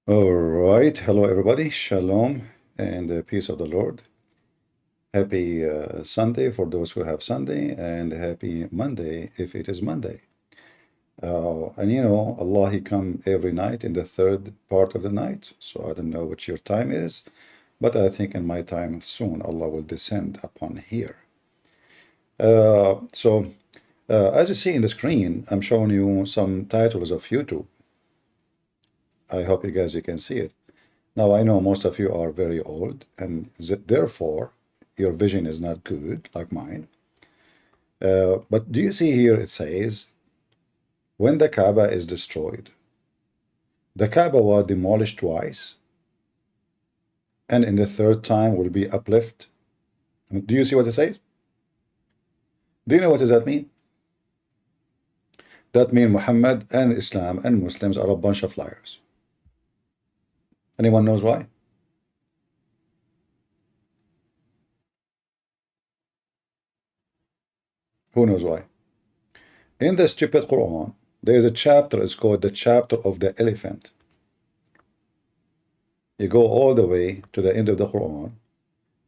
All right. Hello, everybody. Shalom and the peace of the Lord. Happy Sunday for those who have Sunday, and happy Monday if it is Monday. And you know, Allah, He come every night in the third part of the night. So I don't know what your time is, but I think in my time soon, Allah will descend upon here. As you see in the screen, I'm showing you some titles of YouTube. I hope you can see it. Now, I know most of you are very old, and therefore your vision is not good, like mine. But do you see here it says, when the Kaaba is destroyed, the Kaaba was demolished twice, and in the third time will be uplift. Do you see what it says? Do you know what does that mean? That means Muhammad and Islam and Muslims are a bunch of liars. Anyone knows why? Who knows why? In the stupid Quran, there is a chapter, it's called the chapter of the elephant. You go all the way to the end of the Quran.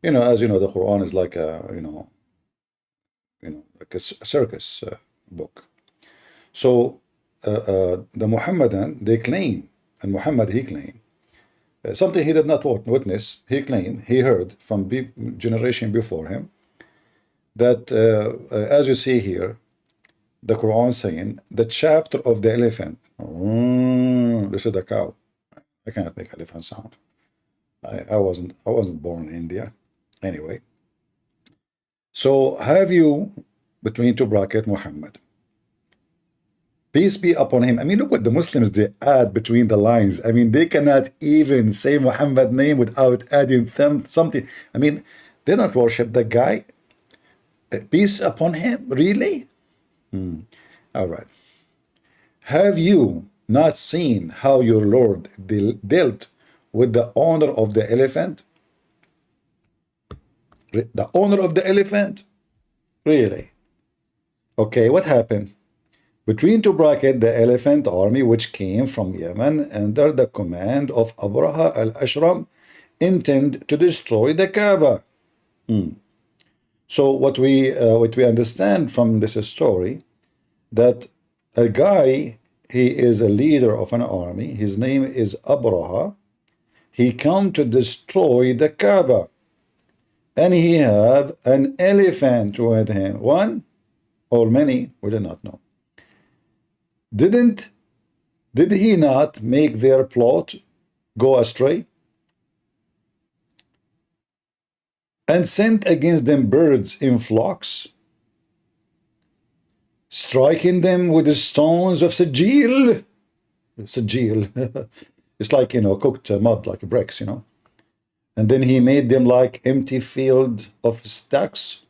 You know, as you know, the Quran is like a, like a circus book. So the Muhammadan, they claim, and Muhammad, he claimed, something he did not witness, he claimed, he heard from generation before him, that as you see here, the Quran saying, the chapter of the elephant. This is the cow. I cannot make elephant sound. I wasn't born in India. Anyway. So have you, between two bracket, Muhammad. Peace be upon him. I mean, look what the Muslims, they add between the lines. I mean, they cannot even say Muhammad name without adding them something. I mean, they don't worship the guy. Peace upon him, really? All right. Have you not seen how your Lord dealt with the owner of the elephant? The owner of the elephant? Really? Okay, what happened? Between two bracket, the elephant army which came from Yemen under the command of Abraha al-Ashram intend to destroy the Kaaba. So what we understand from this story, that a guy, he is a leader of an army, his name is Abraha, he come to destroy the Kaaba, and he have an elephant with him, one or many, we do not know. Did he not make their plot go astray? And sent against them birds in flocks, striking them with the stones of Sajil. Sajil. It's like, cooked mud, like bricks, And then he made them like empty field of stacks.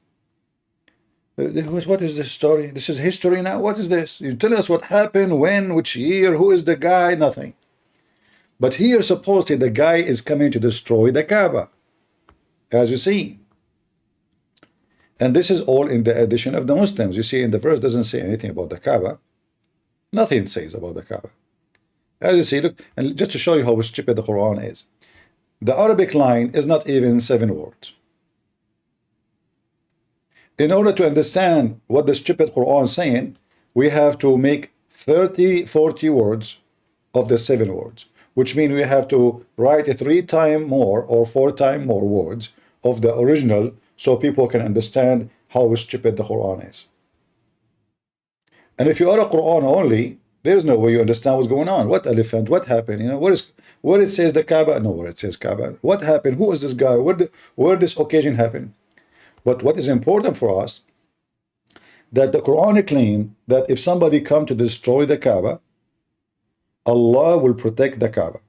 What is this story? This is history now? What is this? You tell us what happened, when, which year, who is the guy, nothing. But here, supposedly, the guy is coming to destroy the Kaaba, as you see. And this is all in the edition of the Muslims. You see, in the verse doesn't say anything about the Kaaba. Nothing says about the Kaaba. As you see, look, and just to show you how stupid the Quran is. The Arabic line is not even 7 words. In order to understand what the stupid Quran is saying, we have to make 30, 40 words of the 7 words, which means we have to write 3 times more or 4 times more words of the original so people can understand how stupid the Quran is. And if you are a Quran only, there's no way you understand what's going on. What elephant? What happened? Where it says the Kaaba? No, where it says Kaaba. What happened? Who is this guy? Where this occasion happened? But what is important for us, that the Quran claims that if somebody come to destroy the Kaaba, Allah will protect the Kaaba.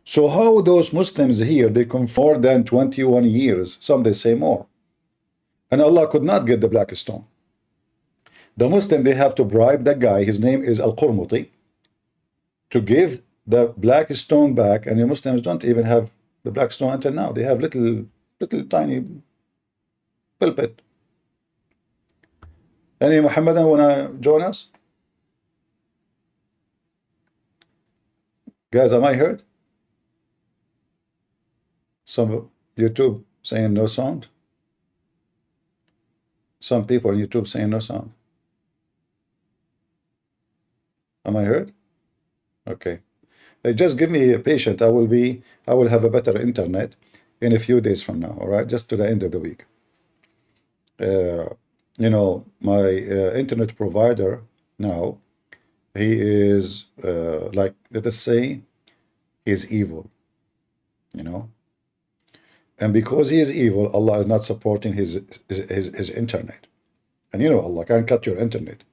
So how those Muslims here, they come more than 21 years, some they say more, and Allah could not get the black stone. The Muslim, they have to bribe that guy, his name is Al-Qurmuti, to give the black stone back, and the Muslims don't even have the black stone until now. They have little tiny pulpit. Any Muhammadan wanna join us? Guys, am I heard? Some YouTube saying no sound. Some people on YouTube saying no sound. Am I heard? Okay. Just give me a patient. I will have a better internet in a few days from now. All right, just to the end of the week. You know, my internet provider now, he is like, let us say, he's evil. You know, and because he is evil, Allah is not supporting his internet. And you know, Allah can cut your internet.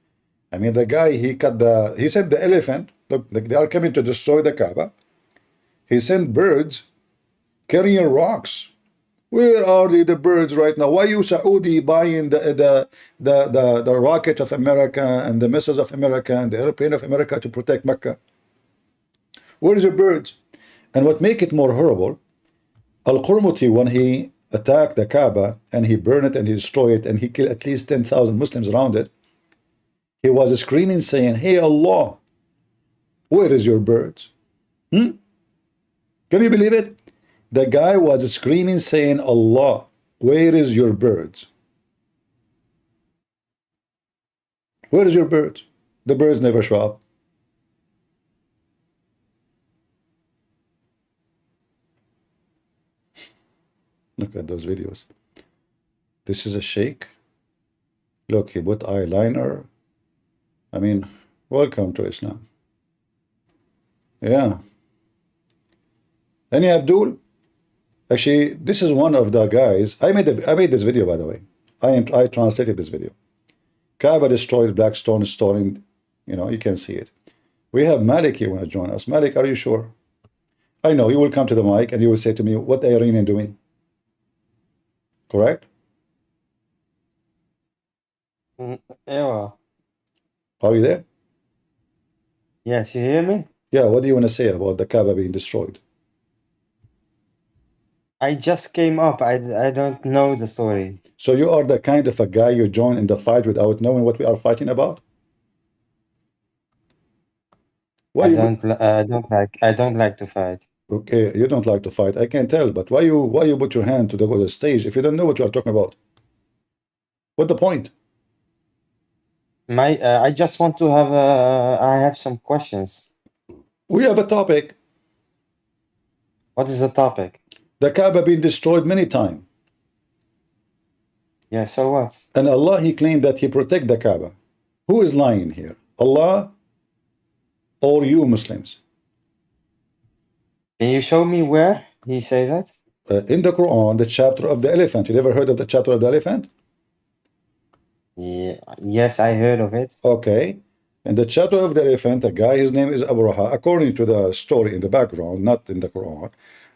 I mean, the guy, he sent the elephant, look, they are coming to destroy the Kaaba. He sent birds carrying rocks. Where are the birds right now? Why you Saudi buying the rocket of America and the missiles of America and the airplane of America to protect Mecca? Where is your birds? And what make it more horrible, Al-Qurmuti, when he attacked the Kaaba and he burned it and he destroyed it and he killed at least 10,000 Muslims around it, he was screaming saying, hey Allah, where is your birds? Can you believe it? The guy was screaming saying, Allah, where is your birds? Where is your birds? The birds never show up. Look at those videos. This is a sheikh. Look, he put eyeliner. I mean, welcome to Islam. Yeah. Any Abdul? Actually, this is one of the guys. I made this video, by the way. I translated this video. Kaaba destroyed, Blackstone stolen. You know, you can see it. We have Malik here want to join us. Malik, are you sure? I know, he will come to the mic and he will say to me, what the Iranian doing? Correct? Yeah. Are you there? Yes, you hear me? Yeah, what do you want to say about the Kaaba being destroyed? I just came up. I don't know the story. So you are the kind of a guy you join in the fight without knowing what we are fighting about? Why I you don't like to fight. okay, you don't like to fight, I can tell, but why you put your hand to the stage if you don't know what you are talking about? What's the point? I just want to have I have some questions. We have a topic. What is the topic? The Kaaba been destroyed many times. Yeah, so what? And Allah, he claimed that he protect the Kaaba. Who is lying here? Allah or you Muslims? Can you show me where he say that? In the Quran, the chapter of the elephant. You ever heard of the chapter of the elephant? Yeah, yes, I heard of it. Okay. In the chapter of the elephant, a guy, his name is Abraha. According to the story in the background, not in the Quran,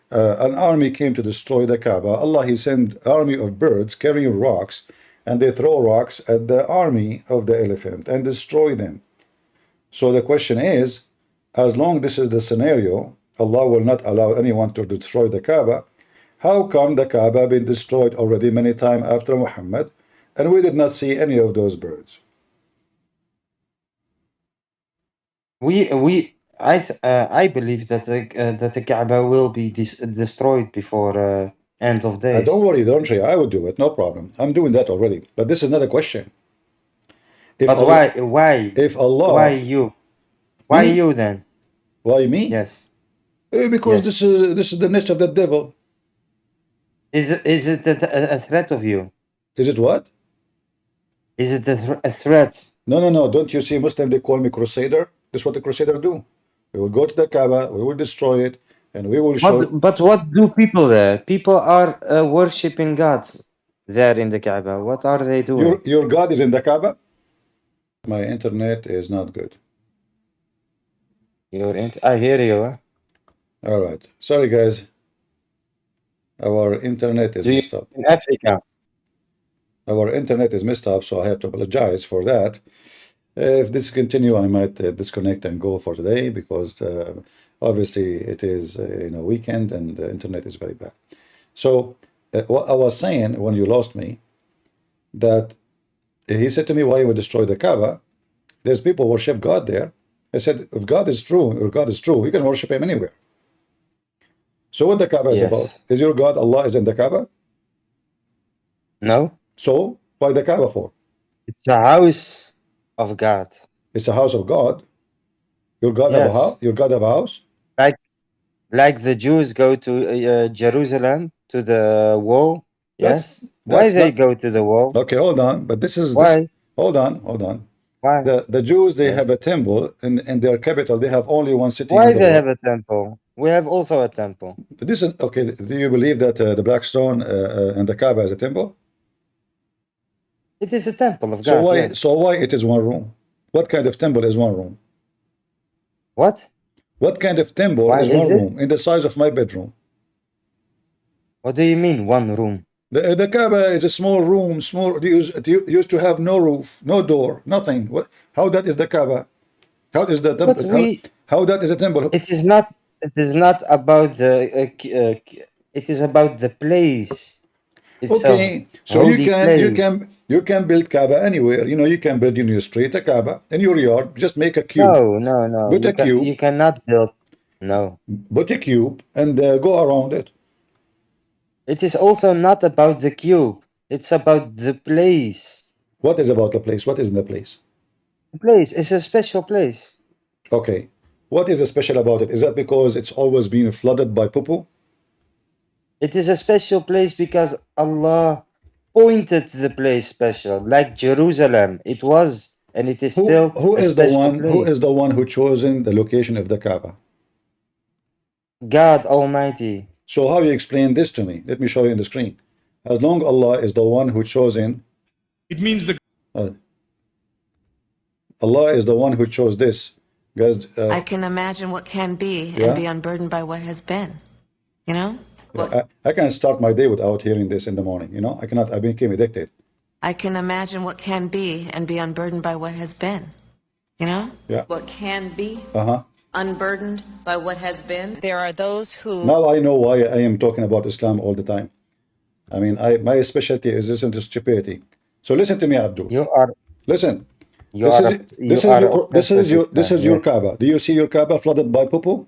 an army came to destroy the Kaaba. Allah, he sent army of birds carrying rocks, and they throw rocks at the army of the elephant and destroy them. So the question is, as long this is the scenario, Allah will not allow anyone to destroy the Kaaba. How come the Kaaba been destroyed already many times after Muhammad, and we did not see any of those birds? I believe that the Kaaba will be destroyed before end of days. Don't worry, don't worry. I will do it, no problem. I'm doing that already. But this is not a question. If But Allah, why? if Allah, Why you? Why me? you then? Why me? Yes. Because Yes. this is the nest of the devil. Is it a threat of you? Is it what? Is it a threat? No. Don't you see Muslim? They call me crusader. This is what the crusader do. We will go to the Kaaba, we will destroy it, and we will show. But what do people there? People are worshipping God there in the Kaaba. What are they doing? Your God is in the Kaaba. My internet is not good. I hear you. Huh? All right. Sorry, guys. Our internet is messed up. In Africa? Our internet is messed up, so I have to apologize for that. If this continue, I might disconnect and go for today because obviously it is weekend and the internet is very bad. So what I was saying when you lost me, that he said to me, why you would destroy the Kaaba? There's people worship God there. I said, if God is true, or God is true, you can worship him anywhere. So what the Kaaba is about? Yes. Is your God Allah is in the Kaaba? No? So why the Kaaba for? It's the house of God. It's a house of God. Your God have a house? Yes. Your God have a house? Like the Jews go to Jerusalem, to the wall. Yes. Why That's they not go to the wall? okay. Hold on, but this. Why? Hold on. Why? The Jews, they have Yes. a temple in their capital. They have only one city in Why the they world. have a temple? We have also a temple. This is okay. Do you believe that the Black Stone and the Kaaba is a temple? It is a temple of So God, why? yes. So why it is one room? What kind of temple is one room? What? What kind of temple Why is is one it? room in the size of my bedroom? What do you mean, one room? The Kaaba is a small room. Small. It used to have no roof, no door, nothing. What? How that is the Kaaba? How is the But temple? we, How that is a temple? it is not about the, it is about the place itself, Okay, so holy place. you can build Kaaba anywhere. You know, you can build in your street a Kaaba in your yard. Just make a cube, No. put a cube, You cannot build. No. put a cube, and go around it. It is also not about the cube. It's about the place. What is about the place? What is in the place? The place is a special place. Okay, what is special about it? Is that because it's always been flooded by poo-poo? It is a special place because Allah pointed the place special, like Jerusalem. It was, and it is still Who a is the special one? Who place. is the one who chosen the location of the Kaaba? God Almighty. So how you explain this to me? Let me show you on the screen. As long Allah is the one who chosen, It means the uh, Allah is the one who chose this, guys. I can imagine what can be and Yeah. be unburdened by what has been. You know? I can start my day without hearing this in the morning. You know, I cannot. I became addicted. I can imagine what can be and be unburdened by what has been. You know? Yeah. What can be Uh-huh. unburdened by what has been. There are those who Now I know why I am talking about Islam all the time. I mean, my specialty is listen to stupidity. So listen to me, Abdul. You are Listen. you This are is you are this obsessed is with this Islam. is your Yes. Kaaba. Do you see your Kaaba flooded by poo-poo?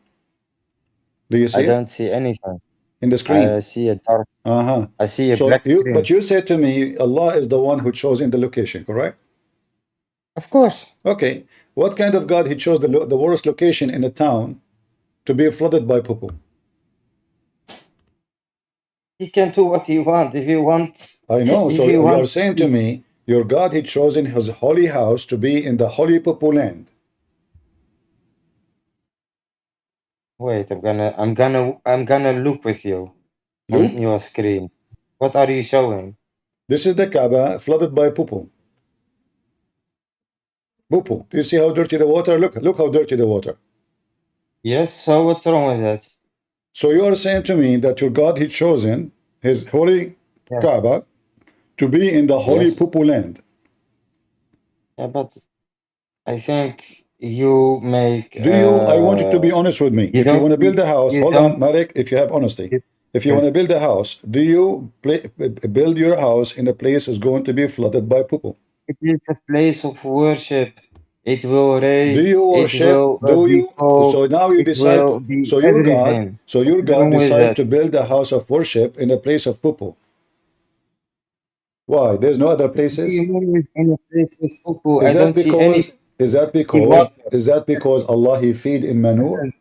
Do you I see it don't see anything. in the screen? I see a dark. Uh-huh. I see a So black but screen. you said to me, Allah is the one who chose in the location, correct? Of course, Okay. What kind of God he chose the worst location in a town to be flooded by poo-poo? he can do what he want. If you want, I know. if So you you are want. saying to me, your God he chosen his holy house to be in the holy poo-poo land. Wait, I'm gonna look with you on Loop. your screen. What are you showing? This is the Kaaba flooded by poo-poo. Poo-poo. Do you see how dirty the water? Look how dirty the water. Yes. So what's wrong with that? So you are saying to me that your God he chosen his holy Yeah. Kaaba to be in the holy Yes. poo-poo land. Yeah, but I think you make. Do you? I want you to be honest with me. You If you don't. want to build a house, You hold on, don't. Marek. If you have honesty, You, if you want to build a house, do you build your house in a place is going to be flooded by poo-poo? it is a place of worship. It will Do rain. you It worship? will Do be you? cold. So now you It decide. will be So your God. everything. So your What's God wrong with decide that? to build a house of worship in a place of poo-poo. Why? There's no other What do you places. mean with any place with poo? Is I that don't see any because? Is that because? water. Is that because Allah He feed in manure?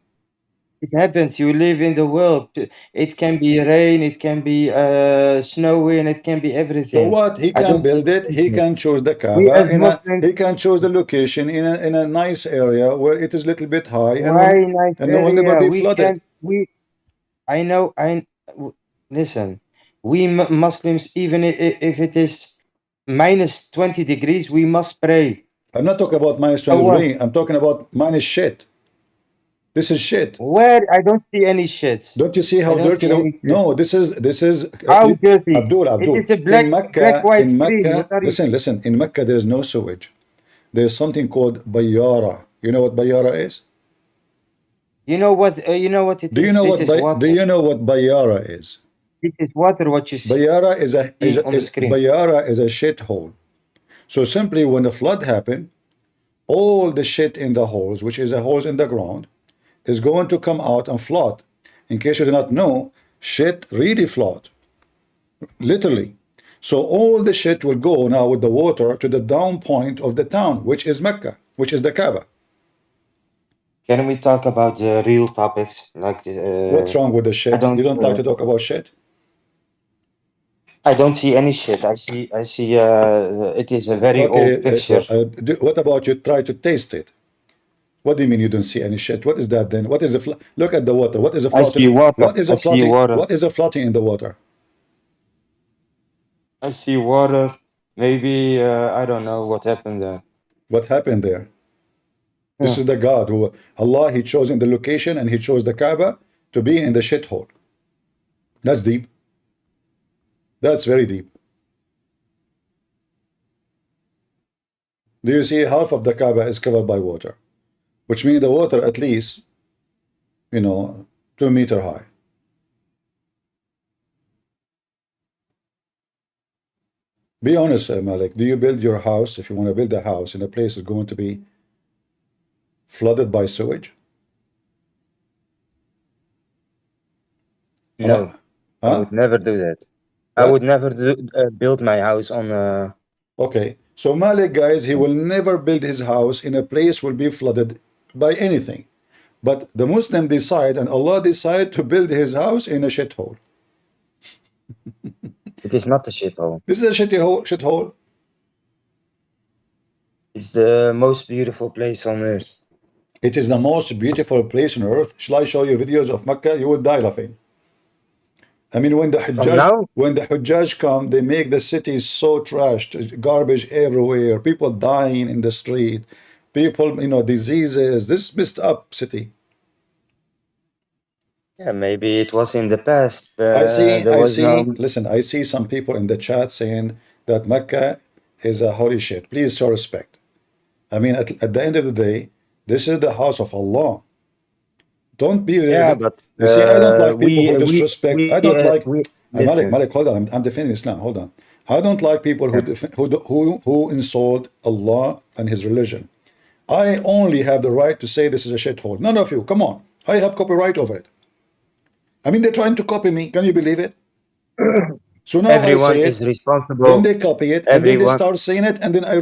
It happens. You live in the world. It can be rain. It can be snowy, and it can be So everything. what? He I can don't. build it. He can choose the We Kaaba as in a. Muslims, He can choose the location in a nice area where it is little bit high why nice and will never area? be We flooded. can. We. I know. Listen. We Muslims, even if it is minus 20 degrees, we must pray. I'm not talking about minus So 20 what? degree. I'm talking about minus shit. This is shit. Where? I don't see any shit. Don't you see I how don't dirty see the? any shit. No, this is How dirty? It Abdul. is a black white In screen. What Mecca. are you? Listen. In Mecca, there is no sewage. There's something called bayara. You know what bayara is? You know what? You know what it Do you is? know This what is water. Do you know what bayara is? This is water. What you see Bayara on the screen. Bayara is a shithole. So simply when the flood happened, all the shit in the holes, which is a holes in the ground, is going to come out and float. In case you do not know, shit really float, literally. So all the shit will go now with the water to the down point of the town, which is Mecca, which is the Kaaba. Can we talk about the real topics? Like What's wrong with the shit? You don't like to talk about shit? I don't see any shit. I see it is a very Okay, old picture. what about you try to taste it? What do you mean you don't see any shit? What is that then? What is the look at the water? What is a I see floating? water. What is a I see floating? water. What is a floating in the water? I see water. Maybe I don't know what happened there. What happened there? This Yeah. is the God who Allah, He chose in the location, and He chose the Kaaba to be in the shithole. That's deep. That's very deep. Do you see half of the Kaaba is covered by water, which means the water at least, 2 meters high. Be honest, Malik. Do you build your house, if you want to build a house in a place that's going to be flooded by sewage? No, I Huh? would never do that. I What? would never build my house on a. Okay. So Malik, guys, he will never build his house in a place will be flooded by anything. But the Muslim decide, and Allah decide to build his house in a shithole. It is not a shithole. This is a shithole. It's the most beautiful place on earth. It is the most beautiful place on earth. Shall I show you videos of Mecca? You would die laughing. I mean, when the Hujjaj come, they make the city so trashed, garbage everywhere, people dying in the street, people, diseases. This messed up city. Yeah, maybe it was in the past. Listen, I see some people in the chat saying that Mecca is a holy shit. Please show respect. I mean, at the end of the day, this is the house of Allah. Don't be. Yeah, but you see, I don't like people who disrespect. I don't like. Malik, hold on. I'm defending Islam. Hold on. I don't like people who insult Allah and His religion. I only have the right to say this is a shithole. None of you. Come on. I have copyright over it. I mean, they're trying to copy me. Can you believe it? So now everyone I say is it, responsible. then they copy it, and then they start saying it, and then I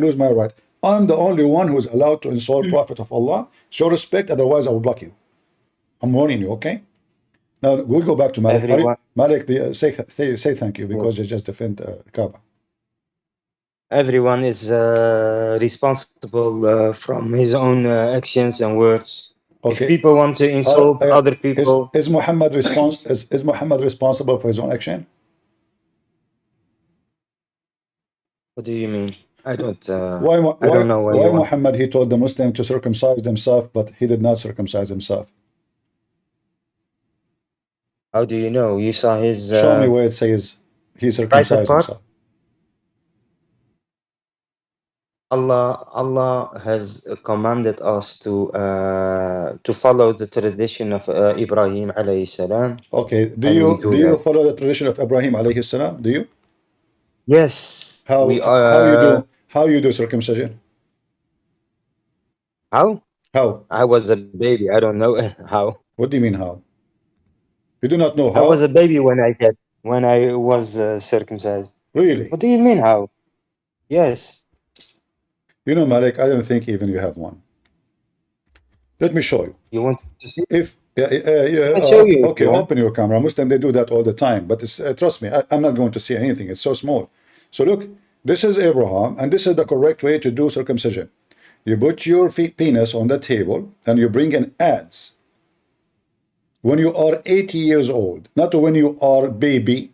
lose my right. I'm the only one who's allowed to insult Prophet of Allah. Show respect, otherwise I will block you. I'm warning you, okay? Now we'll go back to Malik. Malik, say thank you because you just defend Kaaba. Everyone is responsible from his own actions and words. Okay. If people want to insult other people, is Muhammad responsible for his own action? What do you mean? I don't. Why I don't know why Muhammad he told the Muslim to circumcise themselves, but he did not circumcise himself? How do you know? You saw his. Show me where it says he circumcised himself. Allah has commanded us to follow the tradition of Ibrahim alayhi salam. Okay, do you follow the tradition of Ibrahim alayhi salam? Do you? Yes. How you do circumcision? How? How? I was a baby. I don't know how. What do you mean how? You do not know how? I was a baby when I was circumcised. Really? What do you mean how? Yes. You know, Malik, I don't think even you have one. Let me show you. You want to see? I'll show you. Okay, open your camera. Muslim, they do that all the time. But trust me, I'm not going to see anything. It's so small. So look, this is Abraham, and this is the correct way to do circumcision. You put your penis on the table, and you bring in adze. When you are 80 years old, not when you are baby.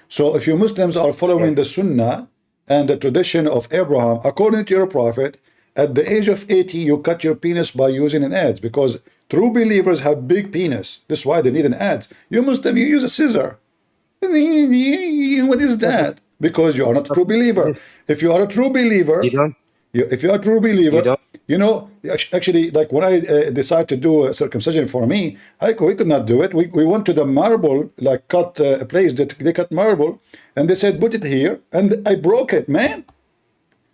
So if you Muslims are following the Sunnah and the tradition of Abraham, according to your prophet, at the age of 80, you cut your penis by using an adze, because true believers have big penis. That's why they need an adze. You Muslim, you use a scissor. What is that? Because you are not a true believer. If you are a true believer, If you are a true You believer, don't. you know, actually, like when I decide to do a circumcision for me, we could not do it. We went to the marble, like cut a place that they cut marble, and they said, put it here, and I broke it, man.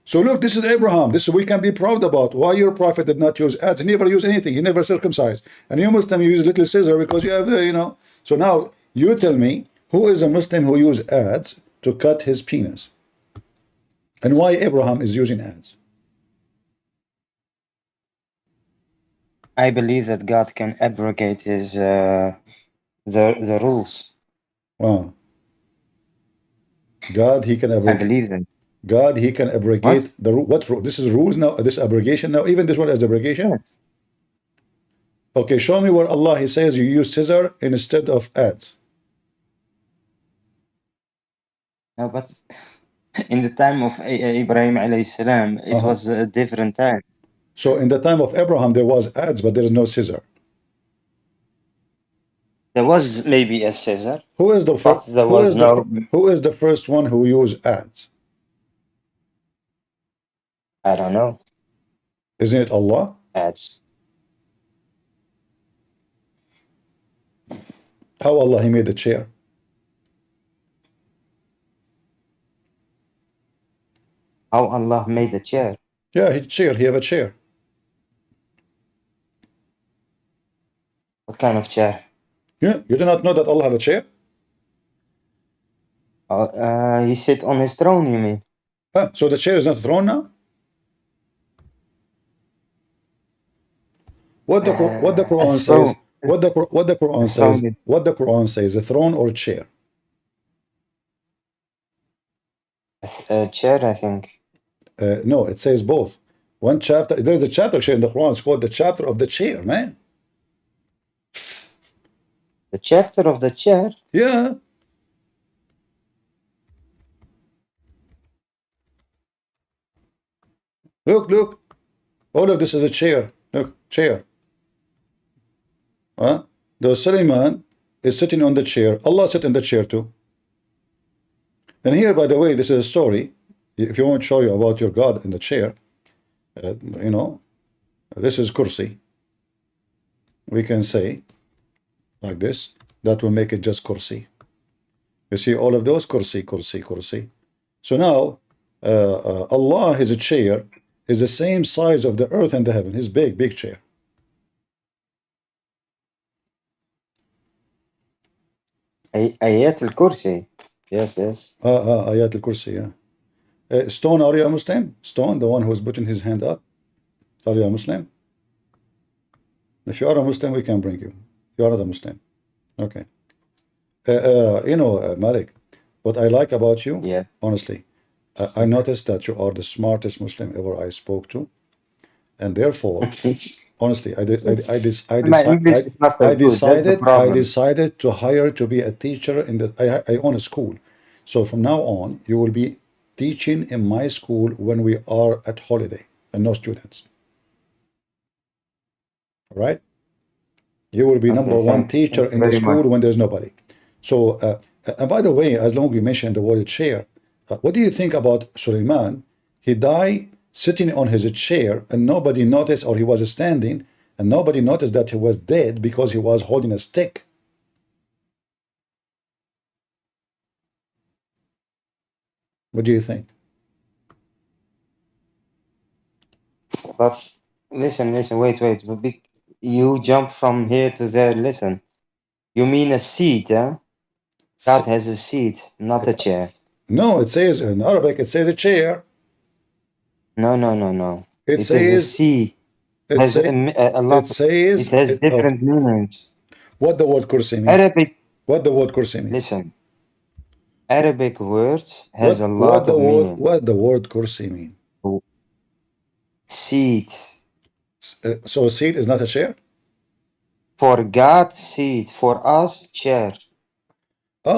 So look, this is Abraham. This we can be proud about. Why your prophet did not use ads? He never used anything. He never circumcised. And you Muslim, you use little scissor because you have, you know. So now you tell me, who is a Muslim who use ads to cut his penis? And why Abraham is using ads? I believe that God can abrogate his the rules. Wow. God, he can I abrogate. believe that. God, he can abrogate What? the rule. What rule? This is rules now. This abrogation now. Even this one is abrogation. Yes. Okay, show me where Allah he says you use scissor instead of ads. No, but in the time of Ibrahim alayhi salam, it was a different time. So in the time of Abraham there was ads, but there is no scissor. There was maybe a scissor, Who is the but first? there was no Who is the first one who used ads? I don't know Isn't it Allah? ads. How Allah he made the chair? How Allah made the chair. Yeah, he have a chair. What kind of chair? Yeah, you do not know that Allah have a chair? He sit on his throne, you mean? So the chair is not a throne now? What the Quran a says? throne. What the Quran A says? throne. What the Quran says? A throne or a chair? A chair, I think. No, it says both. One chapter. There's a chapter actually in the Quran. It's called the chapter of the chair, man. The chapter of the chair. Yeah. Look. All of this is a chair. Look, chair. The Suleiman is sitting on the chair. Allah sit in the chair too. And here, by the way, this is a story. If you want to show you about your God in the chair, you know, this is kursi. We can say like this. That will make it just kursi. You see all of those kursi. So now, Allah, his chair, is the same size of the earth and the heaven. His big chair. Ayat al-Kursi. Yes. Ayat al-Kursi, yeah. Stone, are you a Muslim? Stone, the one who is putting his hand up. Are you a Muslim? If you are a Muslim, we can bring you. You are not a Muslim. Okay. You know, Malik, what I like about you, Yeah. honestly, I noticed that you are the smartest Muslim ever I spoke to, and therefore, honestly, I decided to hire to be a teacher in the. I own a school, so from now on, you will be teaching in my school when we are at holiday and no students. All right? You will be number one teacher in the school when there's nobody. So, and by the way, as long as you mentioned the word chair, what do you think about Suleiman? He died sitting on his chair and nobody noticed, or he was standing and nobody noticed that he was dead because he was holding a stick. What do you think? But listen, wait. You jump from here to there, listen. You mean a seat, huh? God has a seat, not a chair. No, it says in Arabic, it says a chair. No. It Is says a seat. It says it has different meanings. What the word kursi mean? Arabic. What the word kursi mean? Listen. Arabic words has a lot of meaning. What the word kursi mean? Seat. So a seat is not a chair? For God, seat. For us, chair. Of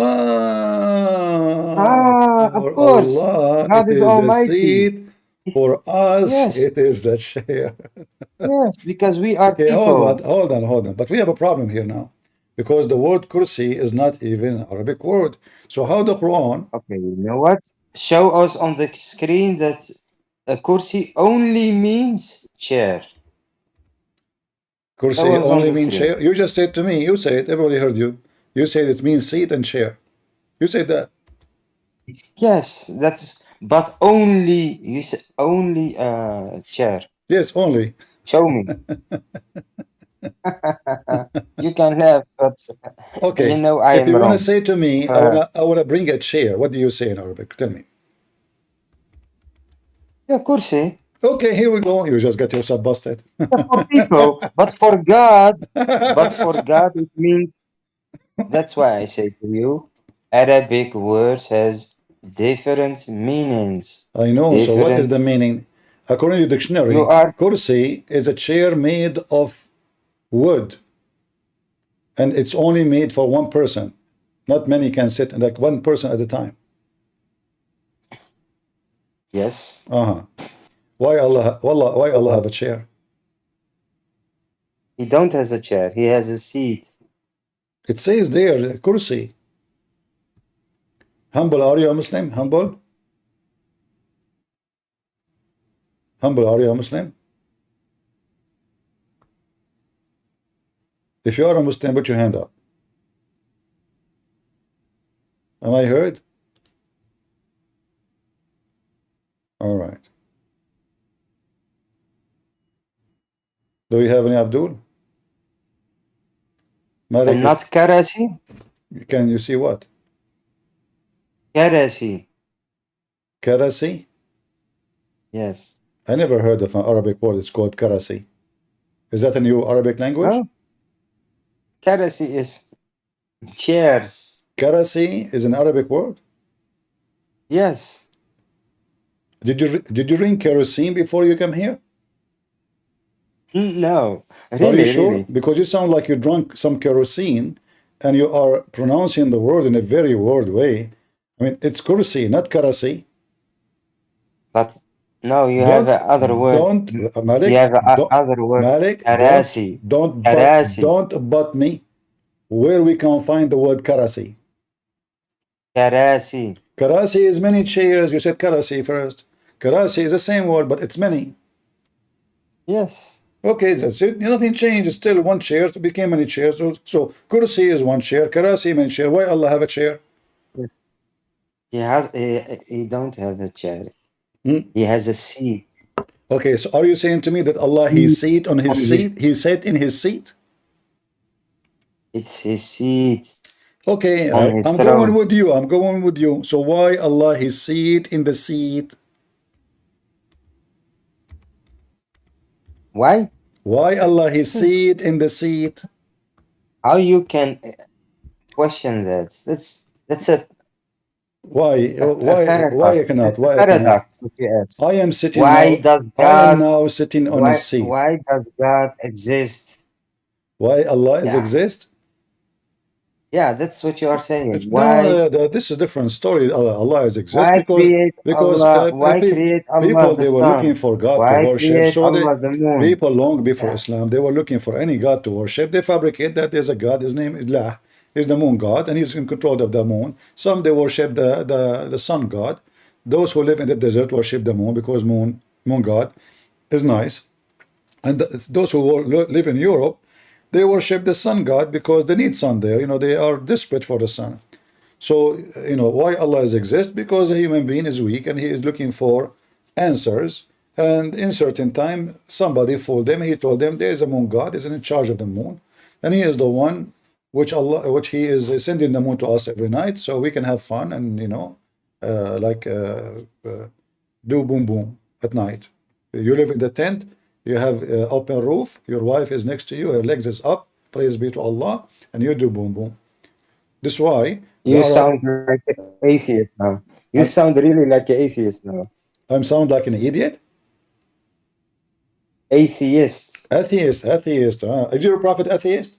course. Allah, God it is is almighty. a seat. For us, yes. It is the chair. Yes, because we are okay, people. Hold on. But we have a problem here now. Because the word kursi is not even an Arabic word. So how the Quran... Okay, you know what? Show us on the screen that kursi only means chair. Kursi That was on only the means screen. chair. You just said to me, you said, everybody heard you. You said it means seat and chair. You said that. Yes, that's, but only, you said only chair. Yes, only. Show me. You can have, but Okay. you know I If am you want to wrong. say to me, I wanna bring a chair. What do you say in Arabic? Tell me. Yeah, kursi. Okay, here we go. You just got yourself busted. Yeah, for people, but for God, it means, that's why I say to you, Arabic words has different meanings. I know. So what is the Different. meaning? According to the You dictionary, are, kursi is a chair made of wood, and it's only made for one person. Not many can sit, like one person at a time. yes. Uh-huh. Why Allah? Wallah, why So Allah have what? a chair? He don't has a chair. He has a seat. It says there, kursi. Humble, are you a Muslim? Humble? Humble, are you a Muslim? If you are a Muslim, put your hand up. Am I heard? All right. Do you have any Abdul? Malik, And not karasi? can you see what? Karasi. Karasi? Yes. I never heard of an Arabic word. It's called karasi. Is that a new Arabic language? No? Karasi is chairs. Karasi is an Arabic word. Yes. Did you drink kerosene before you came here? No. Are you Really, sure? really. Because you sound like you drank some kerosene and you are pronouncing the word in a very weird way. I mean, it's kursi, not karasi. But no, you have Don't, other word. Malik, You have don't, other word. Malik, Karasi. Karasi. don't butt me where we can find the word karasi. Karasi. Karasi is many chairs. You said karasi first. Karasi is the same word, but it's many. Yes. Okay, that's it. Nothing changed. It's still one chair. It became many chairs. So kursi is one chair. Karasi many chair. Why Allah have a chair? He don't have a chair. Hmm? He has a seat. Okay, so are you saying to me that Allah He sat on His seat? He sat in His seat? It's his seat Okay, on his I'm throne. going with you. I'm going with you. So why Allah He sit in the seat? Why? Why Allah He sit in the seat? How you can question that? That's a Why? Why paradox. I cannot? It's a Why I cannot? paradox if you ask. I am sitting Why now. does I am God now sitting on His seat. why does God exist? Why Allah is Yeah. exist? Yeah, that's what you are saying. No, Why this is a different story. Allah is exist why create Allah? Why create Allah people the they were looking sun? for God to Why worship. create So Allah the moon? people long before Yeah. Islam they were looking for any God to worship. They fabricate that there's a God. His name is Lah. He's the moon God, and he's in control of the moon. Some they worship the sun God. Those who live in the desert worship the moon because moon God is nice. And those who live in Europe, they worship the sun god because they need sun there. You know, they are desperate for the sun. So, you know, why Allah is exist? Because a human being is weak and he is looking for answers. And in certain time, somebody fooled them. He told them there is a moon god, is in charge of the moon, and he is the one which he is sending the moon to us every night, so we can have fun and do boom boom at night. You live in the tent. You have open roof. Your wife is next to you. Her legs is up. Praise be to Allah, and you do boom boom. This is why You sound like an atheist now. You sound really like an atheist now. I sound like an idiot. Atheist. Atheist. Is your prophet atheist?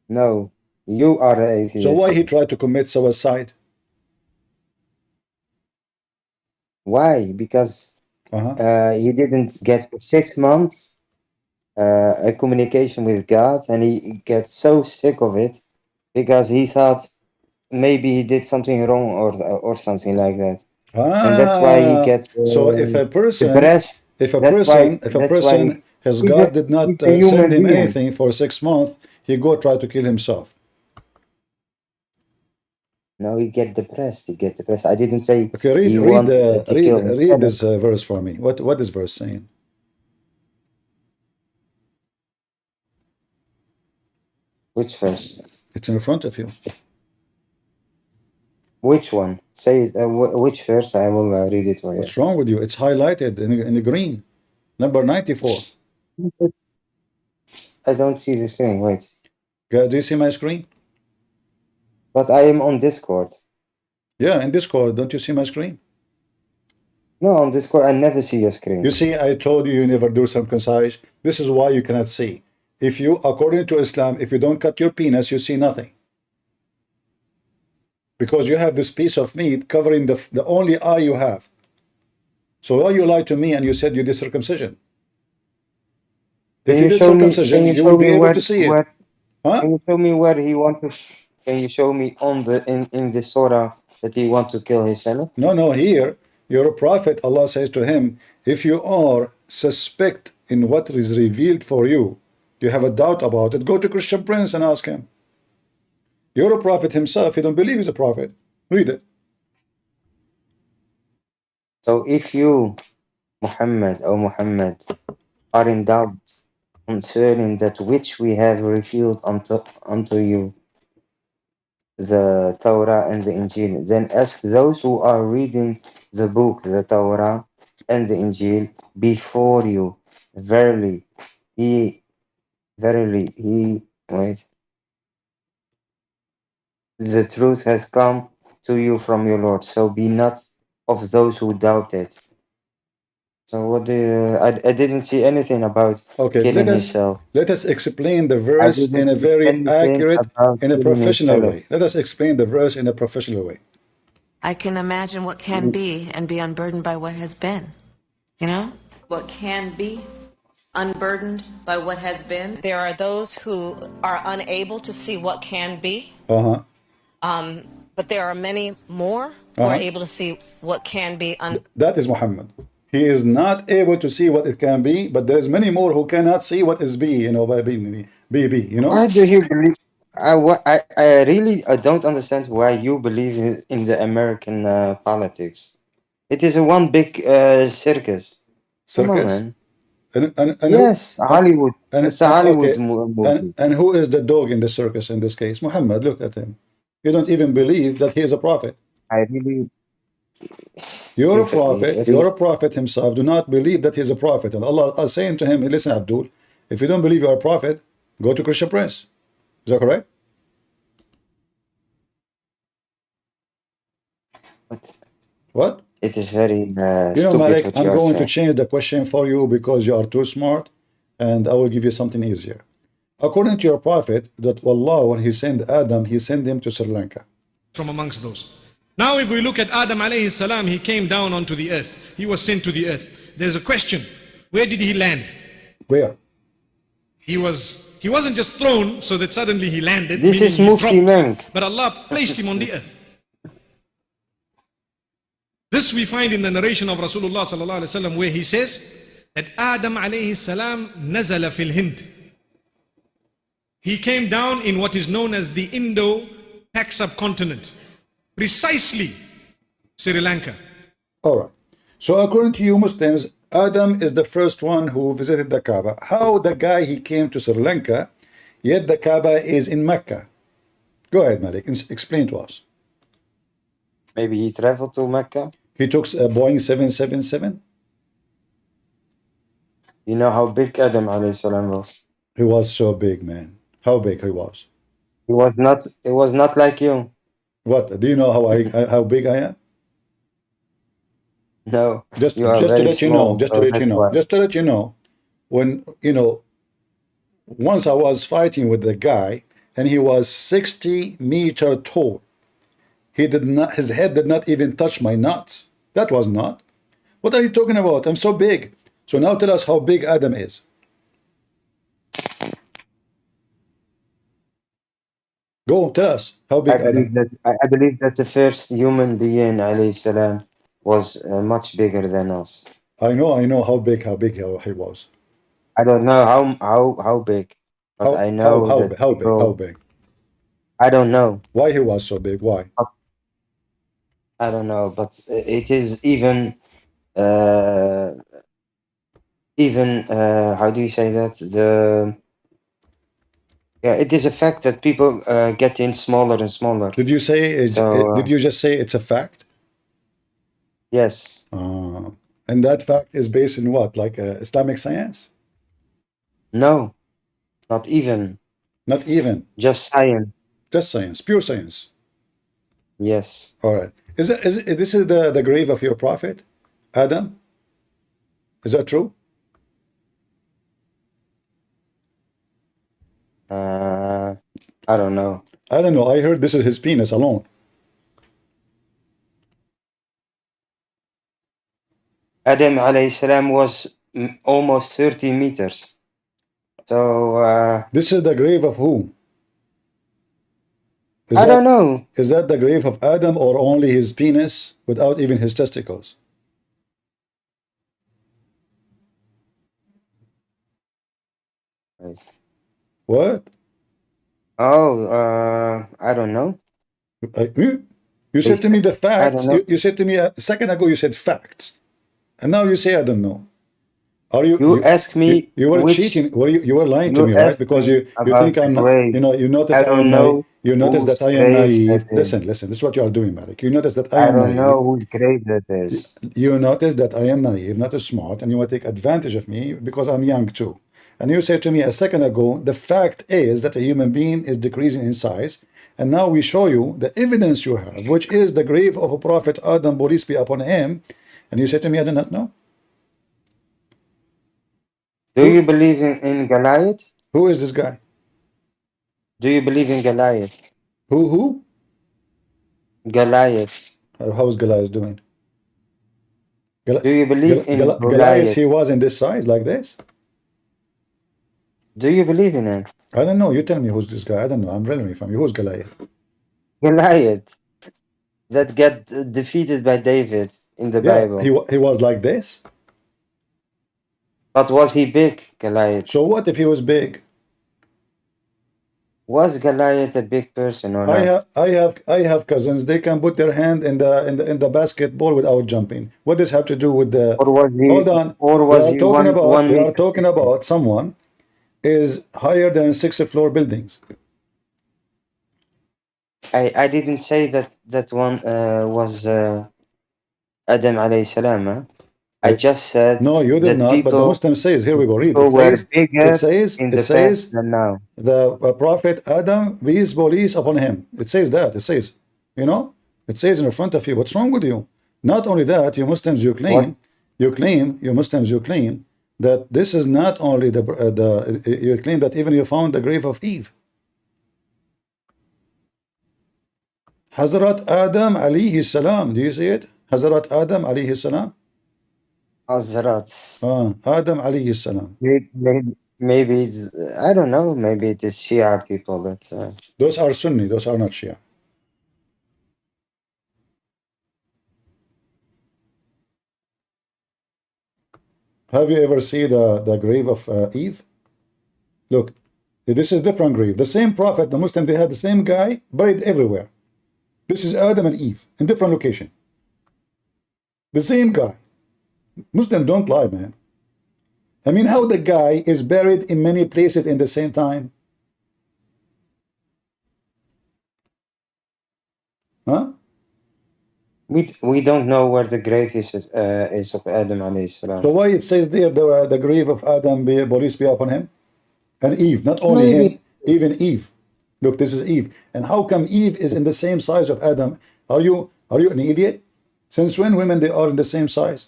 No, you are an atheist. So why he tried to commit suicide? Why? Because he didn't get for 6 months a communication with God, and he gets so sick of it because he thought maybe he did something wrong or something like that. and that's why he gets So if a person, depressed. if a That's person, if a why person, his he's God did not a human send him being. anything for 6 months, he go try to kill himself. No, he get depressed. He get depressed. I didn't say Okay, read he read want to kill read himself. this verse for me. What is verse saying? Which verse? It's in front of you. Which one? Say it. Which verse? I will read it for you. What's wrong with you? It's highlighted in the green. Number 94. I don't see the screen. Wait. Guys, do you see my screen? But I am on Discord. Yeah, in Discord, don't you see my screen? No, on Discord, I never see your screen. You see, I told you never do circumcise. This is why you cannot see. If you, according to Islam, if you don't cut your penis, you see nothing. Because you have this piece of meat covering the only eye you have. So why you lied to me and you said you did circumcision? If you did circumcision, Can you you show will be me able to see it. where? Huh? Can you show me where he want to? Can you show me on the in the surah that he want to kill his son? No, here, you're a prophet. Allah says to him, if you are suspect in what is revealed for you, you have a doubt about it, go to Christian Prince and ask him. You're a prophet himself. You don't believe he's a prophet. Read it. So if you, Muhammad, are in doubt concerning that which we have revealed unto you, the Torah and the Injil, then ask those who are reading the book, the Torah and the Injil, before you. Verily, he, wait, the truth has come to you from your Lord. So be not of those who doubt it. So what do you, I didn't see anything about Okay, killing himself. let us explain the I verse in didn't a see very anything accurate, about in a killing professional himself. way. Let us explain the verse in a professional way. I can imagine what can be and be unburdened by what has been. You know? What can be unburdened by what has been. There are those who are unable to see what can be, Uh-huh. but there are many more who are able to see what can be. That is Muhammad. He is not able to see what it can be, but there is many more who cannot see what is be, by being, you know? Why do you believe? I really don't understand why you believe in the American politics. It is a one big circus. Come on, Circus? man. And who, Yes, Hollywood. It's a Hollywood okay, movie. and who is the dog in the circus in this case? Muhammad, look at him. You don't even believe that he is a prophet. I really, You're a prophet himself. Do not believe that he's a prophet. And Allah is saying to him, listen, Abdul, if you don't believe you're a prophet, go to Christian Prince. Is that correct? What? it is very stupid Malik, what I'm you are going to saying. change the question for you because you are too smart, and I will give you something easier. According to your prophet, that Allah, when he sent Adam, he sent him to Sri Lanka. From amongst those. Now if we look at Adam alayhi salam, he came down onto the earth. He was sent to the earth. There's a question. Where did he land? Where? He wasn't just thrown so that suddenly he landed. This is meaning he Mufti dropped, Menk. but Allah placed him on the earth. This we find in the narration of Rasulullah sallallahu alaihi wasallam, where he says that Adam alayhi salam nazala fil Hind. He came down in what is known as the Indo-Pak subcontinent, precisely Sri Lanka. All right. So according to you Muslims, Adam is the first one who visited the Kaaba. How the guy he came to Sri Lanka, yet the Kaaba is in Mecca? Go ahead, Malik, explain to us. Maybe he traveled to Mecca. He took a Boeing 777. You know how big Adam alayhi salam was. He was so big, man. How big he was? He was not like you. What? Do you know how big I am? No, Just you are to very let you know, small. So that's why. just to let you know, when once I was fighting with the guy and he was 60-meter tall. His head did not even touch my nuts. That was not. What are you talking about? I'm so big. So now tell us how big Adam is. Go tell us how big Adam. I believe that the first human being, alayhi salam, was much bigger than us. I know how big he was. I don't know how big, but I know that How people. big? I don't know. Why he was so big? Why? I don't know, but it is uh, even how do you say that? It is a fact that people getting smaller and smaller. Did you say? So Did you just say it's a fact? yes, And that fact is based in what? Like Islamic science? no, not even, Not even. just science. Just science. Pure science. Yes. All right. Is this is the grave of your prophet, Adam? Is that true? I don't know. I don't know. I heard this is his penis alone. Adam alayhi salam was almost 30 meters. So This is the grave of who? I don't know. Is that the grave of Adam or only his penis without even his testicles? Yes. What? Oh, I don't know. You said to me the I don't facts. know. You said to me a second ago you said facts. And now you say I don't know. Are You ask me you were which cheating? You were lying to you me, right? asked Because me you about think the I'm not. grave. You notice I I am don't naive. know You notice whose that I am grave that naive. is. Listen. This is what you are doing, Malik. You notice that I I am don't naive. know whose grave that is. You notice that I am naive, not smart, and you want to take advantage of me because I'm young too. And you said to me a second ago, the fact is that a human being is decreasing in size. And now we show you the evidence you have, which is the grave of a prophet Adam, peace be upon him. And you said to me, I do not know. Do you believe in Goliath? Who is this guy? Do you believe in Goliath? Who? Goliath. How is Goliath doing? Do you believe in Goliath, Goliath? he was in this size like this? Do you believe in him? I don't know. You tell me who's this guy. I don't know. I'm really from you. Who's Goliath? Goliath that got defeated by David in the Yeah, Bible. he was like this. But was he big, Goliath? So what if he was big? Was Goliath a big person or not? I have cousins. They can put their hand in the basketball without jumping. What does have to do with the? Or was he Hold on. or We was are he talking about one we are meter talking 60? about someone is higher than 6 floor buildings. I didn't say that one was Adam alayhi salam. Huh? I just said No, you did that not. But the Muslim says, here we go. Read. people were bigger in It the past says than now. the prophet Adam, peace police upon him. It says that. It says, it says in front of you. What's wrong with you? Not only that, you Muslims, you claim that this is not only you claim that even you found the grave of Eve. Hazrat Adam alayhi salam. Do you see it? Hazrat Adam alayhi salam. Hazrat. Adam alayhi salam. Maybe it's, I don't know. Maybe it is Shia people that. Those are Sunni. Those are not Shia. Have you ever seen the grave of Eve? Look, this is different grave. The same prophet, the Muslim, they had the same guy buried everywhere. This is Adam and Eve in different location. The same guy. Muslim don't lie, man. I mean, how the guy is buried in many places in the same time? Huh? We don't know where the grave is of Adam alayhi salam. So why it says there the grave of Adam, peace be upon him, and Eve, not only him, even Eve. Look, this is Eve. And how come Eve is in the same size of Adam? Are you an idiot? Since when women they are in the same size?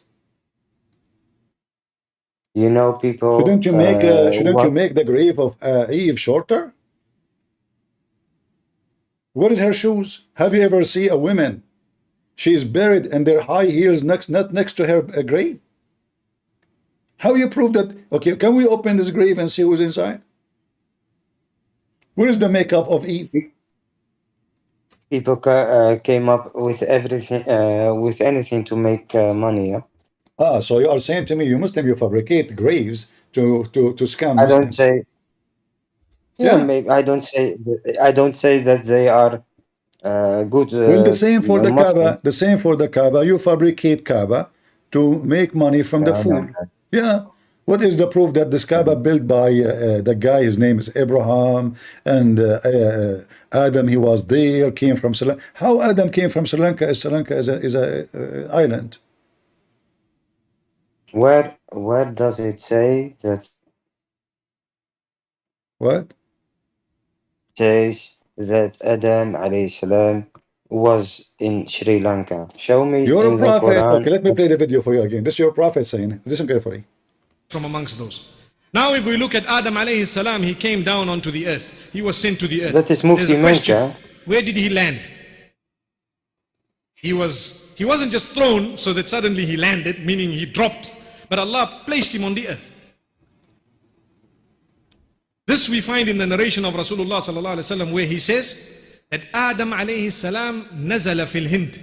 You know, people. Shouldn't you make the grave of Eve shorter? What is her shoes? Have you ever seen a woman? She is buried in their high heels not next to her grave. How you prove that? Okay, can we open this grave and see who's inside? Where is the makeup of Eve? People came up with everything, with anything to make money. Yeah? So you are saying to me, you Muslim, you fabricate graves to scam I don't Muslims? say, yeah, Yeah. maybe I don't say that they are good Well, the same for the Muslim. Kaaba. The same for the Kaaba. You fabricate Kaaba to make money from the No, no, fool. Yeah. What is the proof that this Kaaba built by the guy? His name is Abraham, and Adam. He was there. Came from Sri Lanka. How Adam came from Sri Lanka? Sri Lanka is a island. where does it say that What? says that Adam alayhi salam was in Sri Lanka? Show me Your in the prophet. Okay, Quran. let me play the video for you again. This is your prophet saying. Listen carefully. from amongst those. Now, if we look at Adam alayhi salam, he came down onto the earth. He was sent to the earth. That is There's Mufti a question. Menka. Where did he land? He wasn't just thrown so that suddenly he landed, meaning he dropped, but Allah placed him on the earth. This we find in the narration of Rasulullah sallallahu alaihi wasallam, where he says that Adam alayhi salam nazala fil Hind.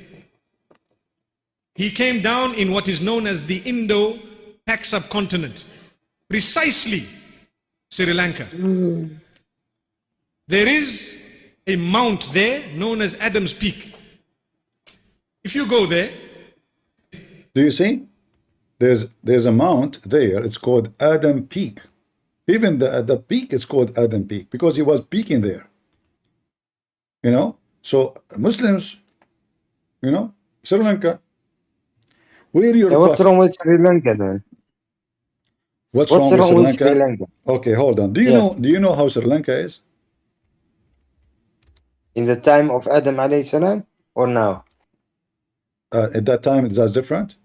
He came down in what is known as the Indo-Pak subcontinent, precisely Sri Lanka. There is a mount there known as Adam's Peak. If you go there, Do you see? There's a mount there. It's called Adam Peak. Even the peak is called Adam Peak because he was peaking there. You know. So Muslims, Sri Lanka. Where your Yeah, what's prophet? wrong with Sri Lanka then? What's What's wrong with wrong Sri with Sri Lanka? Lanka? Okay, hold on. Yes. Do you know how Sri Lanka is? In the time of Adam alayhi salam or now? At that time, that's different.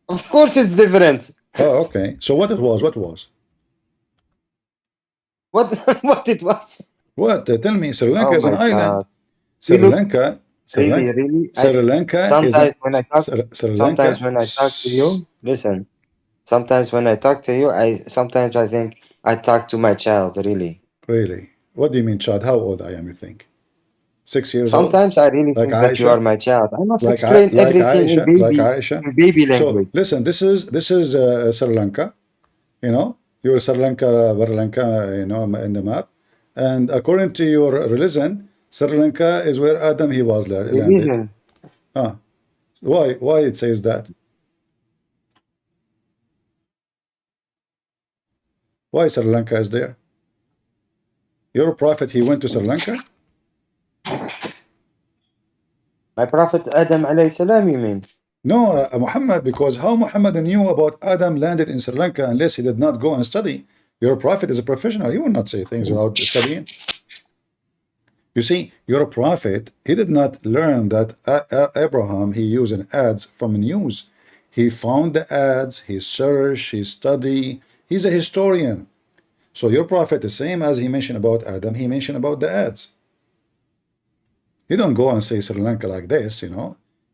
Of course it's different. Oh, okay. So what it was? What was? What what it was? What? Tell me. Sri Lanka Oh is an my island. God. Sri You look Lanka. Sri really, Lanka. really. Sri Lanka is a Sometimes when I talk Sri sometimes Lanka. when I talk to you, listen. Sometimes when I talk to you, sometimes I think I talk to my child, really. Really? What do you mean, child? How old I am? You think? 6 years old? Sometimes I really Like think that you are Aisha? my child. I must Like explain everything Aisha? Like Aisha? in baby So language. listen. This is Sri Lanka. You're Sri Lanka, Varlanka, in the map. And according to your religion, Sri Lanka is where Adam he was landed. Religion. Ah, why it says that? Why Sri Lanka is there? Your prophet he went to Sri Lanka? My prophet Adam alayhi salam, you mean? No, Muhammad, because how Muhammad knew about Adam landed in Sri Lanka unless he did not go and study? Your prophet is a professional. He will not say things without studying. You see, your prophet, he did not learn that Abraham, he used an ads from news. He found the ads, he searched, he studied. He's a historian. So your prophet, the same as he mentioned about Adam, he mentioned about the ads. You don't go and say Sri Lanka like this,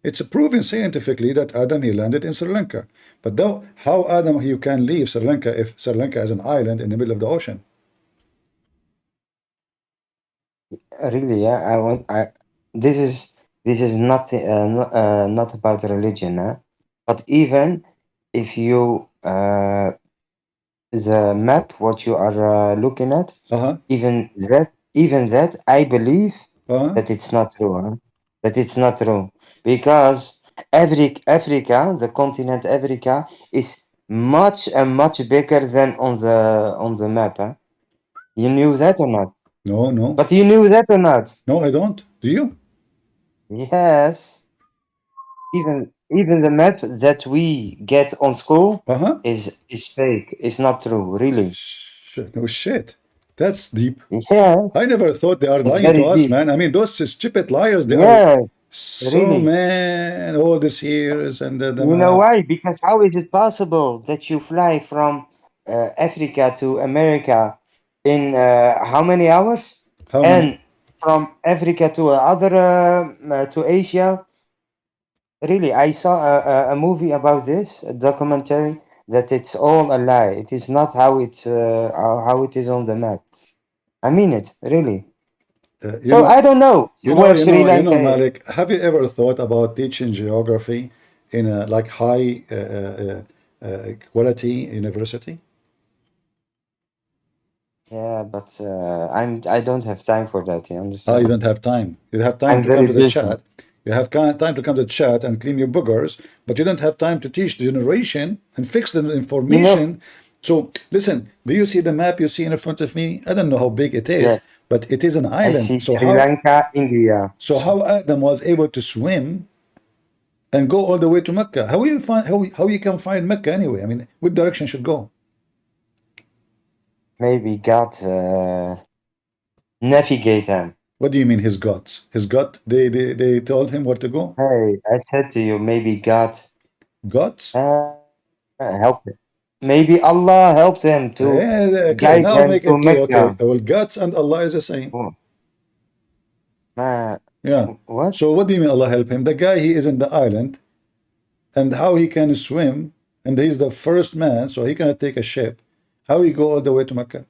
It's proven scientifically that Adam, he landed in Sri Lanka. But though, how Adam, you can leave Sri Lanka if Sri Lanka is an island in the middle of the ocean? Really, yeah. This is not not about religion, huh? But even if you the map, what you are looking at, Uh-huh. even that, I believe Uh-huh. that it's not true, huh? That it's not true because Africa, the continent Africa, is much and much bigger than on the map, huh? You knew that or not? No. But you knew that or not? No, I don't. Do you? Yes. Even the map that we get on school Uh-huh. is fake. It's not true, really. No shit. That's deep. Yeah, I never thought they are it's lying to very us, deep. man. I mean, those stupid liars, they are Yes, so, really. man, all these years and the You know map. why? Because how is it possible that you fly from Africa to America in how many hours? How many? And from Africa to to Asia. Really, I saw a movie about this, a documentary, that it's all a lie. It is not how it is on the map. I mean it, really. You So know, I don't know where Sri Lanka is. Malik, have you ever thought about teaching geography in a like high quality university? Yeah, but I don't have time for that. You You understand? don't have time. You have time I'm to come very to the busy. chat. You have time to come to the chat and clean your boogers, but you don't have time to teach the generation and fix the You know, information. So listen, do you see the map you see in front of me? I don't know how big it yeah, is, but it is an I island. see Sri Lanka, India. So how Adam was able to swim and go all the way to Mecca? How you find how you can find Mecca anyway? I mean, what direction should go? Maybe God navigate him. What do you mean his gods? His God, they told him where to go? Hey, I said to you, maybe God Gods? helped him. Maybe Allah helped him to Okay, guide now him make to it clear. Okay, Mecca. well, gods and Allah is the same. Oh, Yeah. what? So what do you mean Allah help him? The guy, he is in the island, and how he can swim, and he's the first man, so he cannot take a ship. How he go all the way to Mecca?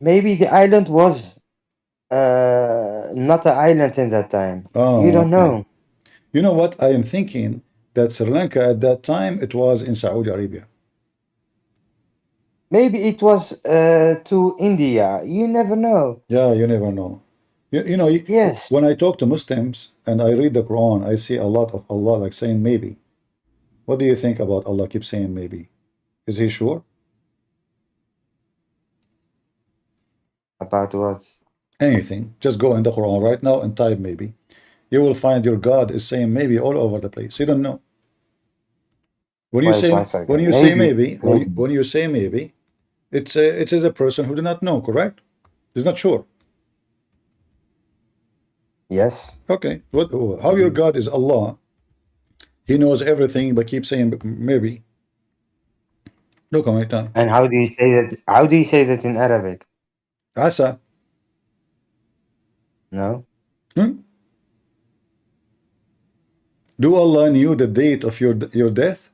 Maybe the island was not an island in that time. You Oh, don't okay. know. You know what? I am thinking that Sri Lanka at that time, it was in Saudi Arabia. Maybe it was to India. You never know. Yeah, you never know. You know, Yes. when I talk to Muslims and I read the Quran, I see a lot of Allah like saying maybe. What do you think about Allah keep saying maybe? Is he sure? About what? Anything. Just go in the Quran right now and type maybe. You will find your God is saying maybe all over the place. You don't know. When you Wait say one second. Maybe. when you say maybe, it is a person who do not know, correct? Is not sure. Yes. Okay. How your God is Allah? He knows everything, but keep saying maybe. Look on my time. And how do you say that? How do you say that in Arabic? Asa. No. Hmm? Do Allah knew the date of your death?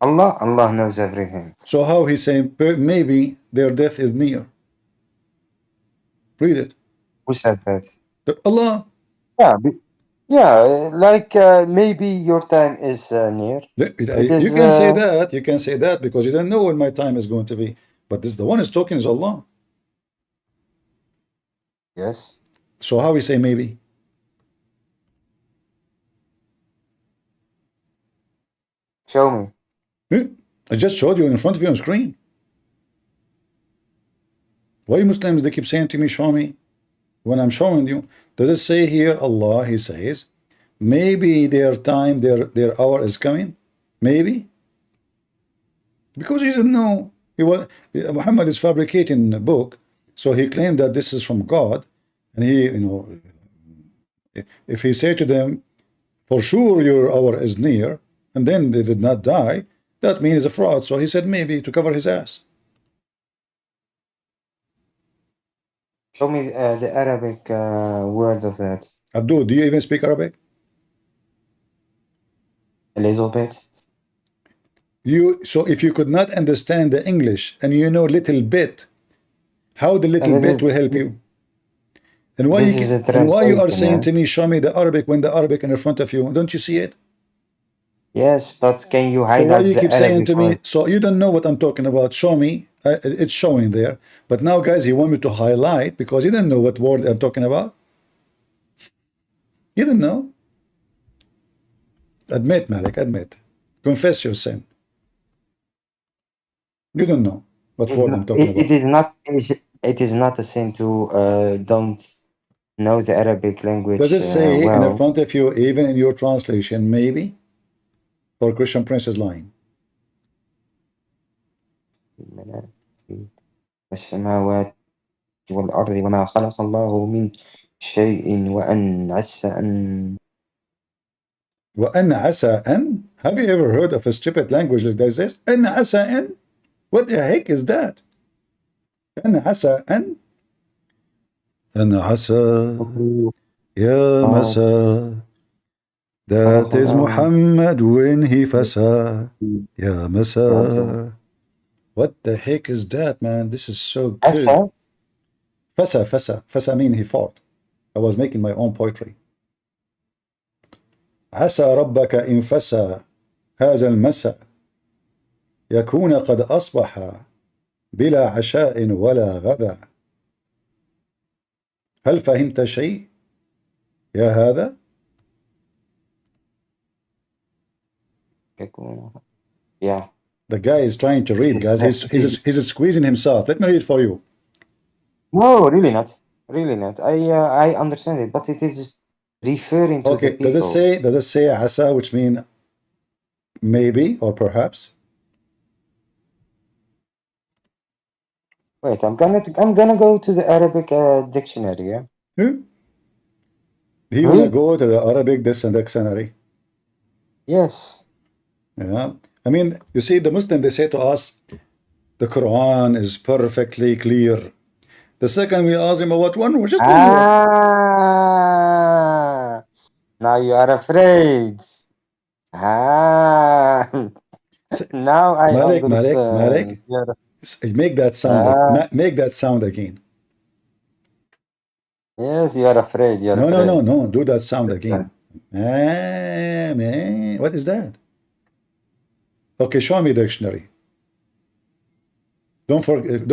Allah knows everything. So how he saying maybe their death is near? Read it. Who said that? Allah. Yeah. Yeah. Like maybe your time is near. It You is. can say that. You can say that because you don't know when my time is going to be. But this the one is talking is Allah. Yes. So how we say maybe? Show me. I just showed you in front of you on screen. Why Muslims they keep saying to me, show me? When I'm showing you, does it say here Allah, he says, maybe their time, their hour is coming? Maybe? Because he didn't know. Muhammad is fabricating a book, so he claimed that this is from God, and he, if he say to them, for sure your hour is near, and then they did not die, that means it's a fraud. So he said maybe to cover his ass. Show me the Arabic word of that. Abdul, do you even speak Arabic? A little bit. So if you could not understand the English and you know little bit, how the little bit will help you? And why you are saying to me, show me the Arabic when the Arabic in front of you? Don't you see it? Yes, but can you So highlight why you the keep Arabic saying to me? word? So you don't know what I'm talking about. Show me. It's showing there. But now, guys, you want me to highlight because you don't know what word I'm talking about. You don't know. Admit, Malik. Admit. Confess your sin. You don't know what word I'm talking about. It is not a sin to don't know the Arabic language Does it say in well. front of you, even in your translation, maybe? Or Christian Prince is lying? السماوات والأرض وما خلق الله من شيء وأن عسى أن وأن عسى أن. Have you ever heard of a stupid language like this? أن عسى أن. What the heck is that? أن عسى أن. أن عسى يا مساء. That is Muhammad when he fasa. Ya Masa. What the heck is that, man? This is so good. Asa? Fasa mean he fought. I was making my own poetry. عسى ربك إن فسى هذا المساء يكون قد أصبح بلا عشاء ولا غدا. هل فهمت شيء يا هذا؟ Yeah. The guy is trying to read, guys. He's squeezing himself. Let me read for you. No, really not. Really not. I understand it, but it is referring to the Okay, people. does it say asa, which mean maybe or perhaps? Wait, I'm gonna go to the Arabic dictionary, yeah? Do you want to go to the Arabic dictionary? Yes. Yeah. I mean, you see, the Muslim, they say to us, the Quran is perfectly clear. The second we ask him about one, we're just one word. Ah, now you are afraid. Ah, now I Malik, understand. make that sound. Make that sound again. Yes, you are afraid. You are No, afraid. no. Do that sound again. What is that? Okay, show me the dictionary. Don't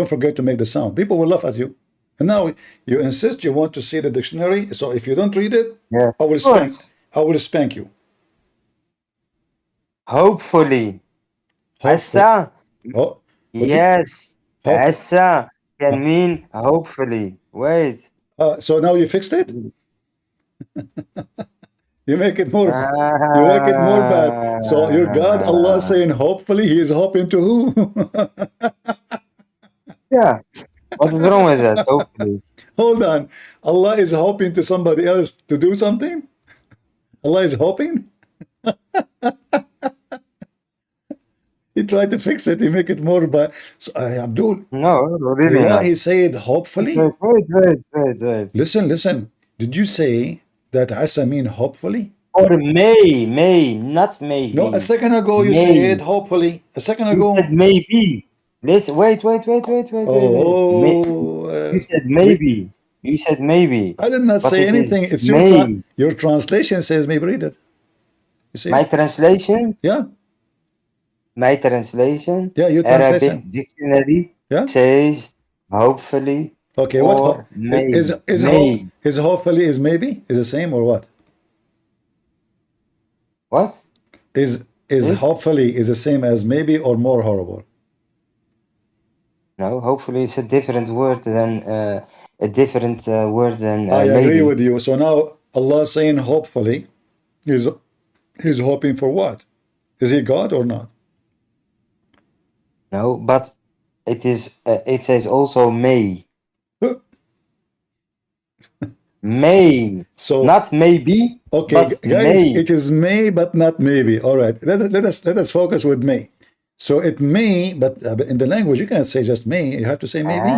forget to make the sound. People will laugh at you. And now you insist you want to see the dictionary. So if you don't read it, Yeah, I will of course. spank you. Hopefully. Asa. Oh, Yes. Hope- Asa can mean hopefully. Wait. so now you fixed it? You make it more. Ah. You make it more bad. So your God, Allah, saying hopefully, He is hoping to who? Yeah. What is wrong with that? Hopefully. Hold on. Allah is hoping to somebody else to do something? Allah is hoping? He tried to fix it. He make it more bad. So Abdul. No, really not. He said hopefully. Wait. Listen. Did you say that Asa mean hopefully? Or may, not maybe. No, a second ago you said hopefully. A second ago. You said maybe. Listen, wait. Oh, You said maybe. You said maybe. I did not But say it is anything. It's may. your translation says maybe read it. You see? My translation? Yeah. My translation? Yeah, your Arabic translation. dictionary Yeah. says hopefully. Okay, or what may. is hopefully is maybe is the same or what? What? Is Yes. hopefully is the same as maybe or more horrible? No, hopefully it's a different word than I agree maybe. with you. So now Allah saying hopefully, he's hoping for what? Is he God or not? No, but it is. It says also may. May. So Not maybe. okay, but guys, may. it is may but not maybe. All right, let us focus with may. So it may, but in the language you can't say just may. You have to say maybe.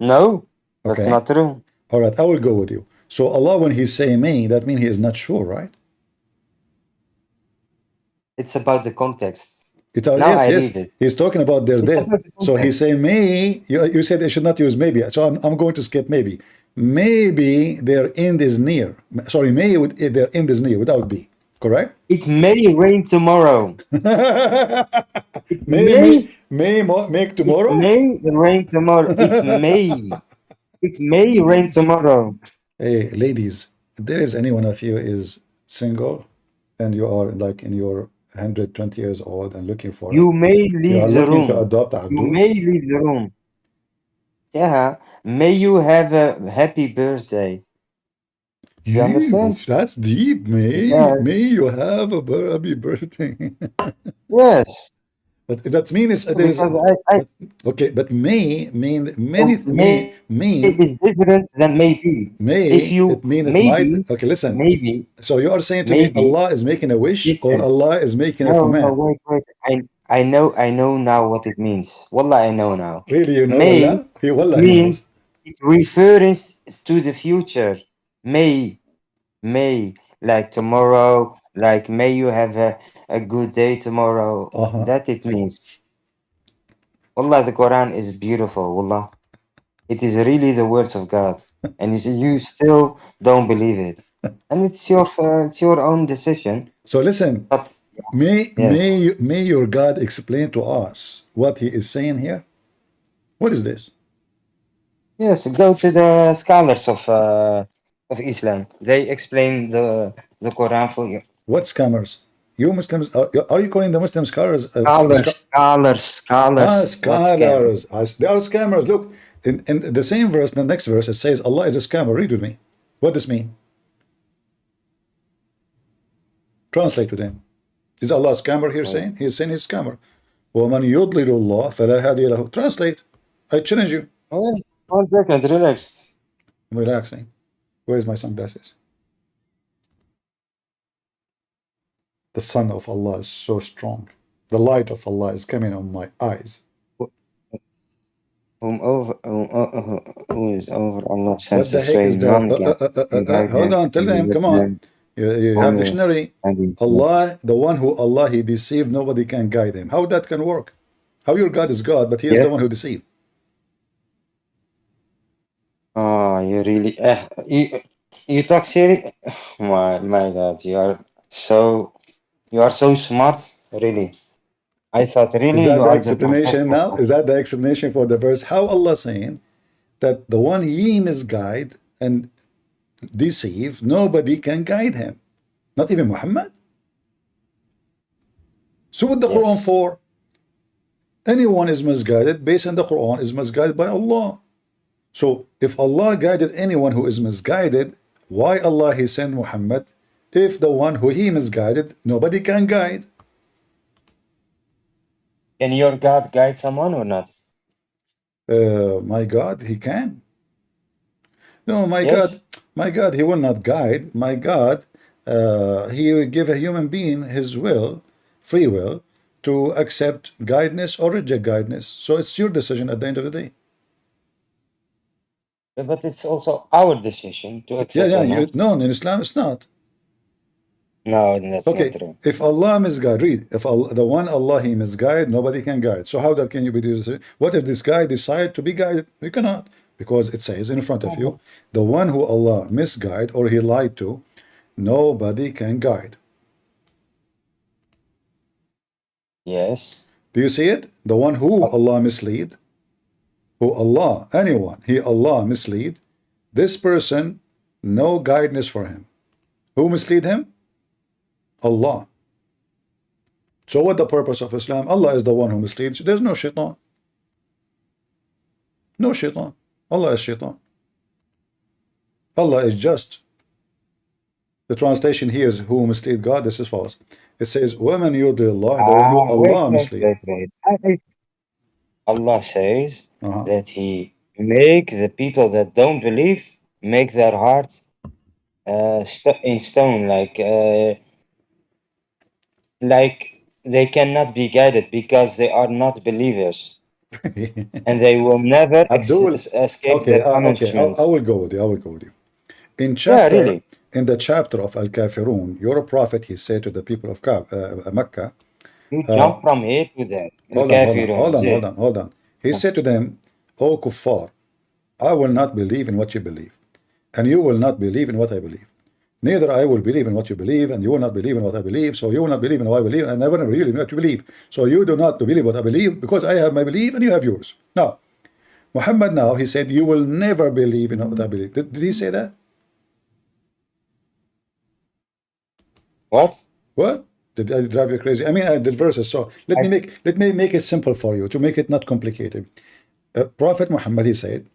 No, that's Okay. not true. All right, I will go with you. So Allah, when He say may, that means He is not sure, right? It's about the context. Yes, I read it. He's talking about their It's death. about the So He context. say may. You said they should not use maybe. So I'm going to skip maybe. Maybe their end is near. Sorry, their end is near without be. Correct? It may rain tomorrow. May make tomorrow. It may rain tomorrow. It may. It may rain tomorrow. Hey, ladies, if there is any one of you is single, and you are like in your 120 years old and looking for You may you are leave the looking to room. adopt You Abdul. may leave the room. Yeah. May you have a happy birthday. You understand? That's deep, May. Yes. May you have a happy birthday. Yes. But that means Because I okay. But May mean many may it is different than maybe. May If you it mean it maybe might. Okay, listen. maybe So you are saying to me maybe Allah is making a wish or listen. Allah is making a No, command? wait. I know now what it means. Wallah, I know now. Really, you know May Allah? Wallah, he knows. means it refers to the future. May, like tomorrow, like may you have a good day tomorrow. Uh-huh. That it means. Wallah, the Quran is beautiful. Wallah, it is really the words of God, and you still don't believe it, and it's your own decision. So listen, But yes, may your God explain to us what he is saying here? What is this? yes, go to the scholars of Islam. They explain the Quran for you. What scammers? You Muslims are you calling the Muslim scholars What scam? scholars? They are scammers. Look, in the same verse, the next verse, it says Allah is a scammer. Read with me. What does this mean? Translate to them. Is Allah a scammer here saying? He is saying he's a scammer. وَمَنْ يُضْلِلُ اللَّهِ فَلَا هَادِيَ لَهُ. Translate. I challenge you. Oh, 1 second, relax. I'm relaxing. Where's my sunglasses? The sun of Allah is so strong. The light of Allah is coming on my eyes. Who is over Allah What sends the his heck way, is that? none can guide Hold him, on, tell and he them, will come on. learn You have only dictionary. and he- Allah, the one who Allah he deceived, nobody can guide him. How that can work? How your God is God, but he is Yeah. the one who deceived. Oh, you really you talk serious? My God, you are so smart, really. I thought Is really that you the are the explanation professor now? of Is that the explanation for the verse? How Allah saying that the one he misguide and deceive, nobody can guide him. Not even Muhammad. So what the Quran yes. for? Anyone is misguided based on the Quran is misguided by Allah. So if Allah guided anyone who is misguided, why Allah he sent Muhammad? If the one who he misguided, nobody can guide. Can your God guide someone or not? My God, he can. No, Yes. my God, he will not guide. My God, he will give a human being his will, free will, to accept guidance or reject guidance. So it's your decision at the end of the day. But it's also our decision to accept Yeah, or not. no, in Islam it's not. No, that's not Okay, true. if Allah misguide, read, if Allah, the one Allah he misguide, nobody can guide. So how that can you be this? What if this guy decide to be guided? You cannot, because it says in front of you, the one who Allah misguide or he lied to, nobody can guide. Yes. Do you see it? The one who Allah mislead, who Allah, anyone, he Allah mislead, this person, no guidance for him. Who mislead him? Allah. So what the purpose of Islam? Allah is the one who misleads. There's no shaitan. No shaitan. Allah is shaitan. Allah is just. The translation here is who mislead God. This is false. It says, وَمَنْ يُضِلِ اللَّهِ, the one who Allah mislead. Wait. Allah says Uh-huh. that He make the people that don't believe make their hearts in stone, like they cannot be guided because they are not believers, and they will never Abdul, escape okay, the punishment. I will go with you. I will go with you. Yeah, really. In the chapter of Al-Kafirun, your prophet, he said to the people of Mecca, You jump from here to there. hold on. He said to them, O kuffar, I will not believe in what you believe, and you will not believe in what I believe. Neither I will believe in what you believe, and you will not believe in what I believe. So you will not believe in what I believe, and I will not believe in what you believe. So you do not believe what I believe, because I have my belief and you have yours. Now, Muhammad now, he said, you will never believe in what I believe. Did he say that? What? What? Did I drive you crazy? I mean, I did verses. So let me make it simple for you to make it not complicated. Prophet Muhammad, he said,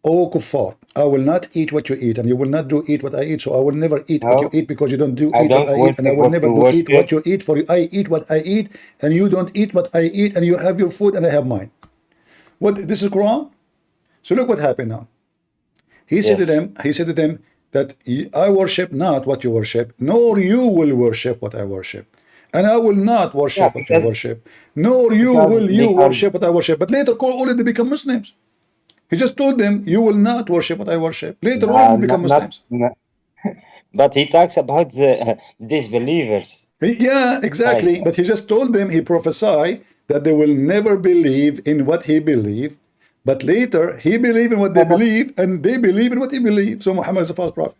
O kuffar, I will not eat what you eat, and you will not eat what I eat. So I will never eat what you No, eat, because you don't I eat what don't I eat, and I worship will what never you eat what worship. you eat. For I eat what I eat, and you don't eat what I eat, and you have your food and I have mine. What? This is Quran. So look what happened now. He said to them that I worship not what you worship, nor you will worship what I worship. And I will not worship what you worship, nor you will worship what I worship. But later all they become Muslims. He just told them, you will not worship what I worship. Later all they become Muslims. But he talks about the disbelievers. Yeah, exactly. But he just told them, he prophesied that they will never believe in what he believed, but later he believed in what they believe, and they believe in what he believed. So Muhammad is a false prophet.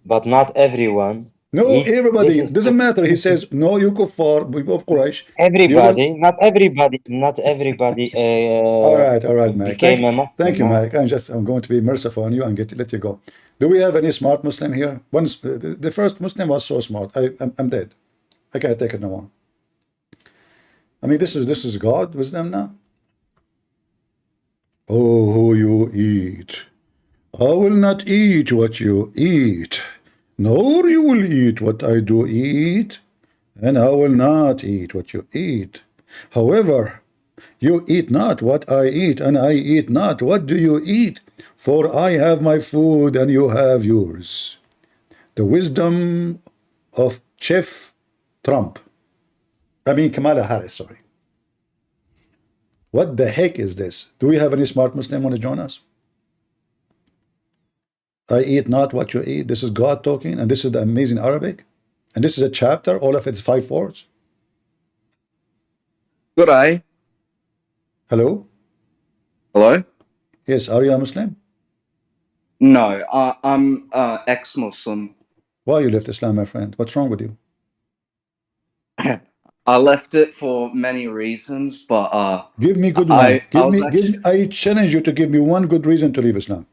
But not everyone. No, This everybody. is It doesn't matter. He says, no, you kuffar, people of Quraysh. You will. everybody, not everybody, not everybody All right, Mike. became a Thank you, Muslim. Mike. I'm going to be merciful on you and let you go. Do we have any smart Muslim here? Once the first Muslim was so smart. I'm dead. I can't take it no more. I mean, this is God wisdom now. Oh, who you eat. I will not eat what you eat, nor you will eat what I do eat, and I will not eat what you eat. However, you eat not what I eat, and I eat not what do you eat, for I have my food and you have yours. The wisdom of Chef Trump. I mean Kamala Harris, sorry. What the heck is this? Do we have any smart Muslim want to join us? I eat not what you eat. This is God talking, and this is the amazing Arabic. And this is a chapter, all of it is 5 words. Good eye. Hello? Hello? Yes, are you a Muslim? No, I'm ex-Muslim. Why you left Islam, my friend? What's wrong with you? I left it for many reasons, but Give me good one. I I challenge you to give me one good reason to leave Islam.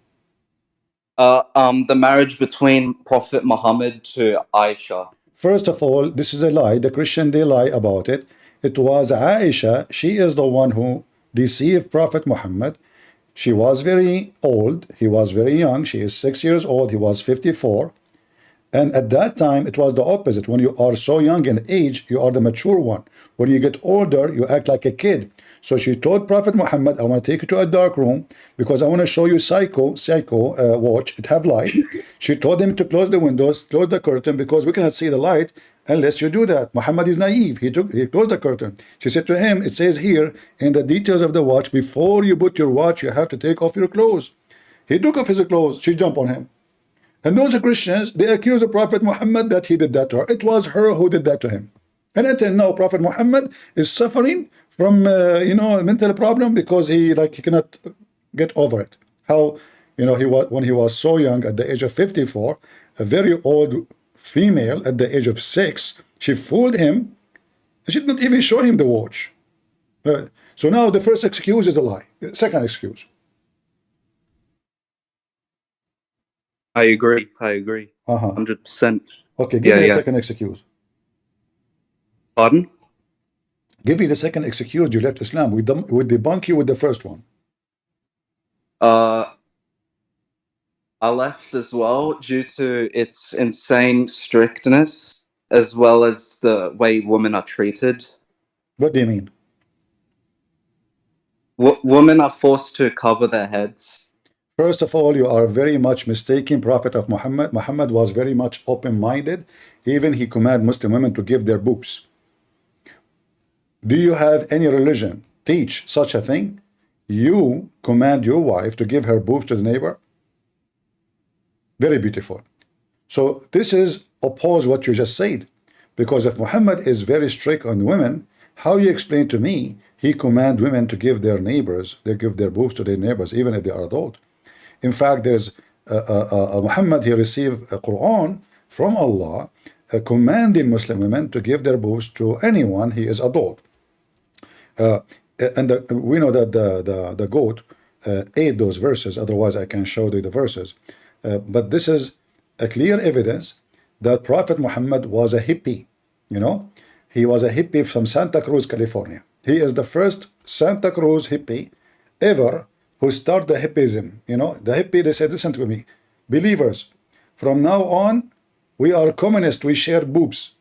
the marriage between Prophet Muhammad to Aisha. First of all, this is a lie. The Christian, they lie about it. It was Aisha. She is the one who deceived Prophet Muhammad. She was very old. He was very young. She is 6 years old. He was 54. And at that time, it was the opposite. When you are so young in age, you are the mature one. When you get older, you act like a kid. So she told Prophet Muhammad, I want to take you to a dark room because I want to show you Psycho watch. It have light. She told him to close the windows, close the curtain, because we cannot see the light unless you do that. Muhammad is naive. He closed the curtain. She said to him, it says here in the details of the watch, before you put your watch, you have to take off your clothes. He took off his clothes. She jumped on him. And those Christians, they accuse the Prophet Muhammad that he did that to her. It was her who did that to him. And until now, Prophet Muhammad is suffering from, a mental problem because he cannot get over it. How, when he was so young at the age of 54, a very old female at the age of 6, she fooled him. She did not even show him the watch. So now the first excuse is a lie. The second excuse. I agree. 100%. Okay, give me the second excuse. Pardon? Give me the second excuse you left Islam. We debunk you with the first one. I left as well due to its insane strictness, as well as the way women are treated. What do you mean? Women are forced to cover their heads. First of all, you are very much mistaken prophet of Muhammad. Muhammad was very much open-minded. Even he commanded Muslim women to give their boobs. Do you have any religion teach such a thing? You command your wife to give her boobs to the neighbor? Very beautiful. So this is oppose what you just said. Because if Muhammad is very strict on women, how you explain to me he command women to give their neighbors, they give their boobs to their neighbors, even if they are adult? In fact, there's Muhammad, he received a Quran from Allah commanding Muslim women to give their boobs to anyone he is adult. We know that the goat ate those verses, otherwise I can show you the verses. But this is a clear evidence that Prophet Muhammad was a hippie. He was a hippie from Santa Cruz, California. He is the first Santa Cruz hippie ever who started the hippism. The hippie, they said, listen to me, believers, from now on, we are communists, we share boobs.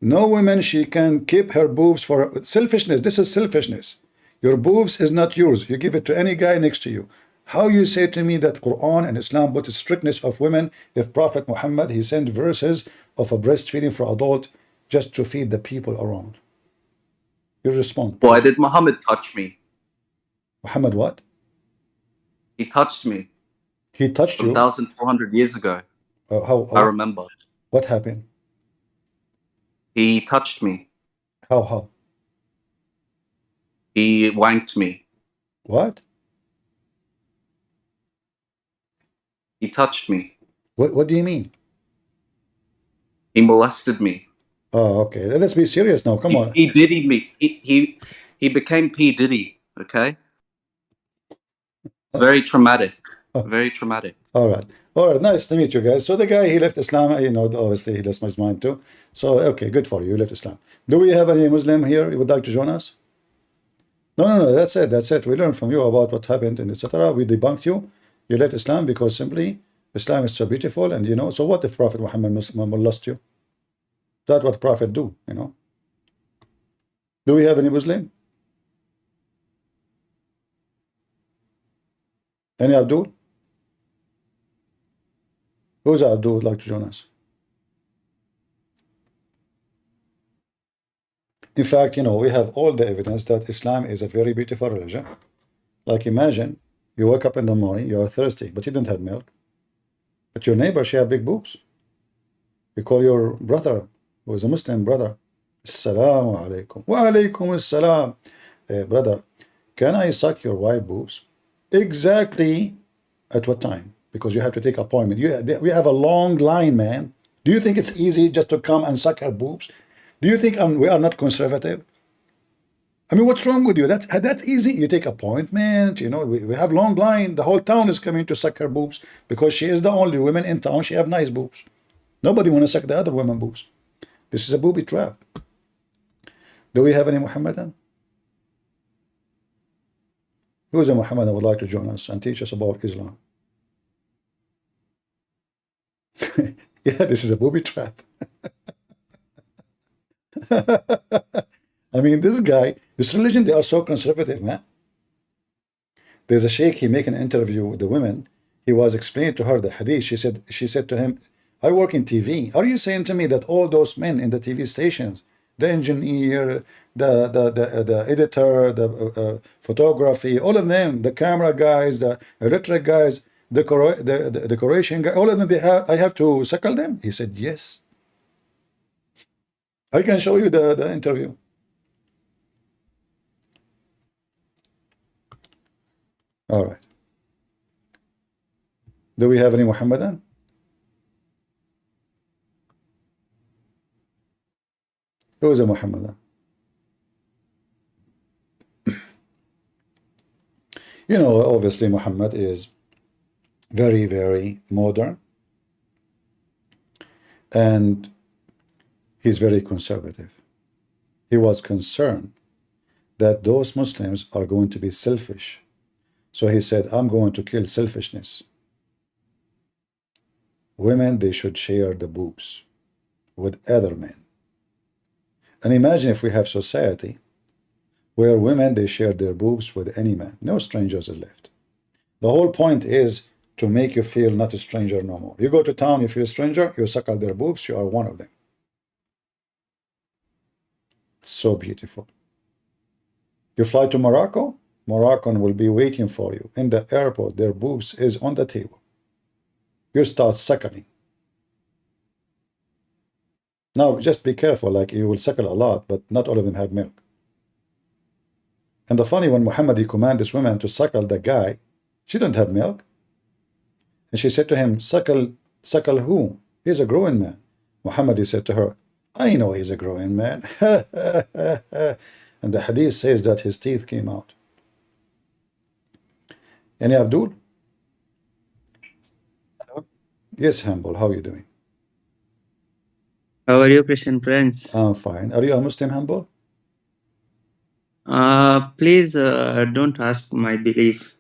No woman, she can keep her boobs for selfishness. This is selfishness. Your boobs is not yours. You give it to any guy next to you. How you say to me that Quran and Islam put the strictness of women if Prophet Muhammad, he sent verses of a breastfeeding for adult just to feed the people around? You respond. Why did Muhammad touch me? Muhammad what? He touched me. He touched you? 1,400 years ago. I remember. What happened? He touched me. How? He wanked me. What? He touched me. What do you mean? He molested me. Oh, okay. Let's be serious now. Come on. He diddy me. He became P Diddy. Okay. It's very traumatic. Very traumatic. All right. Nice to meet you guys. So the guy, he left Islam. You know, obviously he lost his mind too. So okay, good for you. You left Islam. Do we have any Muslim here who would like to join us? No. That's it. We learned from you about what happened and etc. We debunked you. You left Islam because simply Islam is so beautiful, and you know. So what if Prophet Muhammad lost you? That's what Prophet do. You know. Do we have any Muslim? Any Abdul? Who's Abdul would like to join us? In fact, you know, we have all the evidence that Islam is a very beautiful religion. Like imagine you wake up in the morning, you are thirsty, but you don't have milk. But your neighbor, she have big boobs. You call your brother, who is a Muslim brother, Assalamu alaikum. Wa alaikum assalam. Brother, can I suck your white boobs? Exactly at what time? Because you have to take appointment. We have a long line, man. Do you think it's easy just to come and suck our boobs? Do you think we are not conservative? I mean, what's wrong with you? That's easy. You take appointment. You know, we have long line. The whole town is coming to suck her boobs because she is the only woman in town. She have nice boobs. Nobody want to suck the other woman boobs. This is a booby trap. Do we have any Muhammadan? Who is a Muhammadan would like to join us and teach us about Islam? Yeah, this is a booby trap. I mean, this religion, they are so conservative, man. There's a sheikh, he make an interview with the women. He was explaining to her the hadith. She said to him, I work in TV. Are you saying to me that all those men in the TV stations, the engineer, the editor, the photography, all of them, the camera guys, the electric guys, the decoration guy, all of them, I have to suckle them? He said, yes. I can show you the interview. All right. Do we have any Muhammadan? Who is a Muhammadan? You know, obviously Muhammad is very, very modern, and he's very conservative. He was concerned that those Muslims are going to be selfish. So he said, I'm going to kill selfishness. Women, they should share the boobs with other men. And imagine if we have society where women, they share their boobs with any man. No strangers are left. The whole point is to make you feel not a stranger no more. You go to town, you feel a stranger, you suckle their boobs, you are one of them. It's so beautiful. You fly to Morocco, Moroccan will be waiting for you. In the airport, their boobs is on the table. You start suckling. Now, just be careful, like you will suckle a lot, but not all of them have milk. And the funny, when Muhammad, he commanded this woman to suckle the guy, she didn't have milk. And she said to him, suckle who? He's a growing man. Muhammad, he said to her, I know he's a growing man. And the hadith says that his teeth came out. Any Abdul? Hello. Yes, Humble, how are you doing? How are you, Christian friends? I'm fine. Are you a Muslim, Humble? Please don't ask my belief.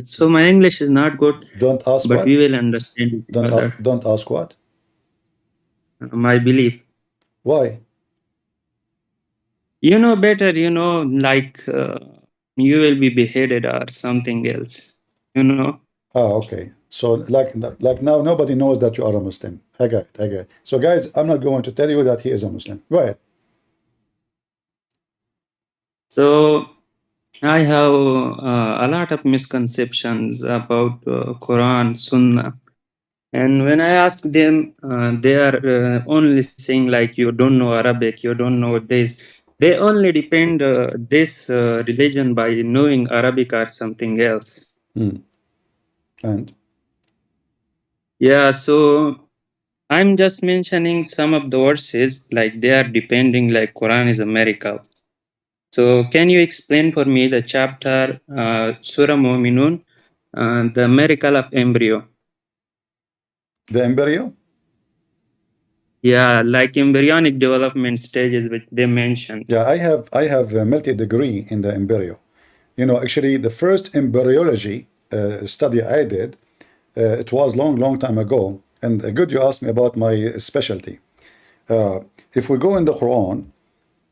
So my English is not good, Don't ask but what? we will understand each other. Don't ask what? My belief. Why? You know better, you know, like you will be beheaded or something else, you know. Oh, okay. So like now nobody knows that you are a Muslim. I got it. So guys, I'm not going to tell you that he is a Muslim. Go ahead. So I have a lot of misconceptions about Quran, Sunnah. And when I ask them, they are only saying like, you don't know Arabic, you don't know this. they only depend this religion by knowing Arabic or something else. And Yeah, so I'm just mentioning some of the verses, like they are depending, like Quran is a miracle. So can you explain for me the chapter Surah Mu'minun, the miracle of embryo? the embryo? Yeah, like embryonic development stages which they mentioned. Yeah, I have a multi-degree in the embryo. You know, actually, the first embryology study I did, it was long time ago. And good you asked me about my specialty. If we go in the Quran,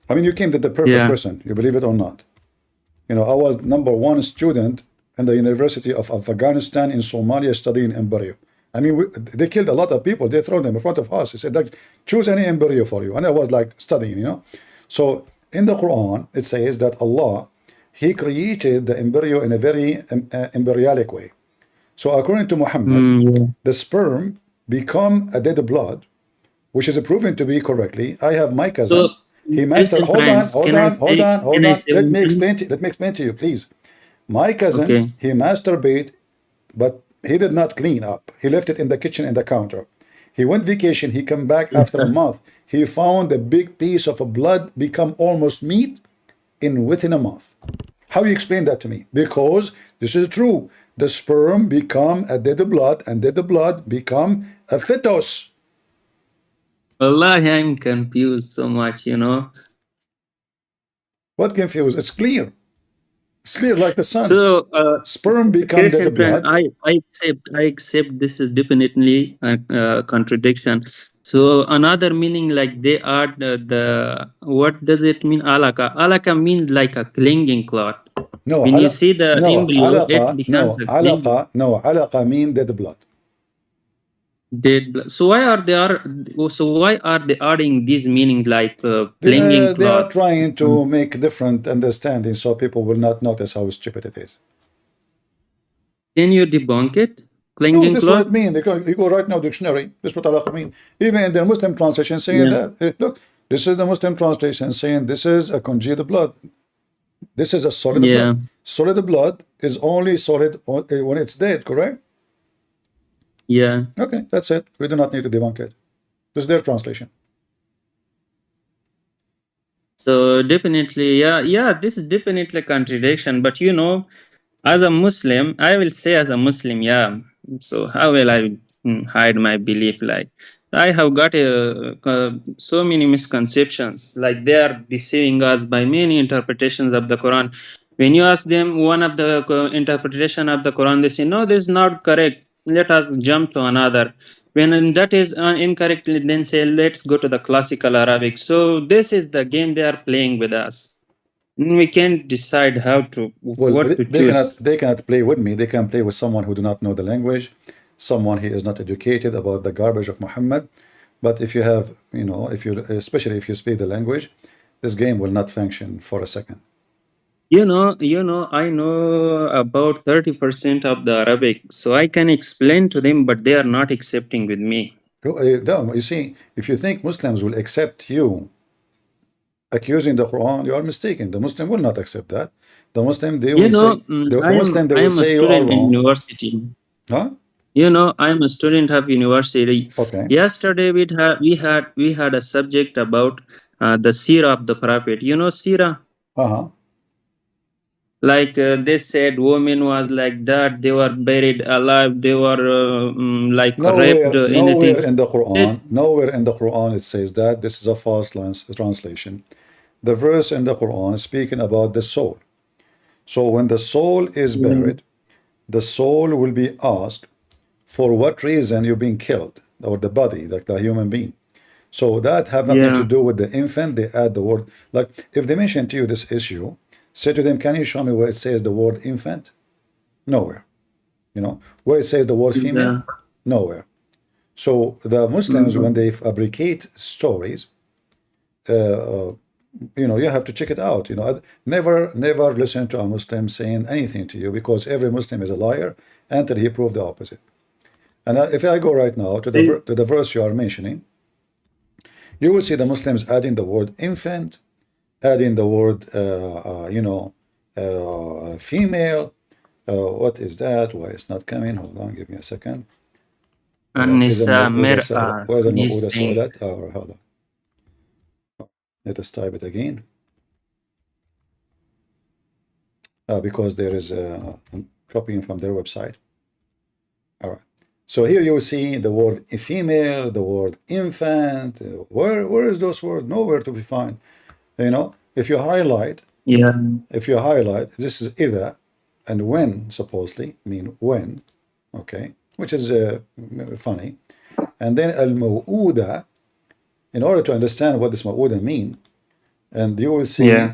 I mean, you came to the perfect Yeah. person, you believe it or not. You know, I was #1 student in the University of Afghanistan in Somalia studying embryo. I mean, they killed a lot of people. They throw them in front of us. They said, like, choose any embryo for you. And I was like studying, you know. So in the Quran, it says that Allah, He created the embryo in a very embryonic way. So according to Muhammad, Yeah. the sperm become a dead blood, which is proven to be correctly. I have my cousin. So, He mastered. Christian friends, can I say Let me one explain. thing? Let me explain to you, please. My cousin, Okay. he masturbate, but he did not clean up. He left it in the kitchen in the counter. He went vacation. He come back after a month. He found a big piece of blood become almost meat within a month. How you explain that to me? Because this is true. The sperm become a dead blood, and dead blood become a fetus. Wallahi, I'm confused so much, you know. What confused? It's clear. It's clear like the sun. So, Sperm become Christian dead friend, blood. I accept this is definitely a contradiction. So another meaning, like they are the what does it mean? Alaka. Alaka means like a clinging cloth. No, When you see the embryo, it becomes a clinging alaqa mean dead blood. dead blood. So why are they adding this meaning like clinging They are cloth? trying to make different understanding so people will not notice how stupid it is. Can you debunk it? No, Clinging this is what cloth? it means. You go right now dictionary. This is what alaqa mean. Even in the Muslim translation saying Yeah. that. Look, this is the Muslim translation saying this is a congealed blood. This is a solid Yeah. blood. Solid blood is only solid when it's dead, correct? Yeah. Okay, that's it. We do not need to debunk it. This is their translation. So definitely, yeah, this is definitely a contradiction. But you know, as a Muslim, I will say as a Muslim, yeah. So how will I hide my belief? Like I have got so many misconceptions. Like they are deceiving us by many interpretations of the Quran. When you ask them one of the interpretation of the Quran, they say no, this is not correct. Let us jump to another. When that is incorrect, then say let's go to the classical Arabic. So this is the game they are playing with us. We can't decide how to Well, what to they choose. cannot play with me. They can play with someone who do not know the language, someone who is not educated about the garbage of Muhammad. But if you have, you know, especially if you speak the language, this game will not function for a second. You know, I know about 30% of the Arabic, so I can explain to them, but they are not accepting with me. You see, if you think Muslims will accept you accusing the Quran, you are mistaken. The Muslim will not accept that. The Muslim, they You will know, say, the Muslim, they I will am a say you are student in wrong. university. Huh? You know, I am a student of university. Okay. Yesterday we had a subject about the seerah of the Prophet. You know, seerah. Uh-huh. Like they said women was like that, they were buried alive, they were like raped, anything. Nowhere in the Quran it says that. This is a false translation. The verse in the Quran is speaking about the soul. So when the soul is buried, the soul will be asked for what reason you've been killed, or the body, like the human being. So that have nothing to do with the infant. They add the word, like if they mention to you this issue, say to them, can you show me where it says the word infant? Nowhere. You know, where it says the word female? Nowhere. So the Muslims, when they fabricate stories, you know, you have to check it out. You know, never listen to a Muslim saying anything to you, because every Muslim is a liar until he proves the opposite. And if I go right now to the verse you are mentioning, you will see the Muslims adding the word infant adding the word, female. What is that? Why it's not coming? Hold on, give me a second. إذا النساء الموءودة سئلت مرأة. وإذا These الموءودة things. سئلت hold on. Let us type it again. Because there is I'm copying from their website. All right. So here you will see the word female, the word infant. Where is those words? Nowhere to be found. If you highlight, Yeah. this is either and when, supposedly, mean when, okay, which is funny. And then al-maw'uda, in order to understand what this maw'uda mean, and you will see, Yeah.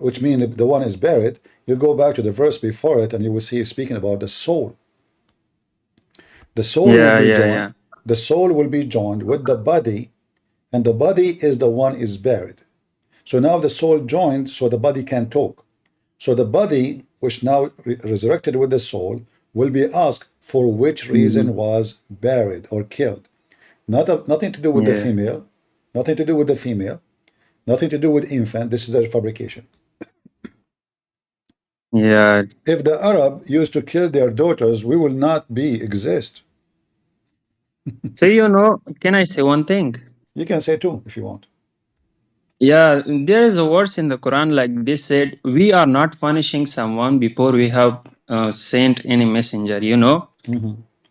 which means the one is buried, you go back to the verse before it and you will see it speaking about the soul. The soul will be joined. The soul will be joined with the body, and the body is the one is buried. So now the soul joined, so the body can talk. So the body, which now resurrected with the soul, will be asked for which reason was buried or killed. Nothing to do with the female, nothing to do with the female, nothing to do with infant. This is a fabrication. Yeah. If the Arab used to kill their daughters, we will not exist. So can I say one thing? You can say two if you want. Yeah, there is a verse in the Quran like this said, we are not punishing someone before we have sent any messenger,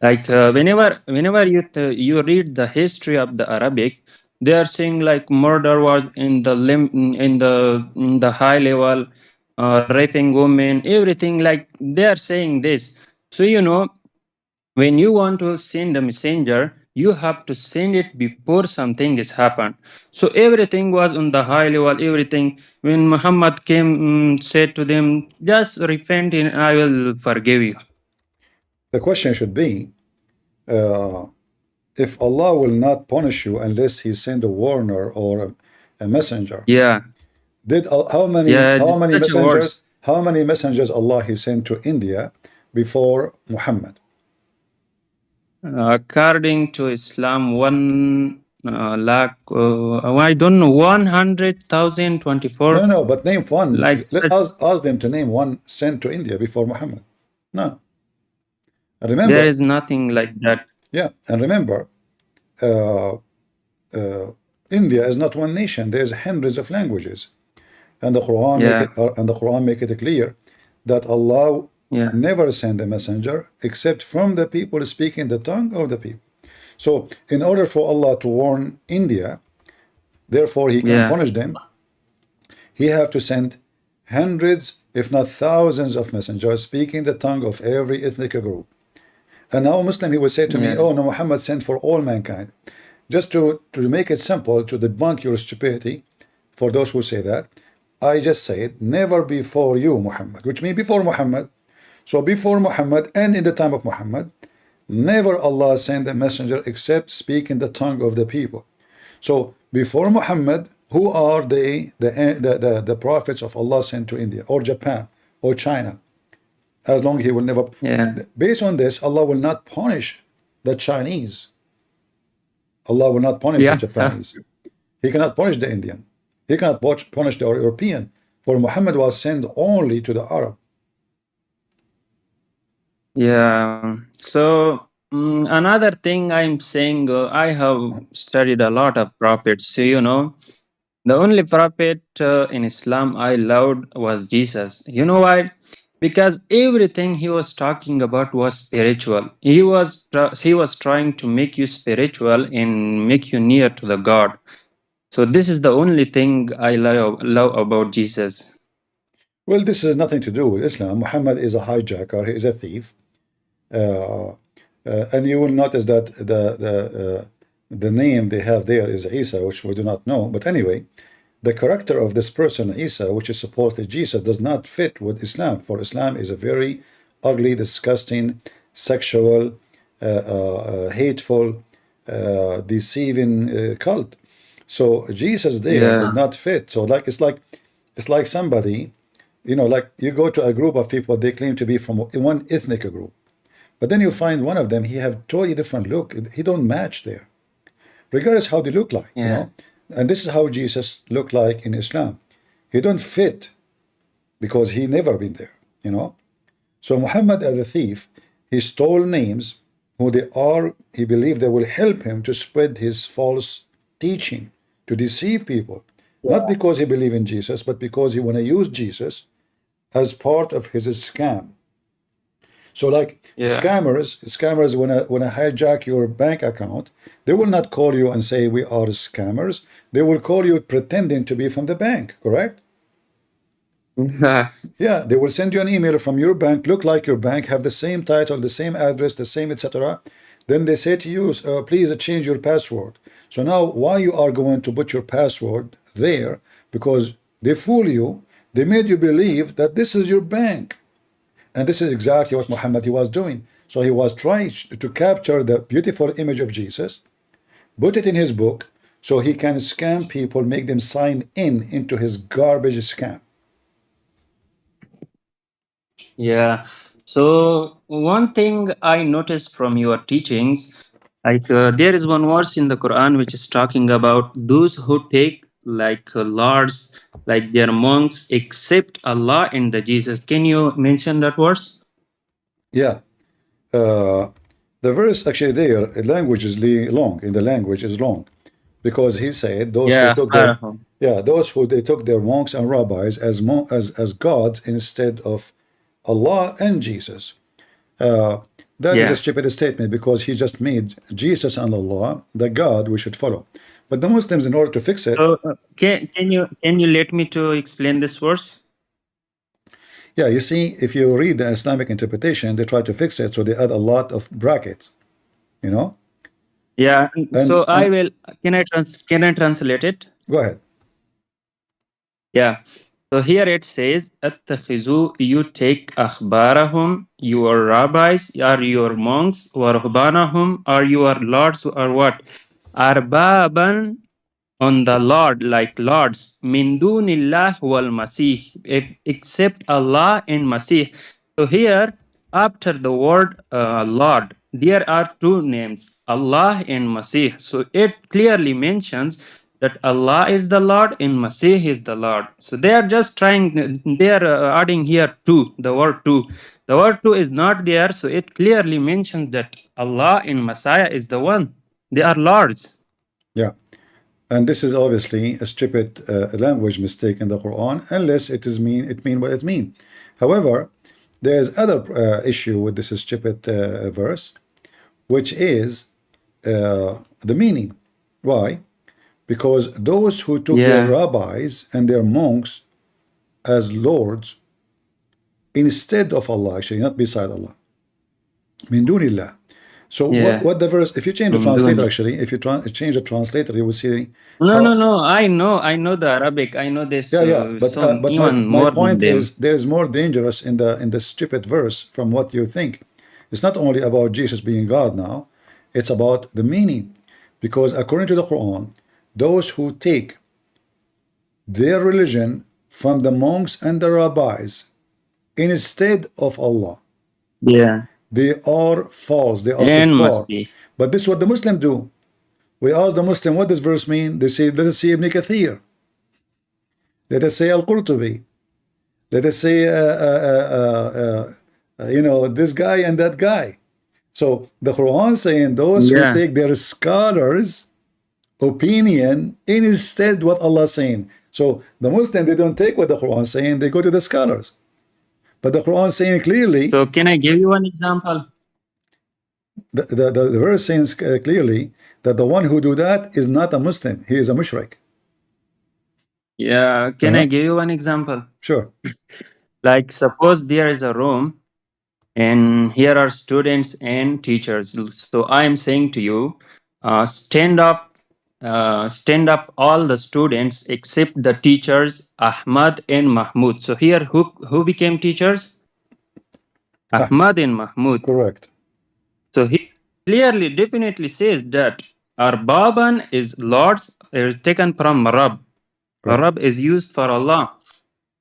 Like whenever you read the history of the Arabic, they are saying like murder was in the high level, raping women, everything, like they are saying this. So when you want to send a messenger, you have to send it before something is happened. So everything was on the high level, everything. When Muhammad came, said to them, just repent and I will forgive you. The question should be, if Allah will not punish you unless He send a warner or a messenger. Yeah. How many messengers Allah He sent to India before Muhammad? According to Islam, 1 lakh, I don't know, 100,024. No, but name one. Like Let us ask them to name one sent to India before Muhammad. No. Remember, there is nothing like that. Yeah, and remember, India is not one nation. There's hundreds of languages, and the Quran make it clear that Allah never send a messenger except from the people speaking the tongue of the people. So, in order for Allah to warn India, therefore He can punish them, He have to send hundreds, if not thousands, of messengers speaking the tongue of every ethnic group. And now a Muslim, he will say to me, oh no, Muhammad sent for all mankind. Just to make it simple, to debunk your stupidity, for those who say that, I just said, never before you, Muhammad, which means before Muhammad. So before Muhammad and in the time of Muhammad, never Allah sent a messenger except speaking the tongue of the people. So before Muhammad, who are the prophets of Allah sent to India or Japan or China? As long as He will never. Based on this, Allah will not punish the Chinese. Allah will not punish the Japanese. He cannot punish the Indian. He cannot punish the European. For Muhammad was sent only to the Arab. Yeah. So another thing I'm saying, I have studied a lot of prophets. So, the only prophet in Islam I loved was Jesus. You know why? Because everything he was talking about was spiritual. He was trying to make you spiritual and make you near to the God. So this is the only thing I love about Jesus. Well, this has nothing to do with Islam. Muhammad is a hijacker. He is a thief. And you will notice that the name they have there is Isa, which we do not know. But anyway, the character of this person, Isa, which is supposedly Jesus, does not fit with Islam. For Islam is a very ugly, disgusting, sexual, hateful, deceiving cult. So Jesus there does not fit. So it's like somebody, like you go to a group of people, they claim to be from one ethnic group. But then you find one of them, he have totally different look. He don't match there. Regardless how they look like, And this is how Jesus looked like in Islam. He don't fit because he never been there, you know. So Muhammad as a thief, he stole names who they are, he believed they will help him to spread his false teaching, to deceive people. Not because he believed in Jesus, but because he want to use Jesus as part of his scam. So like scammers wanna hijack your bank account, they will not call you and say we are scammers. They will call you pretending to be from the bank, correct? Yeah. Yeah, they will send you an email from your bank, look like your bank, have the same title, the same address, the same etc. Then they say to you, please change your password. So now why you are going to put your password there? Because they fool you, they made you believe that this is your bank. And this is exactly what Muhammad he was doing. So he was trying to capture the beautiful image of Jesus, put it in his book, so he can scam people, make them sign in into his garbage scam. Yeah. So one thing I noticed from your teachings, like there is one verse in the Quran which is talking about those who take like lords, like their monks, accept Allah and the Jesus. Can you mention that verse? Yeah. The verse actually there, language is long, in the language is long. Because he said those who took their those who they took their monks and rabbis as gods instead of Allah and Jesus. That is a stupid statement because he just made Jesus and Allah the God we should follow. But the Muslims, in order to fix it, So can you let me to explain this verse? yeah, you see, if you read the Islamic interpretation, they try to fix it, so they add a lot of brackets, you know. Yeah. So And I will. Can I translate it? go ahead. Yeah. So here it says, "Attakhizu," you take akhbarahum, your rabbis, are your monks, wa ruhbanahum, are your lords, or what? Arbaban, on the Lord, like lords, min dunillah wal masih, except Allah and Masih. So here, after the word Lord, there are two names, Allah and Masih. So it clearly mentions that Allah is the Lord and Masih is the Lord. So they are just trying, they are adding here two, the word two. The word two is not there, so it clearly mentions that Allah and Messiah is the one. They are lords. Yeah. And this is obviously a stupid language mistake in the Quran, unless it mean what it mean. However, there is other issue with this stupid verse, which is the meaning. Why? Because those who took their rabbis and their monks as lords instead of Allah, actually not beside Allah, min dunillah. So what the verse, if you change the translator, actually, if you change the translator, you will see. No. I know the Arabic. I know this But song my even more point than them. is there is more dangerous in the stupid verse from what you think. It's not only about Jesus being God now, it's about the meaning. Because according to the Quran, those who take their religion from the monks and the rabbis instead of Allah, they are false, they are kuffar. But this is what the Muslim do. We ask the Muslim, what does verse mean? They say, let us see Ibn Kathir. Let us say Al-Qurtubi. Let us say, this guy and that guy. So the Quran saying those who take their scholars' opinion instead what Allah saying. So the Muslim, they don't take what the Quran saying, they go to the scholars. But the Quran saying clearly. So can I give you one example? The verse says clearly that the one who do that is not a Muslim. He is a mushrik. Yeah. Can I give you one example? Sure. Like suppose there is a room and here are students and teachers. So I am saying to you, stand up all the students except the teachers Ahmad and Mahmoud. So here who became teachers? Ahmad and Mahmoud. Correct. So he clearly definitely says that Arbaban is lords taken from Rab. Rab is used for Allah.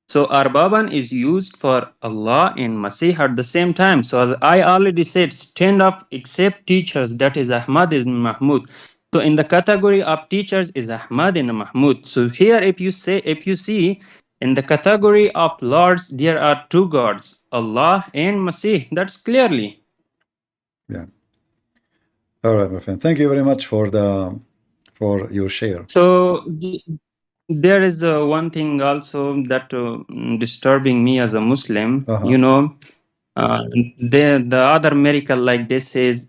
So Arbaban is used for Allah and Masih at the same time. So as I already said, stand up except teachers, that is Ahmad and Mahmoud. So in the category of teachers is Ahmad and Mahmud. So here, if you see in the category of lords, there are two gods, Allah and Masih. That's clearly. Yeah. All right, my friend. Thank you very much for your share. So there is one thing also that disturbing me as a Muslim. You know, the other miracle, like this, is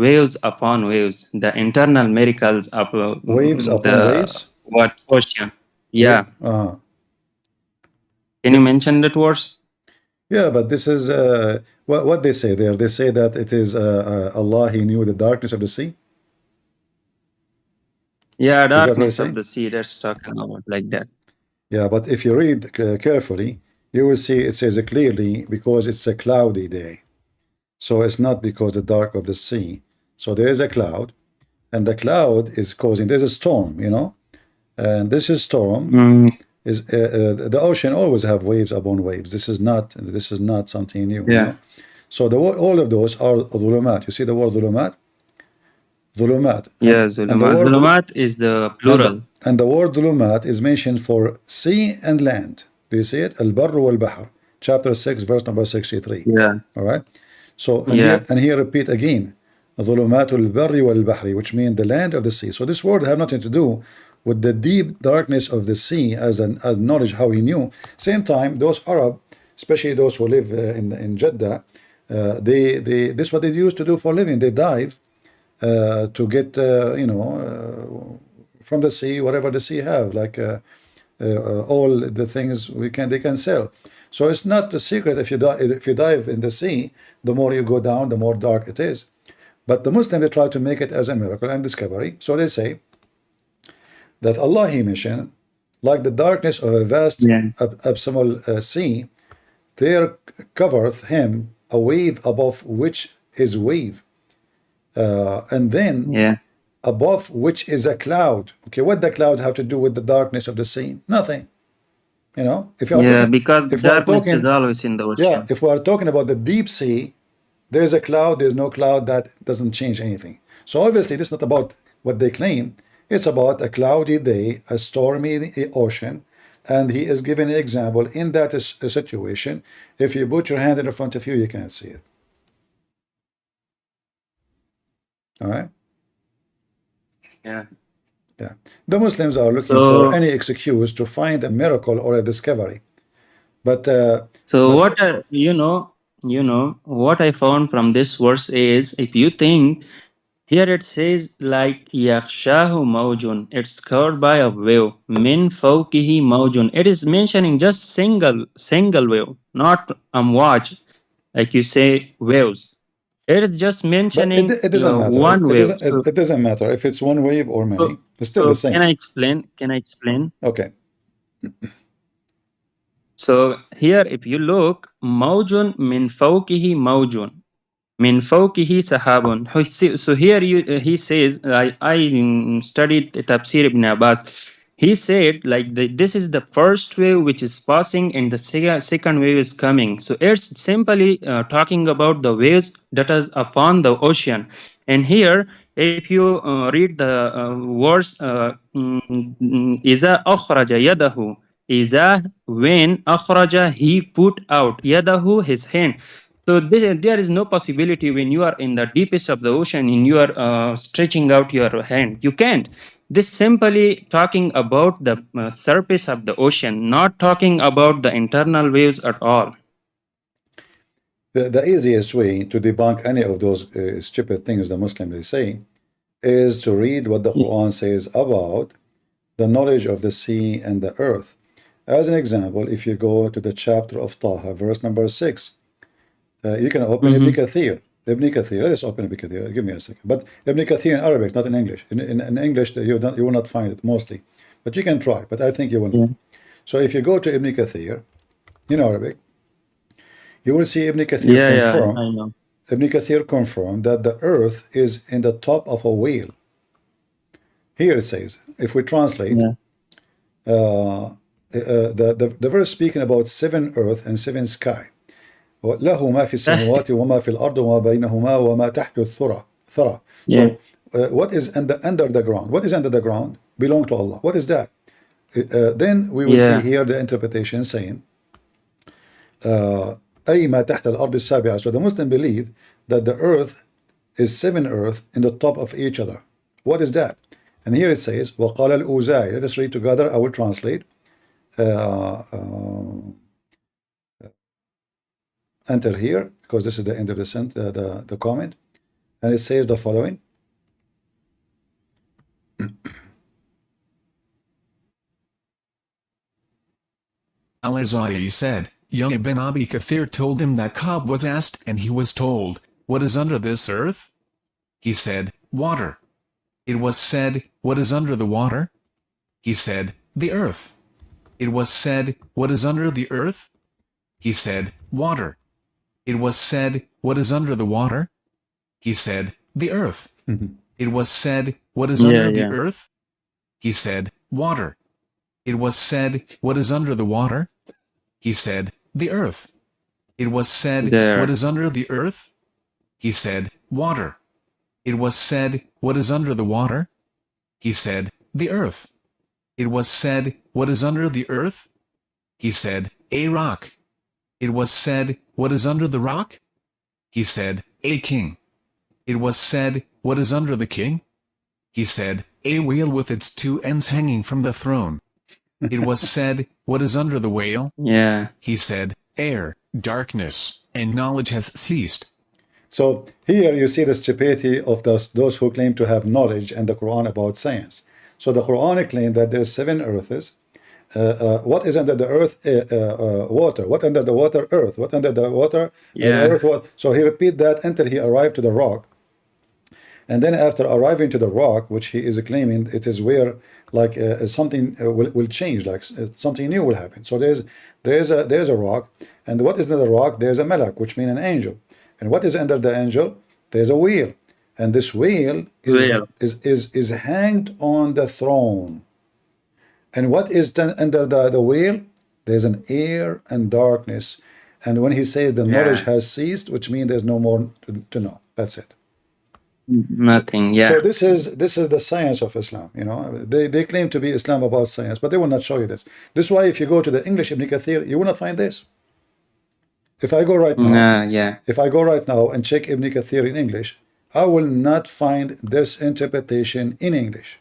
waves upon waves. The internal miracles of Waves upon the waves. what ocean? Yeah. Uh-huh. Can you mention that words? Yeah, but this is what they say there. They say that it is Allah. He knew the darkness of the sea. Yeah, Is that what they darkness say? of the sea. That's talking about like that. Yeah, but if you read carefully, you will see it says clearly because it's a cloudy day. So it's not because the dark of the sea. So there is a cloud, and the cloud is causing, there's a storm, you know, and this is storm is the ocean always have waves upon waves. This is not something new. Yeah. You know? So all of those are dhulumat. You see the word dhulumat? Dhulumat. Yeah, zulumat. Zulumat is the plural. And the word dhulumat is mentioned for sea and land. Do you see it? Al-Barru wal-Bahr, chapter 6, verse number 63. Yeah. All right. So and here repeat again, dhulumatul barri wal bahri, which means the land of the sea. So this word have nothing to do with the deep darkness of the sea as knowledge how he knew. Same time, those Arab, especially those who live in Jeddah, this is what they used to do for living. They dive to get from the sea whatever the sea have, like all the things they can sell. So it's not a secret if you dive in the sea, the more you go down, the more dark it is. But the Muslim, they try to make it as a miracle and discovery. So they say that Allah, He mentioned, like the darkness of a vast abysmal sea, there covereth him a wave above which is wave, and then above which is a cloud. Okay, what the cloud have to do with the darkness of the sea? Nothing. You know, if you are because darkness is always in the ocean. Yeah, if we are talking about the deep sea, there is a cloud, there's no cloud, that doesn't change anything. So obviously this is not about what they claim. It's about a cloudy day, a stormy ocean, and he is giving an example in that situation. If you put your hand in front of you, you can't see it. All right? Yeah. Yeah. The Muslims are looking for any excuse to find a miracle or a discovery. But what what I found from this verse is, if you think here it says like yakhshahu mawjun, it's covered by a wave, min fawqihi mawjun. It is mentioning just single wave, not amwaj, like you say waves. It is just mentioning it doesn't matter. one wave. It doesn't matter if it's one wave or many. It's still the same. Can I explain? Okay. So here, if you look, mawjun min fawqihi mawjun, min fawqihi sahabun. So here he says, I studied Tafsir Ibn Abbas. He said like this is the first wave which is passing and the second wave is coming. So it's simply talking about the waves that is upon the ocean. And here, if you read the verse, iza akhraja yadahu, iza, when akhraja, he put out, yadahu, his hand. So there is no possibility when you are in the deepest of the ocean and you are stretching out your hand. You can't. This simply talking about the surface of the ocean, not talking about the internal waves at all. The easiest way to debunk any of those stupid things the Muslims say is to read what the Quran says about the knowledge of the sea and the earth. As an example, if you go to the chapter of Taha, verse number 6, you can open Ibn Kathir. Ibn Kathir, let's open Ibn Kathir. Give me a second. But Ibn Kathir in Arabic, not in English. In English, you will not find it mostly. But you can try, but I think you will not. So if you go to Ibn Kathir in Arabic, you will see Ibn Kathir confirm. I know. Ibn Kathir confirmed that the earth is in the top of a whale. Here it says, if we translate, the verse speaking about 7 earth and 7 sky. له ما في السماوات وما في الأرض وما بينهما وما تحت الثرى. So what is under the ground? What is under the ground belong to Allah. What is that? Then we will see here the interpretation saying أي ما تحت الأرض السابعة. So the Muslim believe that the earth is 7 earth in the top of each other. What is that? And here it says وقال الأوزاعي. Let us read together. I will translate. Enter here because this is the end of the comment, and it says the following. Al-Azai said, young Ibn Abi Kathir told him that Ka'b was asked and he was told, what is under this earth? He said, water. It was said, what is under the water? He said, the earth. It was said, what is under the earth? He said, water. It was said, what is under the water? He said, the earth. It was said, what is under the earth? He said, water. It was said, what is under the water? He said, the earth. It was said, what is under the earth? He said, water. It was said, what is under the water? He said, the earth. It was said, what is under the earth? He said, a rock. It was said, what is under the rock? He said, a king. It was said, what is under the king? He said, a whale with its 2 ends hanging from the throne. It was said, what is under the whale? He said, air, darkness, and knowledge has ceased. So here you see the stupidity of those who claim to have knowledge and the Quran about science. So the Quran claims that there's 7 earths. What is under the earth? Water. What under the water? Earth. What under the water? Earth. What? So he repeat that until he arrived to the rock. And then after arriving to the rock, which he is claiming it is where like something will change, like something new will happen. So there's a rock, and what is under the rock? There's a malak, which means an angel. And what is under the angel? There's a wheel, and this wheel is hanged on the throne. And what is under the wheel? There's an air and darkness. And when he says the knowledge has ceased, which means there's no more to know. That's it. Nothing. So this is the science of Islam. You know, they claim to be Islam about science, but they will not show you this. This is why if you go to the English Ibn Kathir, you will not find this. If I go right now, if I go right now and check Ibn Kathir in English, I will not find this interpretation in English.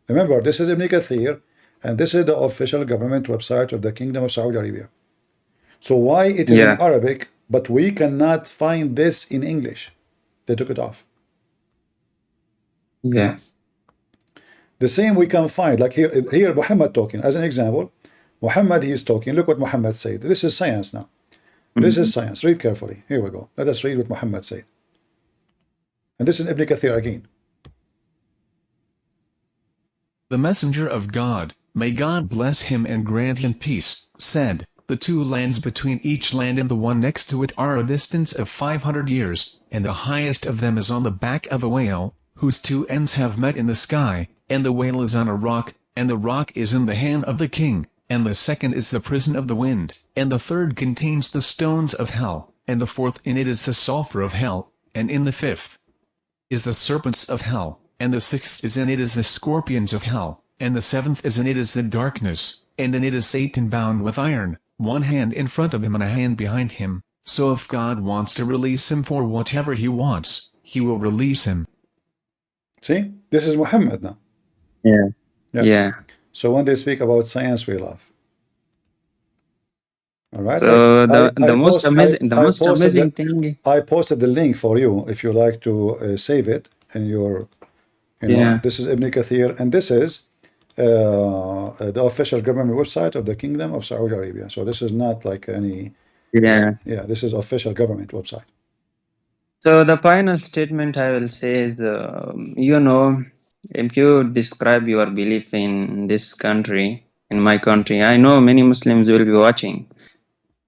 Remember, this is Ibn Kathir, and this is the official government website of the Kingdom of Saudi Arabia. So why it is in Arabic, but we cannot find this in English? They took it off. The same we can find, like here Muhammad talking, as an example. Muhammad, he is talking. Look what Muhammad said. This is science now. This is science. Read carefully. Here we go. Let us read what Muhammad said. And this is Ibn Kathir again. The messenger of God, may God bless him and grant him peace, said, the 2 lands between each land and the one next to it are a distance of 500 years, and the highest of them is on the back of a whale, whose 2 ends have met in the sky, and the whale is on a rock, and the rock is in the hand of the king, and the second is the prison of the wind, and the third contains the stones of hell, and the fourth in it is the sulfur of hell, and in the fifth is the serpents of hell, and the sixth is in it is the scorpions of hell, and the seventh is in it is the darkness, and in it is Satan bound with iron, 1 hand in front of him and a hand behind him. So if God wants to release him for whatever he wants, he will release him. See, this is Muhammad now. So when they speak about science, we laugh. All right. So the most amazing thing. I posted the link for you if you like to save it in your. You know, this is Ibn Kathir, and this is the official government website of the Kingdom of Saudi Arabia. So this is not like any. This is official government website. So the final statement I will say is, you know, if you describe your belief in this country, in my country, I know many Muslims will be watching.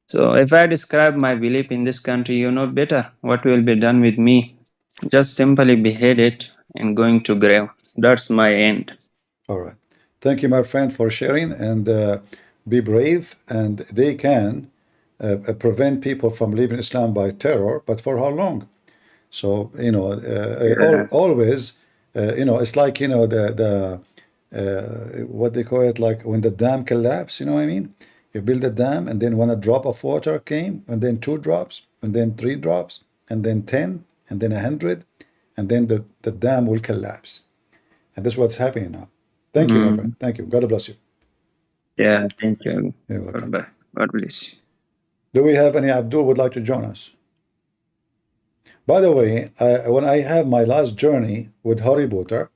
So if I describe my belief in this country, you know better what will be done with me. Just simply beheaded and going to grave. That's my end. All right. Thank you, my friend, for sharing, and be brave. And they can prevent people from leaving Islam by terror, but for how long? So, you know, always It's like, what they call it, like when the dam collapse, you know what I mean? You build a dam, and then when a drop of water came, and then 2 drops, and then 3 drops, and then 10, and then 100, and then the dam will collapse. And that's what's happening now. Thank you, my friend. Thank you. God bless you. Yeah, thank you. You're welcome. God bless you. Do we have any Abdul would like to join us? By the way, when I have my last journey with Harry Potter,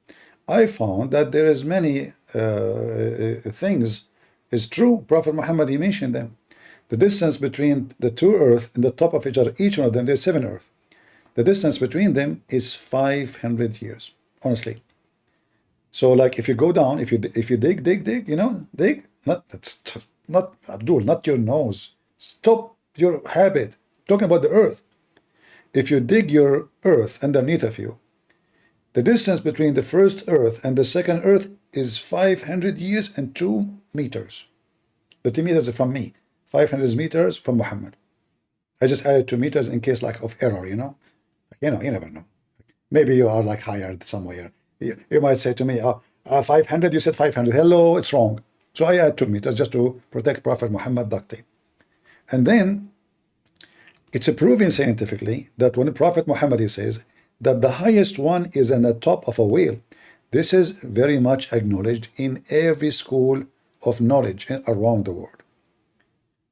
I found that there is many things is true. Prophet Muhammad, he mentioned them. The distance between the 2 earths and the top of each other, each one of them, there's 7 earths. The distance between them is 500 years, honestly. So like if you go down, if you dig, dig, not Abdul, not your nose. Stop your habit. Talking about the earth. If you dig your earth underneath of you, the distance between the first earth and the second earth is 500 years and 2 meters. The 2 meters are from me. 500 meters from Muhammad. I just added 2 meters in case like of error, you never know. Maybe you are like higher somewhere. You might say to me, 500, you said 500. Hello, it's wrong. So I add 2 meters just to protect Prophet Muhammad duct tape. And then it's proven scientifically that when Prophet Muhammad, he says that the highest one is on the top of a whale. This is very much acknowledged in every school of knowledge around the world.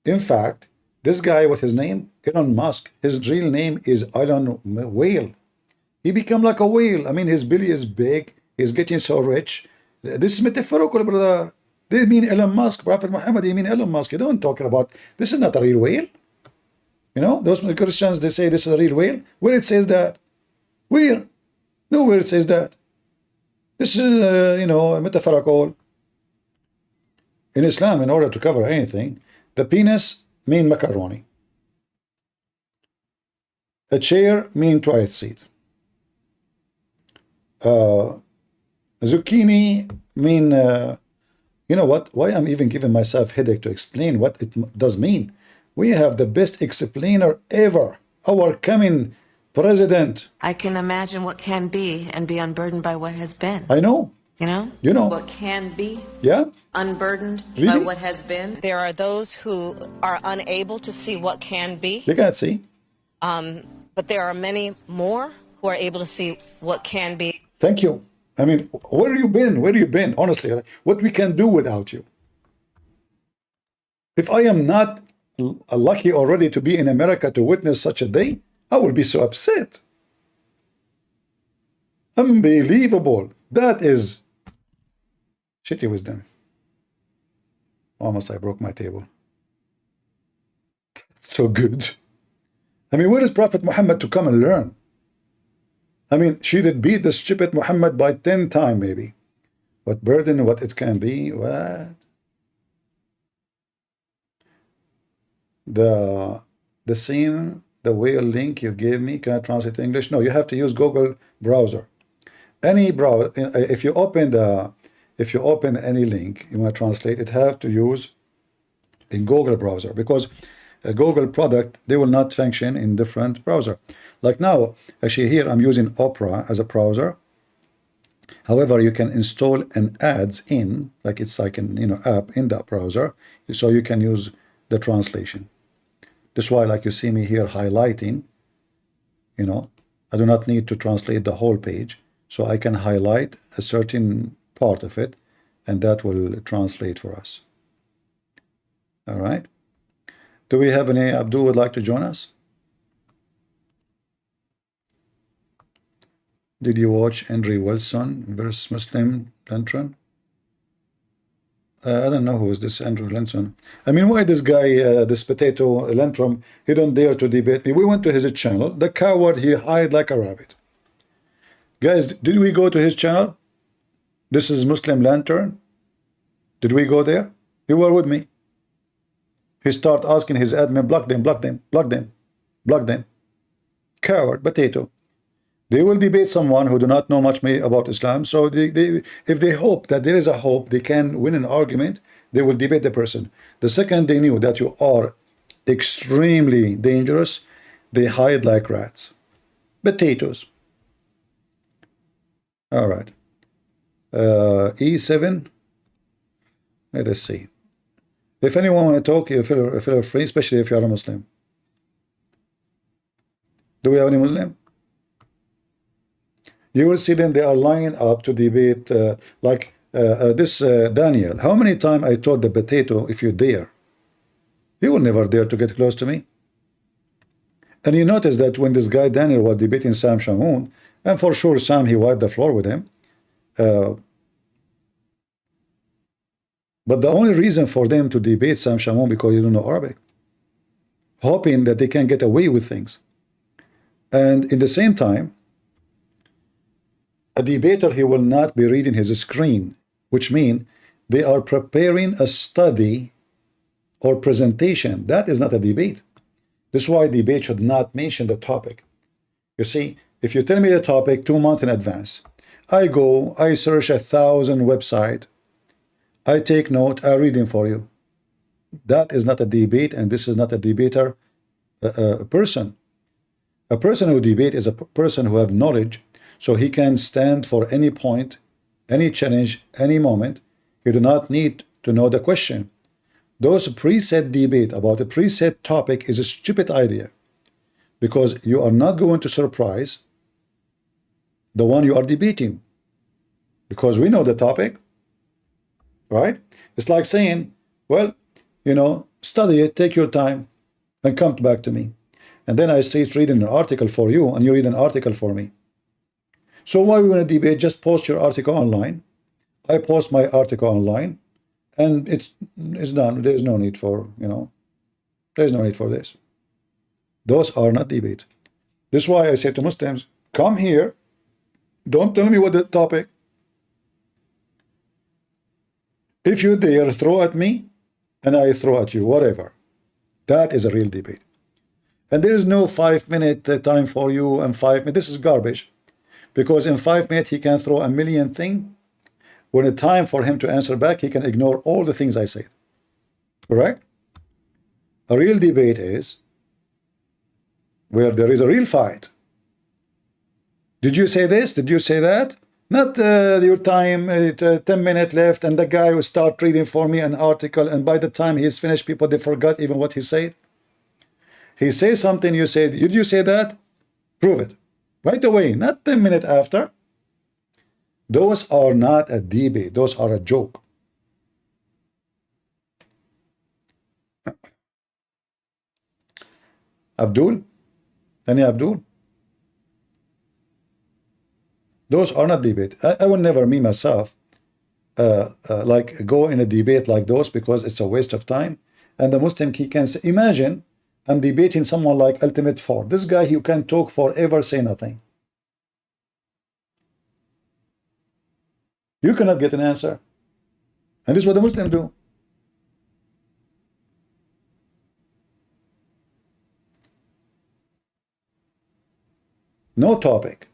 In fact, this guy, what his name? Elon Musk. His real name is Elon Whale. He become like a whale. I mean, his belly is big. He's getting so rich. This is metaphorical, brother. They mean Elon Musk. Prophet Muhammad, they mean Elon Musk. You don't talk about, this is not a real whale. Those Christians, they say this is a real whale. Where it says that? Where? Nowhere it says that. This is, metaphorical. In Islam, in order to cover anything, the penis mean macaroni. A chair mean twice seed. Zucchini mean, you know what? Why I'm even giving myself headache to explain what it does mean. We have the best explainer ever. Our coming president. I can imagine what can be and be unburdened by what has been. I know. You know? What can be Yeah? unburdened by Really? what has been. There are those who are unable to see what can be, You can't see. but there are many more who are able to see what can be. Thank you. I mean, where have you been? Where have you been? Honestly, what we can do without you. If I am not lucky already to be in America to witness such a day, I will be so upset. Unbelievable. That is shitty wisdom. Almost I broke my table. So good. I mean, where is Prophet Muhammad to come and learn? I mean, she did beat the stupid Muhammad by 10 times maybe. What burden, what it can be, what? The same, the whale link you gave me, can I translate to English? No, you have to use Google browser. Any browser, if you open any link you want to translate, it have to use in Google browser, because a Google product, they will not function in different browser. Like now, actually here I'm using Opera as a browser. However, you can install an ads in, like it's like an app in that browser, so you can use the translation. That's why, like you see me here highlighting, I do not need to translate the whole page, so I can highlight a certain part of it, and that will translate for us. All right. Do we have any Abdul would like to join us? Did you watch Andrew Wilson versus Muslim Lantern? I don't know who is this Andrew Linson. I mean, why this guy, this potato Lantrum, he don't dare to debate me. We went to his channel. The coward, he hide like a rabbit. Guys, did we go to his channel? This is Muslim Lantern. Did we go there? You were with me. He start asking his admin, block them, block them, block them, block them. Coward, potato. They will debate someone who do not know much about Islam. So if they hope that there is a hope they can win an argument, they will debate the person. The second they knew that you are extremely dangerous, they hide like rats. Potatoes. All right. E7. Let us see. If anyone want to talk, you feel free, especially if you are a Muslim. Do we have any Muslim? You will see them, they are lining up to debate this Daniel. How many times I told the potato, if you dare, he will never dare to get close to me. And you notice that when this guy Daniel was debating Sam Shamoun, and for sure Sam, he wiped the floor with him. But the only reason for them to debate Sam Shamoun because you don't know Arabic, hoping that they can get away with things. And in the same time, a debater, he will not be reading his screen, which means they are preparing a study or presentation. That is not a debate. This is why debate should not mention the topic. You see, if you tell me the topic 2 months in advance, I go, I search 1,000 websites, I take note, I read them for you. That is not a debate, and this is not a debater person. A person who debate is a person who have knowledge, so he can stand for any point, any challenge, any moment. You do not need to know the question. Those preset debate about a preset topic is a stupid idea, because you are not going to surprise the one you are debating, because we know the topic, right? It's like saying, well, you know, study it, take your time, and come back to me. And then I say reading an article for you, and you read an article for me. So why we want to debate? Just post your article online. I post my article online, and it's done. There's no need for, you know, there's no need for this. Those are not debate. This is why I say to Muslims, come here. Don't tell me what the topic. If you dare throw at me, and I throw at you, whatever. That is a real debate. And there is no 5-minute time for you and 5 minutes. This is garbage. Because in 5 minutes, he can throw a million things. When it's time for him to answer back, he can ignore all the things I said. Correct? A real debate is where there is a real fight. Did you say this? Did you say that? Not your time, 10 minutes left, and the guy will start reading for me an article, and by the time he's finished, people, they forgot even what he said. He says something, you say, did you say that? Prove it. Right away, not 10 minutes after. Those are not a debate. Those are a joke. Abdul? Any Abdul? Those are not debate. I will never, me myself, like go in a debate like those, because it's a waste of time. And the Muslim, he can say, imagine I'm debating someone like Ultimate Ford. This guy, he can talk forever, say nothing. You cannot get an answer. And this is what the Muslims do. No topic.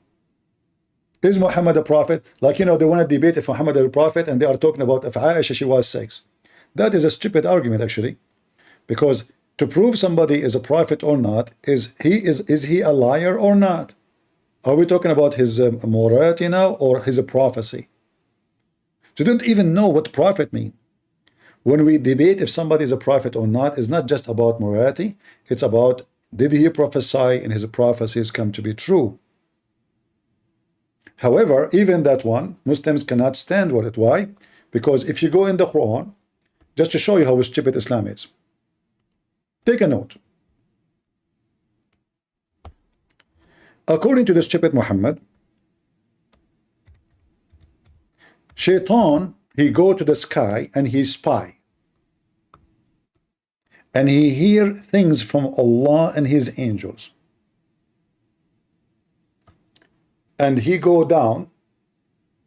Is Muhammad a prophet? Like, you know, they want to debate if Muhammad is a prophet, and they are talking about if Aisha, she was 6. That is a stupid argument, actually. Because to prove somebody is a prophet or not, is he a liar or not? Are we talking about his morality now, or his prophecy? So you don't even know what prophet means. When we debate if somebody is a prophet or not, it's not just about morality. It's about, did he prophesy and his prophecies come to be true? However, even that one, Muslims cannot stand with it. Why? Because if you go in the Quran, just to show you how stupid Islam is, take a note. According to the stupid Muhammad, Shaitan, he go to the sky and he spy. And he hear things from Allah and his angels. And he go down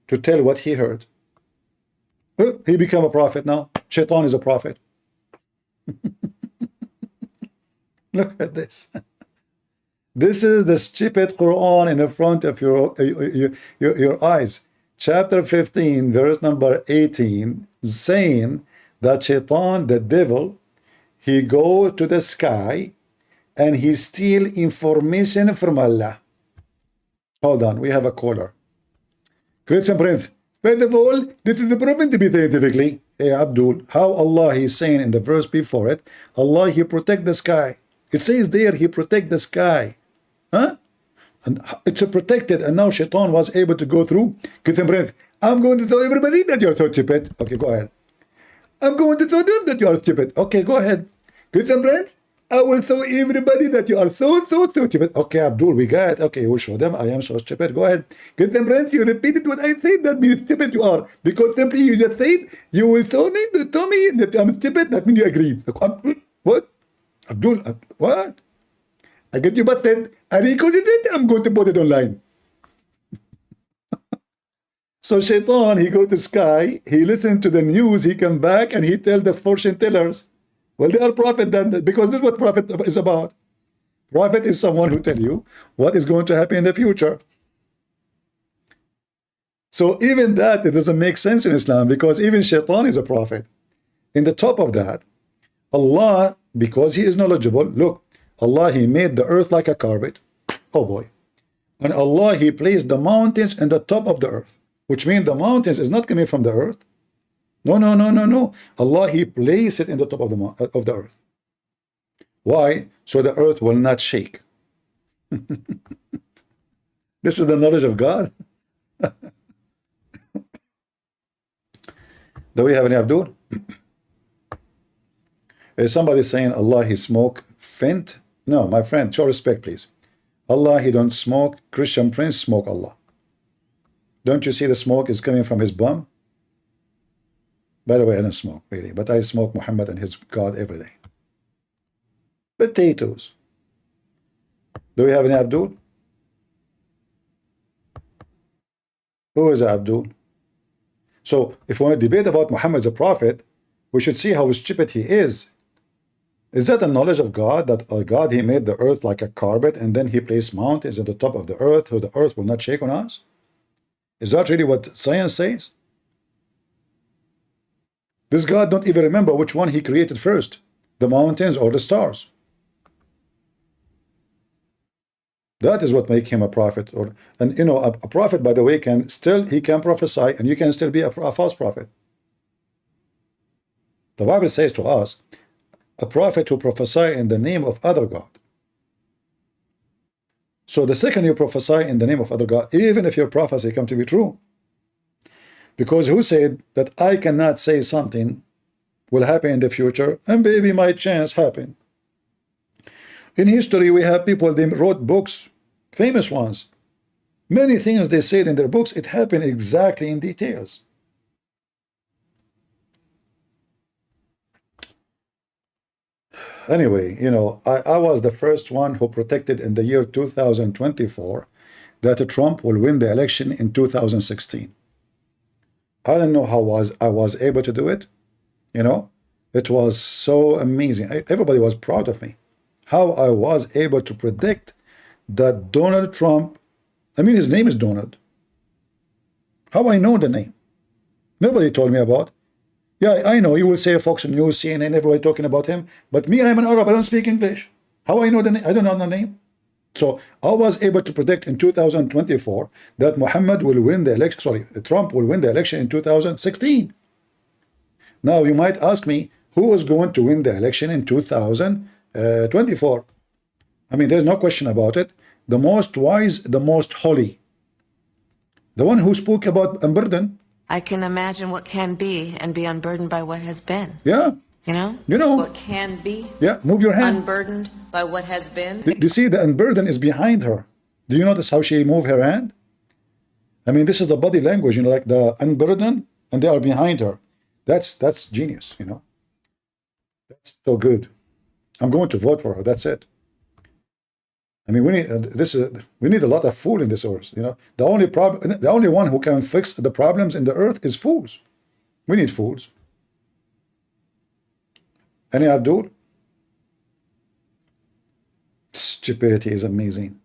to tell what he heard. He became a prophet now. Shaitan is a prophet. Look at this. This is the stupid Quran in the front of your eyes. Chapter 15, verse number 18, saying that Shaitan, the devil, he go to the sky and he steal information from Allah. Hold on, we have a caller. Christian Prince. First of all, this is proven to be scientifically. Hey Abdul, how Allah is saying in the verse before it, Allah He protect the sky. It says there He protect the sky. Huh? And it's protected, and now Shaitan was able to go through. Christian Prince, I'm going to tell everybody that you're so stupid. Okay, go ahead. I'm going to tell them that you are stupid. Okay, go ahead. Christian Prince, I will show everybody that you are so stupid. Okay, Abdul, we got it. Okay, we'll show them I am so stupid. Go ahead. Christian Prince, you repeated what I said, that means stupid you are. Because simply you just said, you will show me to tell me that I'm stupid, that means you agree. What? Abdul, what? I get you busted. I recorded it, I'm going to put it online. So Shaitan, he go to sky, he listen to the news, he come back and he tell the fortune tellers, well, they are prophet then, because this is what prophet is about. Prophet is someone who tell you what is going to happen in the future. So even that, it doesn't make sense in Islam, because even Shaitan is a prophet. In the top of that, Allah, because he is knowledgeable, look, Allah, he made the earth like a carpet. Oh boy. And Allah, he placed the mountains in the top of the earth, which means the mountains is not coming from the earth. No. Allah, he placed it in the top of the earth. Why? So the earth will not shake. This is the knowledge of God. Do we have any Abdul? Is somebody saying Allah, he smoke Fent? No, my friend, show respect, please. Allah, he don't smoke. Christian Prince smoke Allah. Don't you see the smoke is coming from his bum? By the way, I don't smoke, really, but I smoke Muhammad and his God every day. Potatoes. Do we have any Abdul? Who is Abdul? So, if we want to debate about Muhammad as a prophet, we should see how stupid he is. Is that a knowledge of God, that God, he made the earth like a carpet and then he placed mountains at the top of the earth so the earth will not shake on us? Is that really what science says? This God don't even remember which one he created first, the mountains or the stars. That is what makes him a prophet. And you know, a prophet, by the way, can prophesy, and you can still be a false prophet. The Bible says to us, a prophet who prophesy in the name of other God. So the second you prophesy in the name of other God, even if your prophecy come to be true, because who said that I cannot say something will happen in the future and maybe my chance happen? In history, we have people, they wrote books, famous ones. Many things they said in their books, it happened exactly in details. Anyway, you know, I was the first one who predicted in the year 2024 that Trump will win the election in 2016. I don't know how I was able to do it. You know, it was so amazing. Everybody was proud of me. How I was able to predict that Donald Trump, I mean, his name is Donald. How I know the name? Nobody told me about. Yeah, I know, you will say Fox News, CNN, everybody talking about him. But me, I'm an Arab, I don't speak English. How I know the name? I don't know the name. So I was able to predict in 2024 that Muhammad will win the election, sorry, Trump will win the election in 2016. Now you might ask me, who was going to win the election in 2024? I mean, there's no question about it. The most wise, the most holy. The one who spoke about unburden. I can imagine what can be and be unburdened by what has been. Yeah. You know? You know. What can be. Yeah, move your hand. Unburdened by what has been. Do you see the unburden is behind her? Do you notice how she moved her hand? I mean, this is the body language, you know, like the unburden, and they are behind her. That's genius, you know. That's so good. I'm going to vote for her. That's it. I mean, we need a lot of fool in this earth. You know, the only one who can fix the problems in the earth is fools. We need fools. Any Abdul? Stupidity is amazing.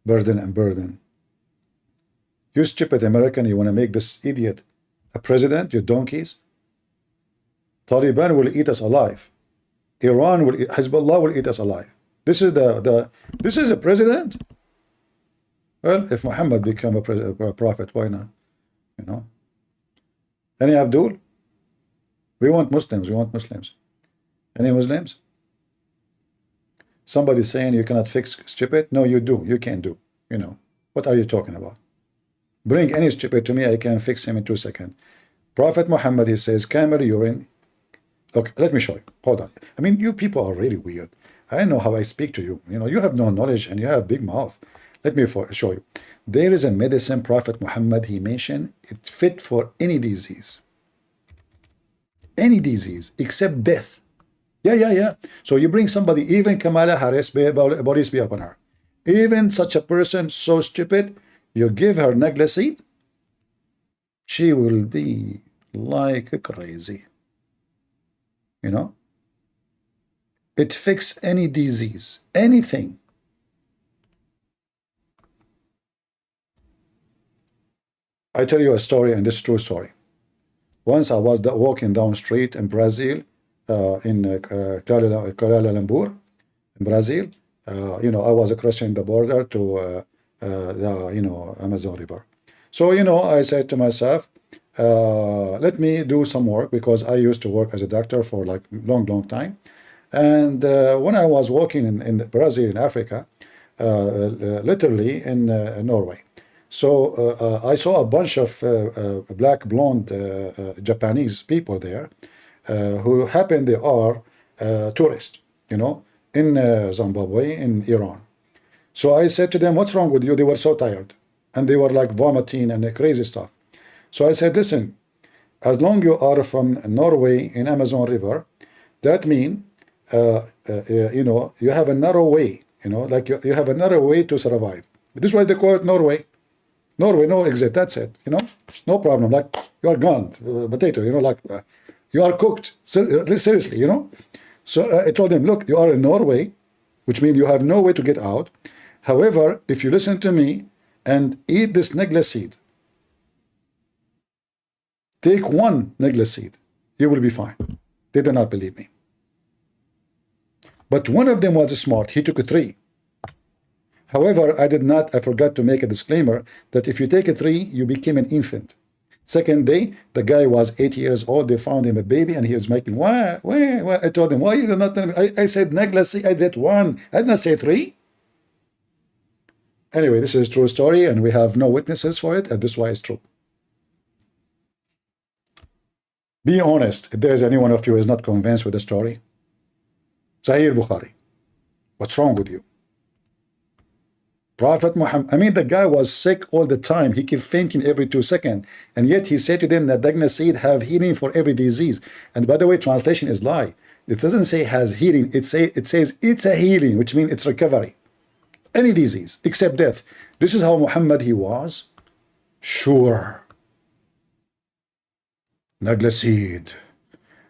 Burden and burden. You stupid American, you want to make this idiot a president, you donkeys? Taliban will eat us alive. Iran will, Hezbollah will eat us alive. This is this is a president. Well, if Muhammad became a prophet, why not? You know? Any Abdul? We want Muslims. We want Muslims. Any Muslims? Somebody saying you cannot fix stupid? No, you do. You can do. You know. What are you talking about? Bring any stupid to me, I can fix him in 2 seconds. Prophet Muhammad, he says, camel urine. Okay, let me show you. Hold on. I mean, you people are really weird. I know how I speak to you. You know, you have no knowledge and you have big mouth. Let me show you. There is a medicine Prophet Muhammad, he mentioned, it's fit for any disease. Any disease except death. Yeah. So you bring somebody, even Kamala Harris, bodies be upon her. Even such a person, so stupid, you give her Naglaseed, she will be like crazy. You know? It fixes any disease, anything. I tell you a story, and this is a true story. Once I was walking down street in Brazil, in Kuala Lumpur, in Brazil. You know, I was crossing the border to the Amazon River. So I said to myself, let me do some work, because I used to work as a doctor for like long time. And when I was walking in Brazil, in Africa, literally in Norway. So I saw a bunch of black blonde Japanese people there who happen they are tourists, in Zimbabwe, in Iran. So I said to them, what's wrong with you? They were so tired and they were like vomiting and crazy stuff. So I said, listen, as long you are from Norway in Amazon River, that means you have a narrow way, like you have a narrow way to survive. This is why they call it Norway. Norway, no exit, that's it, no problem, like you are gone, potato, like you are cooked, seriously, So I told them, look, you are in Norway, which means you have no way to get out. However, if you listen to me and eat this Negla seed, take one Negla seed, you will be fine. They did not believe me. But one of them was smart, he took 3. However, I forgot to make a disclaimer that if you take 3, you became an infant. Second day, the guy was 8 years old. They found him a baby, and he was making, why? I told him, why you did not tell me? I said, Negla, see, I did 1. I did not say 3. Anyway, this is a true story, and we have no witnesses for it, and this is why it's true. Be honest, if there is any one of you who is not convinced with the story. Sahih Bukhari, what's wrong with you? Prophet Muhammad, I mean, the guy was sick all the time. He kept fainting every 2 seconds. And yet he said to them that Dagna seed have healing for every disease. And by the way, translation is lie. It doesn't say has healing. It says it's a healing, which means it's recovery. Any disease except death. This is how Muhammad he was. Sure. Nagla seed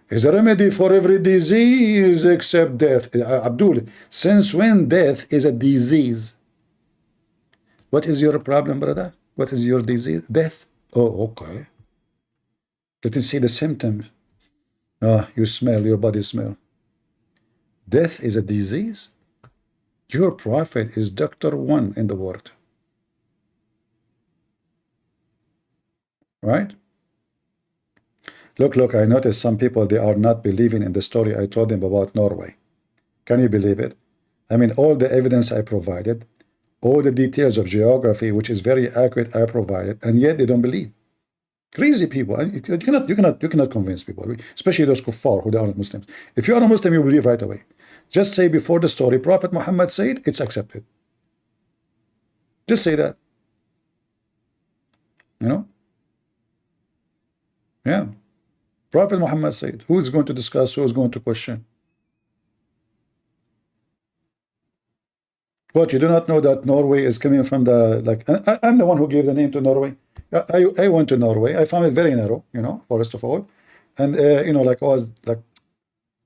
is a remedy for every disease except death. Abdul, since when death is a disease? What is your problem, brother? What is your disease? Death? Oh, okay. Let me see the symptoms. You smell, your body smell. Death is a disease? Your prophet is Dr. 1 in the world. Right? Look, I noticed some people, they are not believing in the story I told them about Norway. Can you believe it? I mean, all the evidence I provided, all the details of geography, which is very accurate, I provided, and yet they don't believe. Crazy people. You cannot convince people, especially those kuffar who are not Muslims. If you are a Muslim, you believe right away. Just say before the story, Prophet Muhammad said, it's accepted. Just say that. Yeah. Prophet Muhammad said, who is going to discuss, who is going to question? What, you do not know that Norway is coming from the, I'm the one who gave the name to Norway. I went to Norway. I found it very narrow, first of all. And, I was like,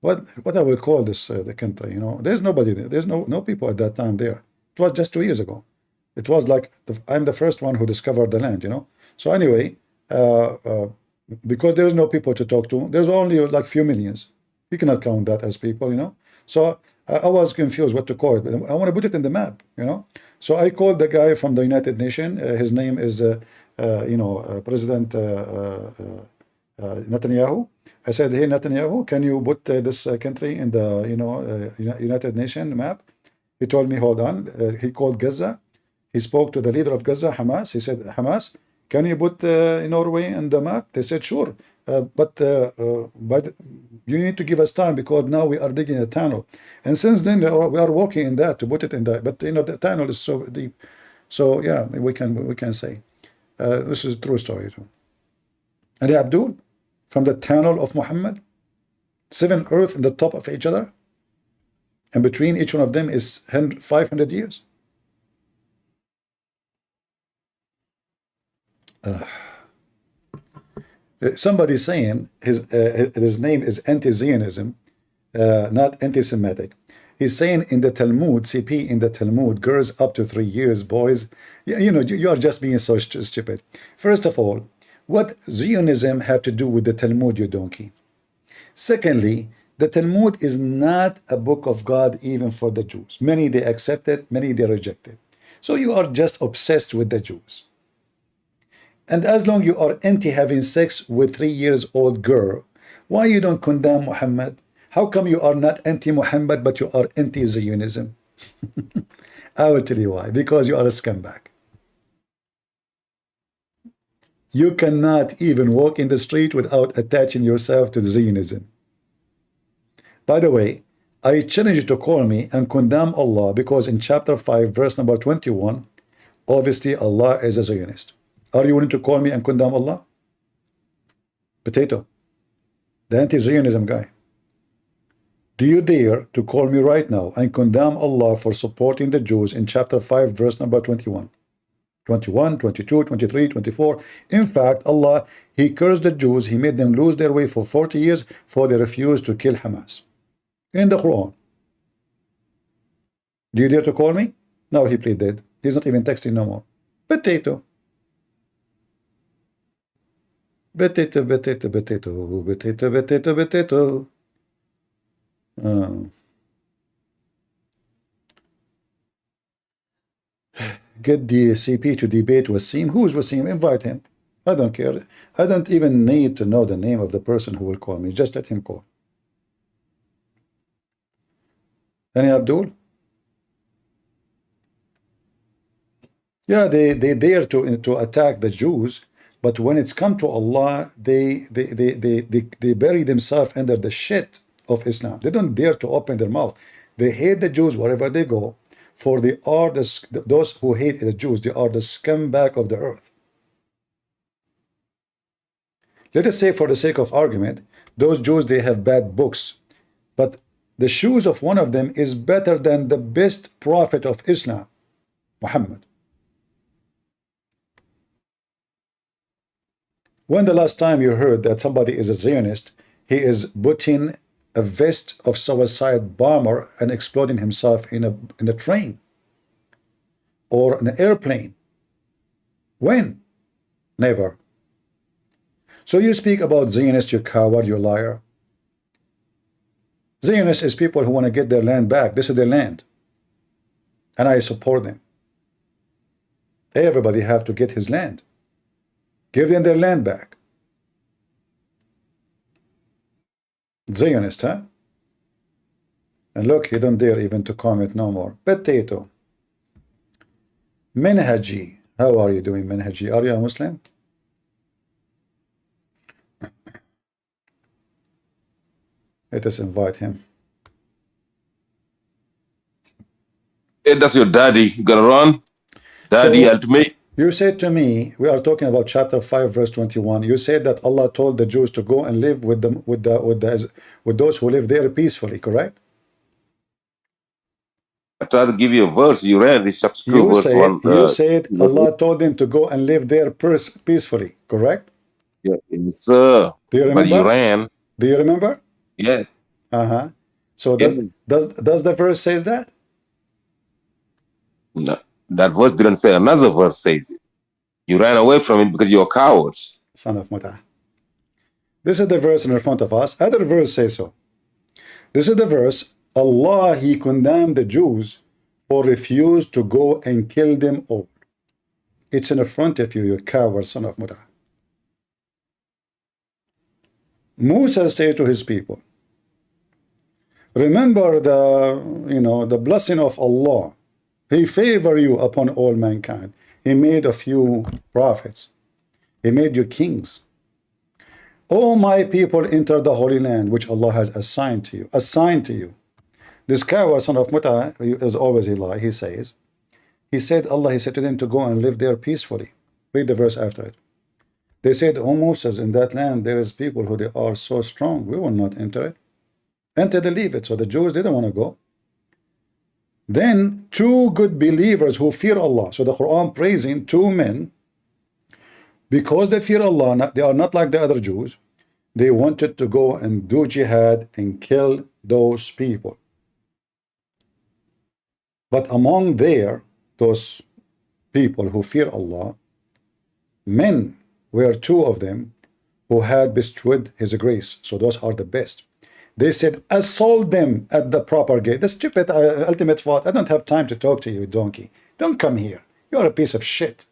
what I would call this, the country, there's nobody there. There's no people at that time there. It was just 2 years ago. It was like, I'm the first one who discovered the land, So anyway, because there's no people to talk to, there's only like few millions. You cannot count that as people, So I was confused what to call it, but I want to put it in the map, you know. So I called the guy from the United Nations. His name is, President Netanyahu. I said, hey, Netanyahu, can you put this country in the, United Nations map? He told me, hold on. He called Gaza. He spoke to the leader of Gaza, Hamas. He said, Hamas, can you put Norway in the map? They said, sure. But you need to give us time because now we are digging a tunnel. And since then, we are working in that to put it in that. But, the tunnel is so deep. So, yeah, we can say. This is a true story, too. And Abdul, from the tunnel of Muhammad, 7 earths in the top of each other, and between each one of them is 500 years. Somebody saying his name is anti-Zionism, not anti-Semitic. He's saying in the Talmud, CP in the Talmud, girls up to 3 years, boys. You are just being so stupid. First of all, what Zionism have to do with the Talmud, you donkey? Secondly, the Talmud is not a book of God even for the Jews. Many they accept it, many they reject it. So you are just obsessed with the Jews. And as long you are anti having sex with 3 years old girl, why you don't condemn Muhammad? How come you are not anti-Muhammad, but you are anti-Zionism? I will tell you why. Because you are a scumbag. You cannot even walk in the street without attaching yourself to Zionism. By the way, I challenge you to call me and condemn Allah, because in chapter 5, verse number 21, obviously Allah is a Zionist. Are you willing to call me and condemn Allah? Potato, the anti-Zionism guy. Do you dare to call me right now and condemn Allah for supporting the Jews in chapter 5, verse number 21? 21, 22, 23, 24. In fact, Allah, He cursed the Jews. He made them lose their way for 40 years for they refused to kill Hamas. In the Quran. Do you dare to call me? No, he played dead. He's not even texting no more. Potato. Potato, potato, potato, potato, potato, potato. Get the CP to debate Wasim. Who's Wasim? Invite him. I don't care. I don't even need to know the name of the person who will call me. Just let him call. Any Abdul? Yeah, they dare to attack the Jews, but when it's come to Allah, they bury themselves under the shit of Islam. They don't dare to open their mouth. They hate the Jews wherever they go, for they are those who hate the Jews. They are the scumbag of the earth. Let us say, for the sake of argument, those Jews, they have bad books, but the shoes of one of them is better than the best prophet of Islam, Muhammad. When the last time you heard that somebody is a Zionist, he is putting a vest of suicide bomber and exploding himself in a train or an airplane? When? Never. So you speak about Zionists, you coward, you liar. Zionists is people who want to get their land back. This is their land. And I support them. Everybody have to get his land. Give them their land back. Zionist, huh? And look, you don't dare even to comment no more. Potato. Minhaji. How are you doing, Minhaji? Are you a Muslim? Let us invite him. Hey, that's your daddy. You gotta run. Daddy, So, ultimate. you said to me, we are talking about chapter 5, verse 21. You said that Allah told the Jews to go and live with those who live there peacefully, correct? I tried to give you a verse. You ran. It's chapter 2, You verse 1. said Allah told them to go and live there peacefully, correct? Yeah, yes, sir. Do you But you remember? ran. Do you remember? Yes. Uh-huh. So Yes. does the verse says that? No, that verse didn't say. Another verse says it. You ran away from it because you're cowards. Son of Muta. This is the verse in front of us. Other verse says so. This is the verse. Allah, He condemned the Jews for refuse to go and kill them all. It's in front of you, you coward son of Mut'ah. Musa said to his people, remember the blessing of Allah. He favored you upon all mankind. He made of you prophets. He made you kings. O my people, enter the Holy Land, which Allah has assigned to you. Assigned to you. This coward son of Mut'ah, as always he lie, he said to them to go and live there peacefully. Read the verse after it. They said, O Moses, in that land there is people who they are so strong, we will not enter it. Enter they leave it. So the Jews didn't want to go. Then two good believers who fear Allah. So the Quran praising two men because they fear Allah. They are not like the other Jews. They wanted to go and do jihad and kill those people. But among those people who fear Allah, men were two of them who had bestowed His grace. So those are the best. They said, assault them at the proper gate. The stupid ultimate thought, I don't have time to talk to you, donkey. Don't come here. You're a piece of shit.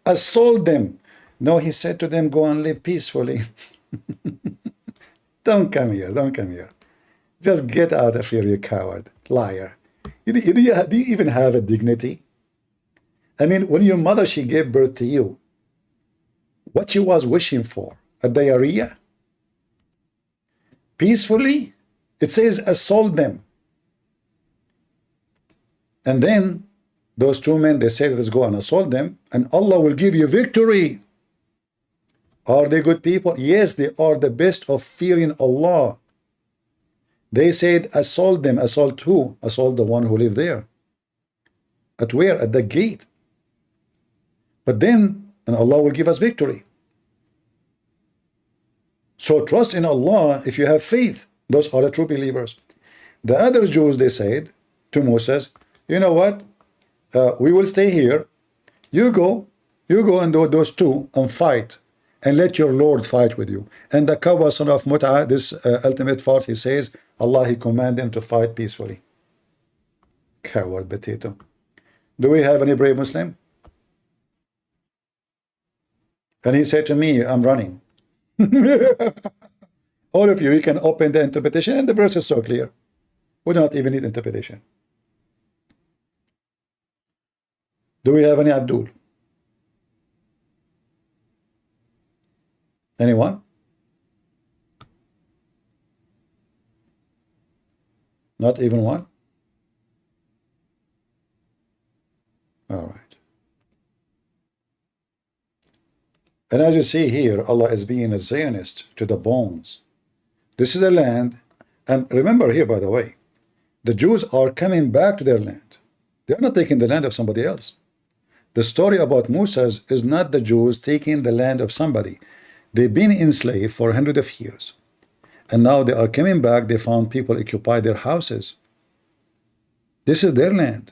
Assault them. No, he said to them, go and live peacefully. Don't come here. Don't come here. Just get out of here, you coward. Liar. Do you even have a dignity? I mean, when your mother, she gave birth to you, what she was wishing for? A diarrhea? Peacefully? It says assault them. And then those two men, they said, let's go and assault them, and Allah will give you victory. Are they good people? Yes, they are the best of fearing Allah. They said, assault them. Assault who? Assault the one who lived there. At where? At the gate. But then, and Allah will give us victory. So trust in Allah if you have faith. Those are the true believers. The other Jews, they said to Moses, you know what? We will stay here. You go and do those two and fight. And let your Lord fight with you. And the coward son of Mut'ah, this ultimate fault, he says, Allah, He command them to fight peacefully. Coward potato. Do we have any brave Muslim? And he said to me, I'm running. All of you can open the interpretation, and the verse is so clear. We do not even need interpretation. Do we have any Abdul? Anyone? Not even one? All right. And as you see here, Allah is being a Zionist to the bones. This is a land, and remember here, by the way, the Jews are coming back to their land. They are not taking the land of somebody else. The story about Musa is not the Jews taking the land of somebody. They've been enslaved for hundreds of years. And now they are coming back. They found people occupy their houses. This is their land.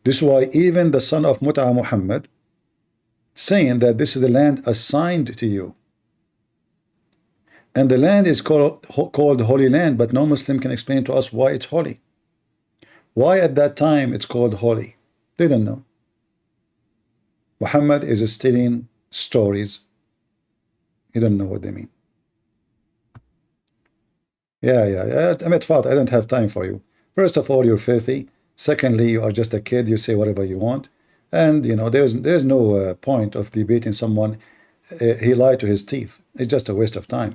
This is why even the son of Mut'ah, Muhammad, saying that this is the land assigned to you. And the land is called Holy Land, but no Muslim can explain to us why it's holy. Why at that time it's called holy? They don't know. Muhammad is stealing stories. You don't know what they mean. Yeah. Ahmed Fat, I don't have time for you. First of all, you're filthy. Secondly, you are just a kid. You say whatever you want. And, you know, there's no point of debating someone. He lied to his teeth. It's just a waste of time.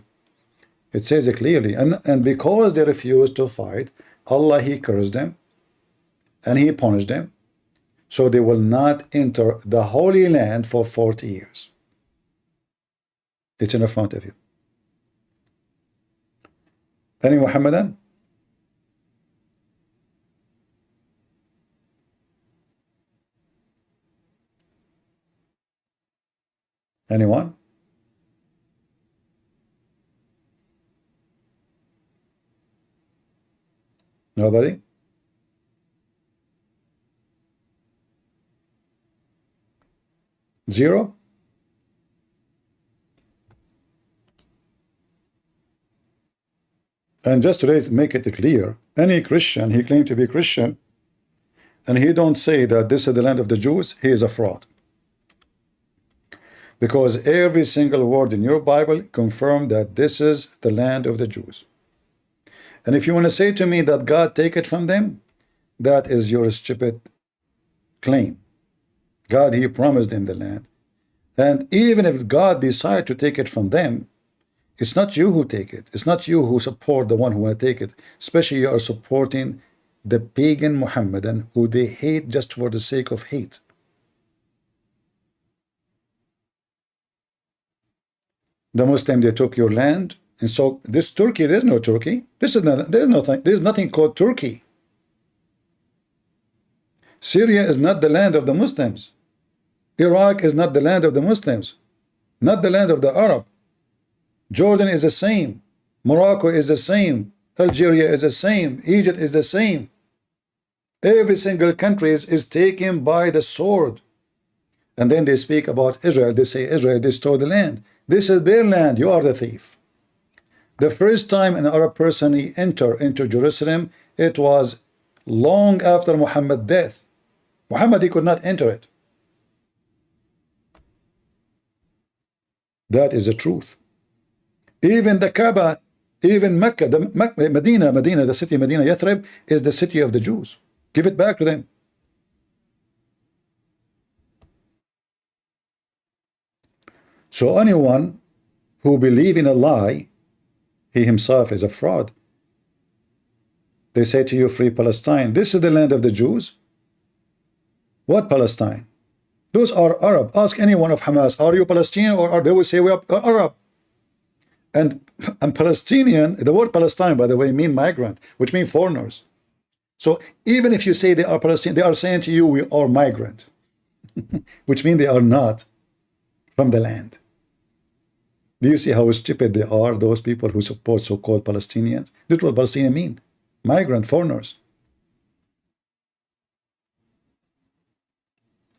It says it clearly. And because they refused to fight, Allah, He cursed them. And He punished them. So they will not enter the Holy Land for 40 years. It's in front of you. Any Muhammadan? Anyone? Nobody? Zero? And just to make it clear, any Christian, he claimed to be Christian, and he don't say that this is the land of the Jews, he is a fraud. Because every single word in your Bible confirms that this is the land of the Jews. And if you want to say to me that God take it from them, that is your stupid claim. God, he promised them the land. And even if God decide to take it from them, it's not you who take it. It's not you who support the one who want to take it. Especially you are supporting the pagan Muhammadan who they hate just for the sake of hate. The Muslim, they took your land. And so this Turkey, there's no Turkey. There's nothing called Turkey. Syria is not the land of the Muslims. Iraq is not the land of the Muslims. Not the land of the Arab. Jordan is the same. Morocco is the same. Algeria is the same. Egypt is the same. Every single country is taken by the sword. And then they speak about Israel. They say Israel, they stole the land. This is their land. You are the thief. The first time an Arab person he entered into Jerusalem, it was long after Muhammad's death. Muhammad, he could not enter it. That is the truth. Even the Kaaba, even Mecca, Medina, the city of Medina, Yathrib, is the city of the Jews. Give it back to them. So anyone who believes in a lie, he himself is a fraud. They say to you, free Palestine. This is the land of the Jews. What Palestine? Those are Arab. Ask anyone of Hamas, are you Palestinian? Or they will say we are Arab. And Palestinian, the word Palestine, by the way, means migrant, which means foreigners. So even if you say they are Palestinian, they are saying to you, we are migrant, which means they are not from the land. Do you see how stupid they are, those people who support so-called Palestinians? This is what Palestinian mean. Migrant, foreigners.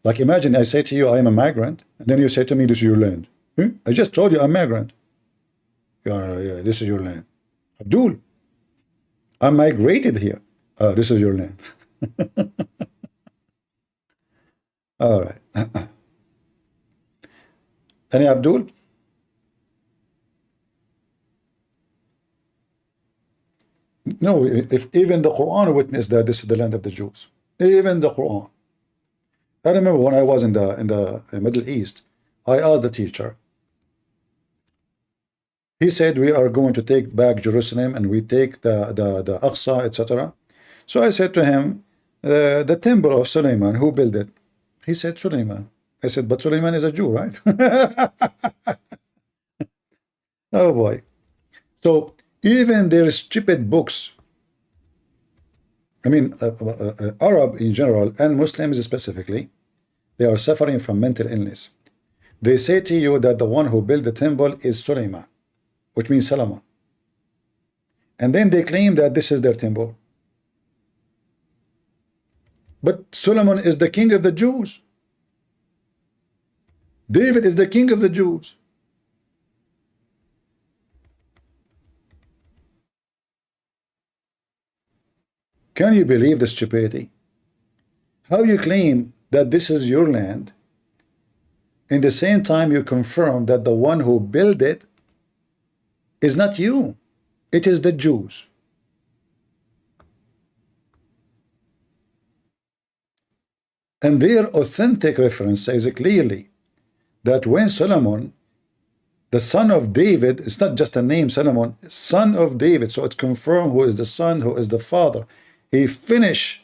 Like imagine I say to you, I am a migrant, and then you say to me, this is your land. I just told you I'm a migrant. Yeah, this is your land. Abdul, I migrated here. This is your land. All right. Any Abdul? No, if even the Quran witnessed that this is the land of the Jews. Even the Quran. I remember when I was in the Middle East, I asked the teacher. He said we are going to take back Jerusalem and we take the Aqsa, etc. So I said to him, the temple of Suleiman, who built it? He said Suleiman. I said, but Suleiman is a Jew, right? Oh boy. So even their stupid books, I mean, Arab in general and Muslims specifically, they are suffering from mental illness. They say to you that the one who built the temple is Suleiman, which means Solomon. And then they claim that this is their temple. But Solomon is the king of the Jews. David is the king of the Jews. Can you believe the stupidity? How you claim that this is your land, in the same time you confirm that the one who built it is not you, it is the Jews. And their authentic reference says clearly that when Solomon, the son of David, it's not just a name, Solomon, son of David, so it's confirmed who is the son, who is the father. He finished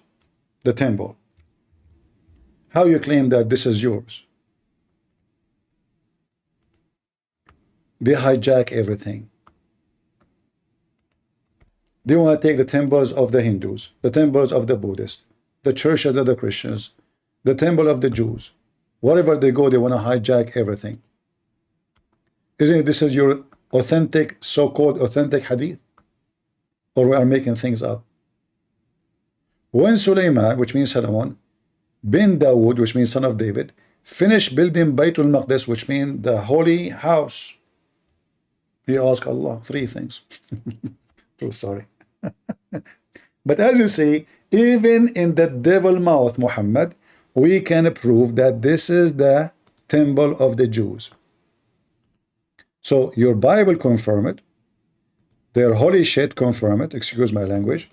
the temple. How you claim that this is yours? They hijack everything. They want to take the temples of the Hindus, the temples of the Buddhists, the churches of the Christians, the temple of the Jews. Wherever they go, they want to hijack everything. Isn't it this is your authentic, so-called authentic hadith? Or we are making things up? When Suleiman, which means Solomon, bin Dawood, which means son of David, finished building Baytul Maqdis, which means the holy house, he asked Allah 3 things. True story. But as you see, even in the devil mouth, Muhammad, we can prove that this is the temple of the Jews. So your Bible confirm it, their holy shit confirm it, excuse my language,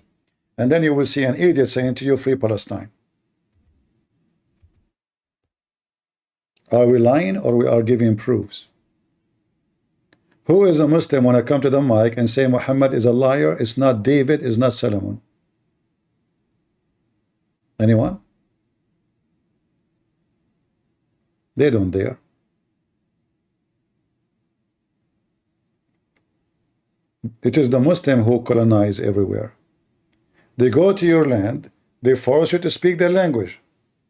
and then you will see an idiot saying to you, free Palestine. Are we lying or we are giving proofs? Who is a Muslim when I come to the mic and say Muhammad is a liar? It's not David, it's not Solomon. Anyone? They don't dare. It is the Muslim who colonize everywhere. They go to your land, they force you to speak their language.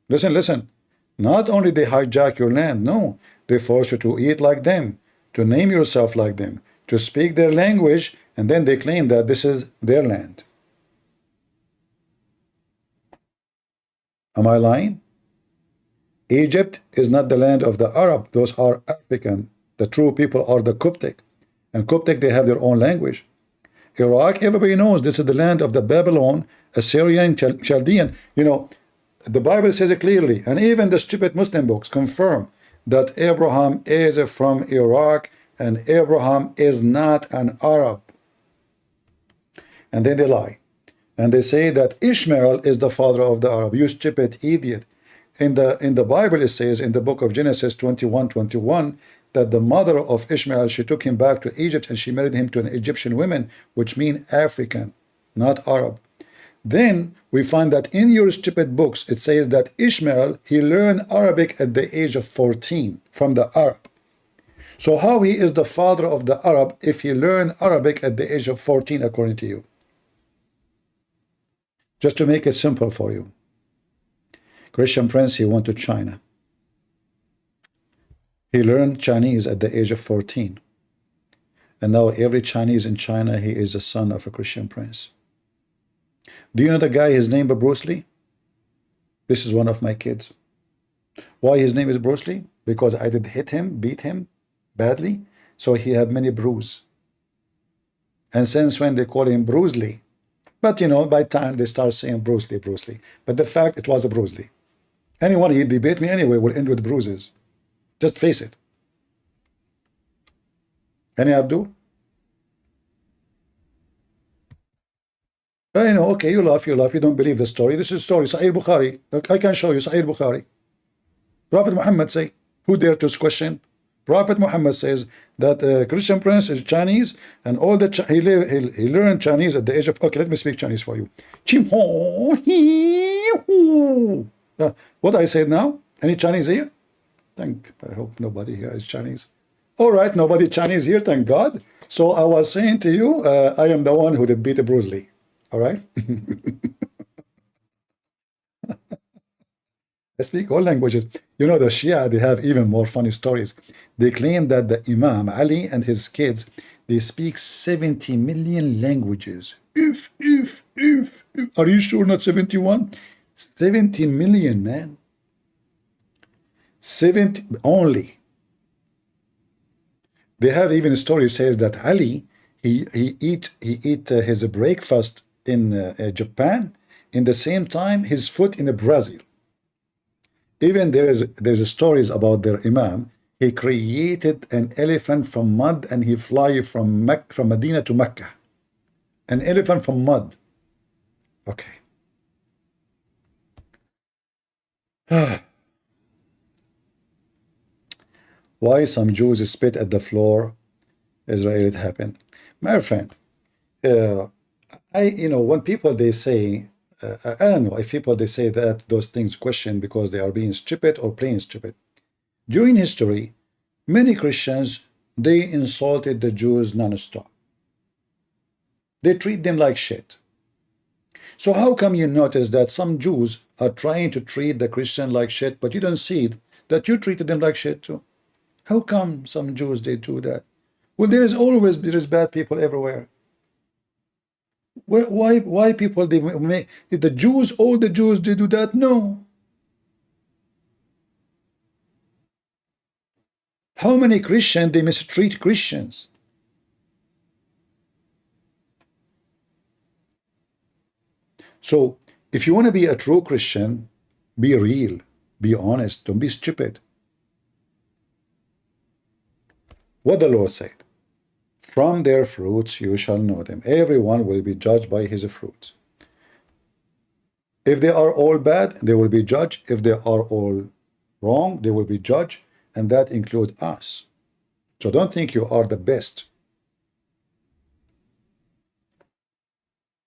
Listen, listen. Not only they hijack your land, no, they force you to eat like them, to name yourself like them, to speak their language, and then they claim that this is their land. Am I lying? Egypt is not the land of the Arab. Those are African. The true people are the Coptic. And Coptic, they have their own language. Iraq, everybody knows this is the land of the Babylon, Assyrian, Chaldean. You know, the Bible says it clearly, and even the stupid Muslim books confirm that Abraham is from Iraq and Abraham is not an Arab. And then they lie. And they say that Ishmael is the father of the Arab. You stupid idiot. In the Bible it says in the book of Genesis 21:21 that the mother of Ishmael, she took him back to Egypt and she married him to an Egyptian woman, which mean African, not Arab. Then we find that in your stupid books it says that Ishmael, he learned Arabic at the age of 14 from the Arab. So how he is the father of the Arab if he learned Arabic at the age of 14 according to you? Just to make it simple for you. Christian Prince, he went to China. He learned Chinese at the age of 14. And now every Chinese in China, he is the son of a Christian prince. Do you know the guy, his name is Bruce Lee? This is one of my kids. Why his name is Bruce Lee? Because I did hit him, beat him badly, so he had many bruises. And since when they call him Bruce Lee. But you know, by time they start saying Bruce Lee, Bruce Lee. But the fact, it was a Bruce Lee. Anyone he debate me anyway will end with bruises. Just face it. Any Abdul? I know, okay, you laugh, you don't believe the story. This is story, Sahih Bukhari. Look, I can show you Sahih Bukhari. Prophet Muhammad say, who dare to question? Prophet Muhammad says that Christian prince is Chinese and all the he learned Chinese at the age of, okay, let me speak Chinese for you. What I said now? Any Chinese here? I hope nobody here is Chinese. All right, nobody Chinese here, thank God. So I was saying to you, I am the one who did beat Bruce Lee. All right? I speak all languages. You know, the Shia, they have even more funny stories. They claim that the Imam Ali and his kids, they speak 70 million languages. Are you sure not 71? 70 million, man. 70 only. They have even a story says that Ali, he eat his breakfast in Japan, in the same time his food in Brazil. Even there's a stories about their Imam. He created an elephant from mud and he fly from Medina to Mecca. An elephant from mud. Okay. Why some Jews spit at the floor? Israel, it happened. My friend, when people they say, I don't know if people they say that those things question because they are being stupid or plain stupid. During history, many Christians, they insulted the Jews non-stop. They treat them like shit. So how come you notice that some Jews are trying to treat the Christian like shit, but you don't see it, that you treated them like shit too? How come some Jews, they do that? Well, there is bad people everywhere. Why people, they make, the Jews, all the Jews, they do that? No. How many Christians, they mistreat Christians? So if you want to be a true Christian, be real, be honest, don't be stupid. What the Lord said, from their fruits you shall know them. Everyone will be judged by his fruits. If they are all bad, they will be judged. If they are all wrong, they will be judged, and that includes us. So don't think you are the best.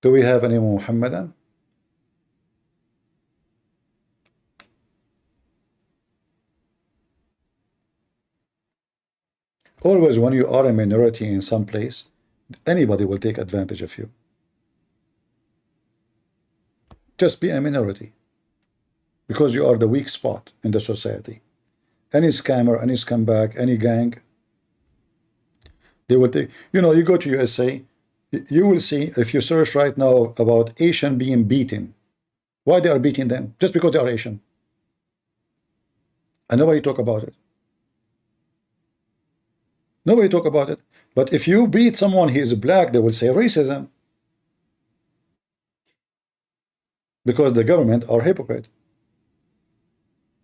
Do we have any Muhammadan? Always when you are a minority in some place, anybody will take advantage of you. Just be a minority, because you are the weak spot in the society. Any scammer, any scumbag, any gang, they will take, you go to USA, you will see, if you search right now about Asian being beaten, why they are beating them? Just because they are Asian. And nobody talk about it. Nobody talk about it. But if you beat someone, he is black, they will say racism. Because the government are hypocrite.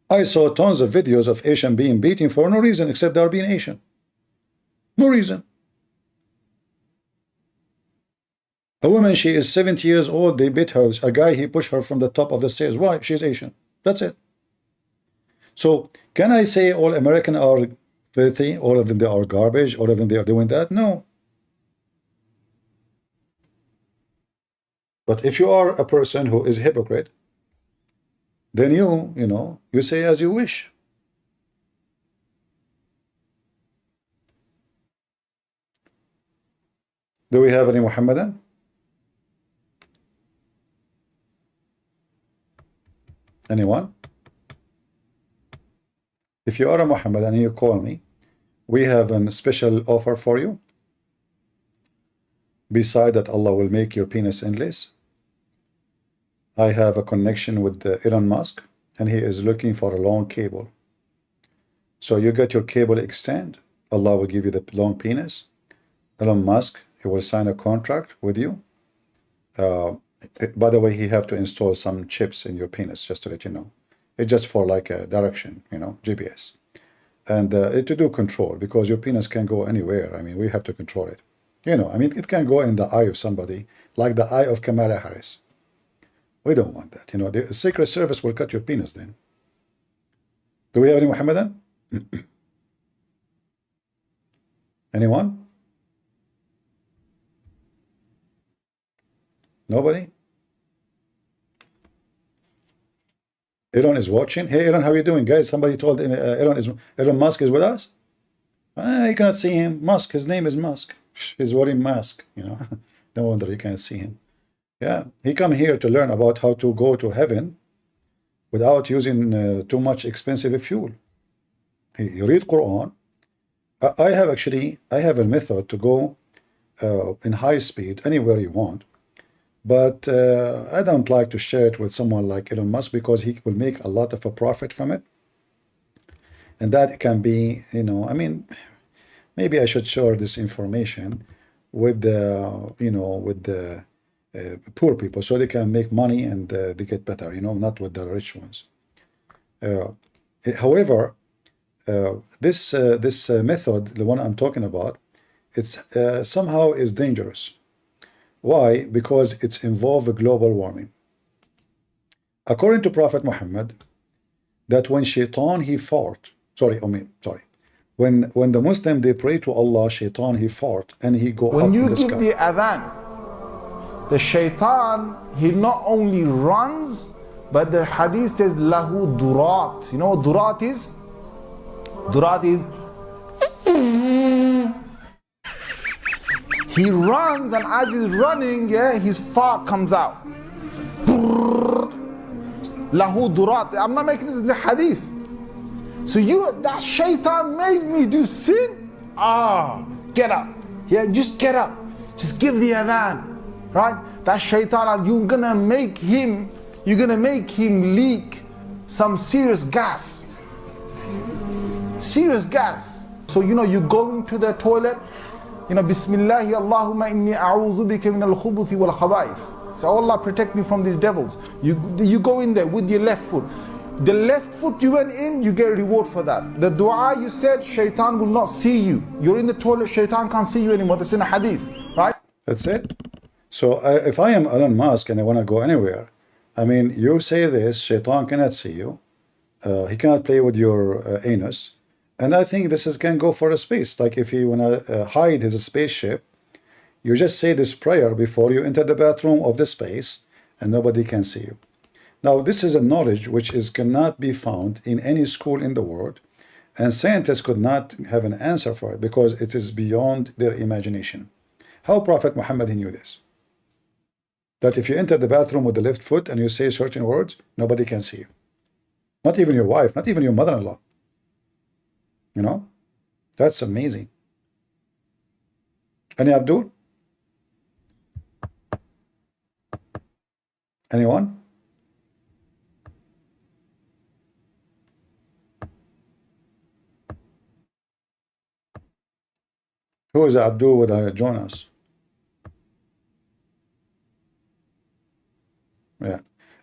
I saw tons of videos of Asian being beaten for no reason except they are being Asian. No reason. A woman, she is 70 years old, they beat her. A guy, he pushed her from the top of the stairs. Why? She's Asian. That's it. So, can I say all Americans are filthy? All of them, they are garbage? All of them, they are doing that? No. But if you are a person who is a hypocrite, then you say as you wish. Do we have any Muhammadan? Anyone? If you are a Muhammadan and you call me, we have a special offer for you. Beside that, Allah will make your penis endless. I have a connection with Elon Musk, and he is looking for a long cable. So you get your cable extend, Allah will give you the long penis. Elon Musk, he will sign a contract with you. By the way, he have to install some chips in your penis, just to let you know. It's just for like a direction, GPS. And to do control, because your penis can go anywhere. I mean, we have to control it. It can go in the eye of somebody, like the eye of Kamala Harris. We don't want that. The Secret Service will cut your penis then. Do we have any Muhammadan? Anyone? Nobody? Elon is watching. Hey, Elon, how are you doing, guys? Somebody told Elon Musk is with us. You cannot see him. Musk, his name is Musk. He's wearing mask. No wonder you can't see him. Yeah, he come here to learn about how to go to heaven without using too much expensive fuel. You read Quran. I have a method to go in high speed anywhere you want, but I don't like to share it with someone like Elon Musk, because he will make a lot of a profit from it, and that can be, maybe I should share this information with the poor people, so they can make money and they get better, not with the rich ones. However, this method, the one I'm talking about, it's somehow is dangerous. Why? Because it's involved global warming. According to Prophet Muhammad, that when Shaitan he fart, when the Muslim they pray to Allah, Shaitan he fart and he go when up you in the give sky. the adhan, the Shaitan, he not only runs, but the hadith says lahu durat. You know what durat is? Durat is he runs, and as he's running, his fart comes out. Lahu durat. I'm not making this the hadith. So that Shaitan made me do sin. Get up. Yeah, just get up. Just give the adhan. Right? That Shaitan, you're gonna make him leak some serious gas. Serious gas. So you go into the toilet, Bismillahi Allahumma inni a'udhu bika min al-khubuthi wal khaba'ith. Say, oh Allah, protect me from these devils. You go in there with your left foot. The left foot you went in, you get a reward for that. The dua you said, shaitan will not see you. You're in the toilet, shaitan can't see you anymore. That's in a hadith, right? That's it. So if I am Elon Musk and I want to go anywhere, I mean, you say this, shaitan cannot see you. He cannot play with your anus. And I think this can go for a space. Like if you want to hide his spaceship, you just say this prayer before you enter the bathroom of the space and nobody can see you. Now, this is a knowledge which cannot be found in any school in the world. And scientists could not have an answer for it because it is beyond their imagination. How Prophet Muhammad knew this? That if you enter the bathroom with the left foot and you say certain words, nobody can see you. Not even your wife, not even your mother-in-law. You know? That's amazing. Any Abdul? Anyone? Who is Abdul with Jonas? Yeah.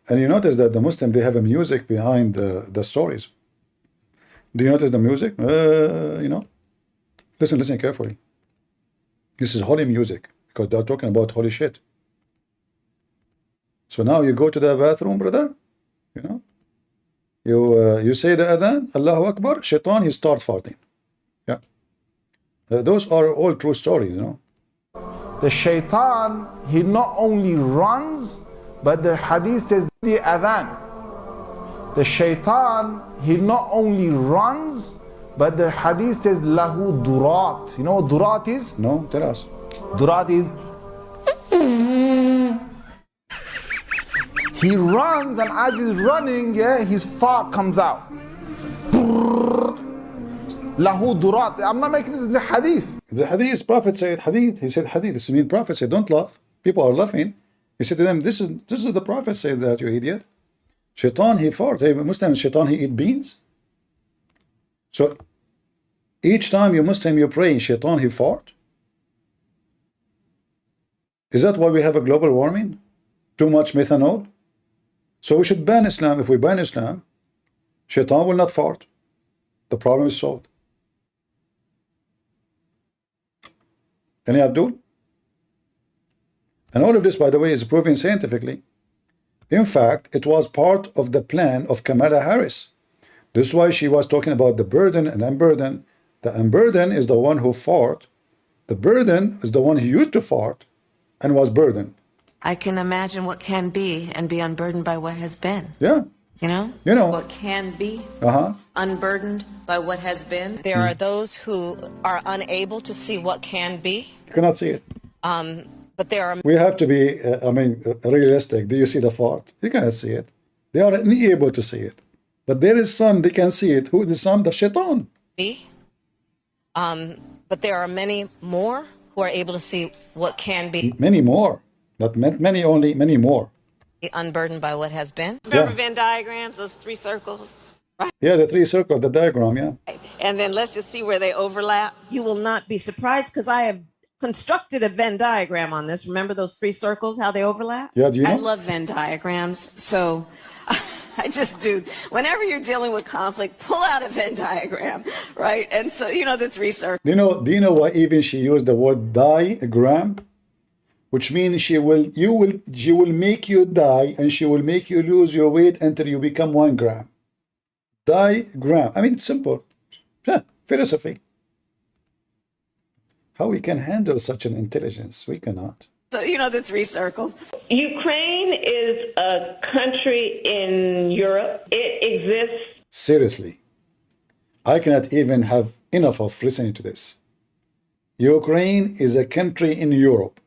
And you notice that the Muslim, they have a music behind the stories. Do you notice the music? You know? Listen carefully. This is holy music because they're talking about holy shit. So now you go to the bathroom, brother. You know? You say the adhan, Allahu Akbar, shaitan, he starts farting. Yeah. Those are all true stories, you know. The shaitan, he not only runs, but the hadith says the adhan. The shaitan, he not only runs, but the hadith says lahu durat. You know what durat is? No, tell us. Durat is he runs, and as he's running, yeah, his fart comes out. Lahu durat. I'm not making this the hadith. The hadith, Prophet said hadith. He said hadith. This means Prophet said, don't laugh. People are laughing. He said to them, this is the Prophet said that, you idiot. Shaitan, he fart. Hey, Muslim, shaitan, he eat beans. So each time you Muslim, you pray, shaitan, he fart. Is that why we have a global warming? Too much methanol? So we should ban Islam. If we ban Islam, shaitan will not fart. The problem is solved. Any Abdul? And all of this, by the way, is proven scientifically. In fact, it was part of the plan of Kamala Harris. This is why she was talking about the burden and unburden. The unburden is the one who fought. The burden is the one who used to fart and was burdened. I can imagine what can be and be unburdened by what has been. Yeah. You know? You know. What can be Uh-huh. unburdened by what has been. There are those who are unable to see what can be. You cannot see it. But there are We have to be, realistic. Do you see the fart? You cannot see it. They are unable to see it. But there is some, they can see it. Who is some? The shaitan. but there are many more who are able to see what can be Many more. Not many only, many more. unburdened by what has been. Remember Venn diagrams, those three circles? Yeah, the three circle, the diagram, yeah. And then let's just see where they overlap. You will not be surprised because I have constructed a Venn diagram on this. Remember those three circles, how they overlap? Yeah, do you I know? love Venn diagrams. So I just do. Whenever you're dealing with conflict, pull out a Venn diagram, right? And so, the three circles. Do you know why even she used the word diagram? Which means she will make you die and she will make you lose your weight until you become 1 gram. Diagram. I mean, it's simple. Yeah, philosophy. How we can handle such an intelligence? We cannot. So, the three circles. Ukraine is a country in Europe. It exists. Seriously. I cannot even have enough of listening to this. Ukraine is a country in Europe.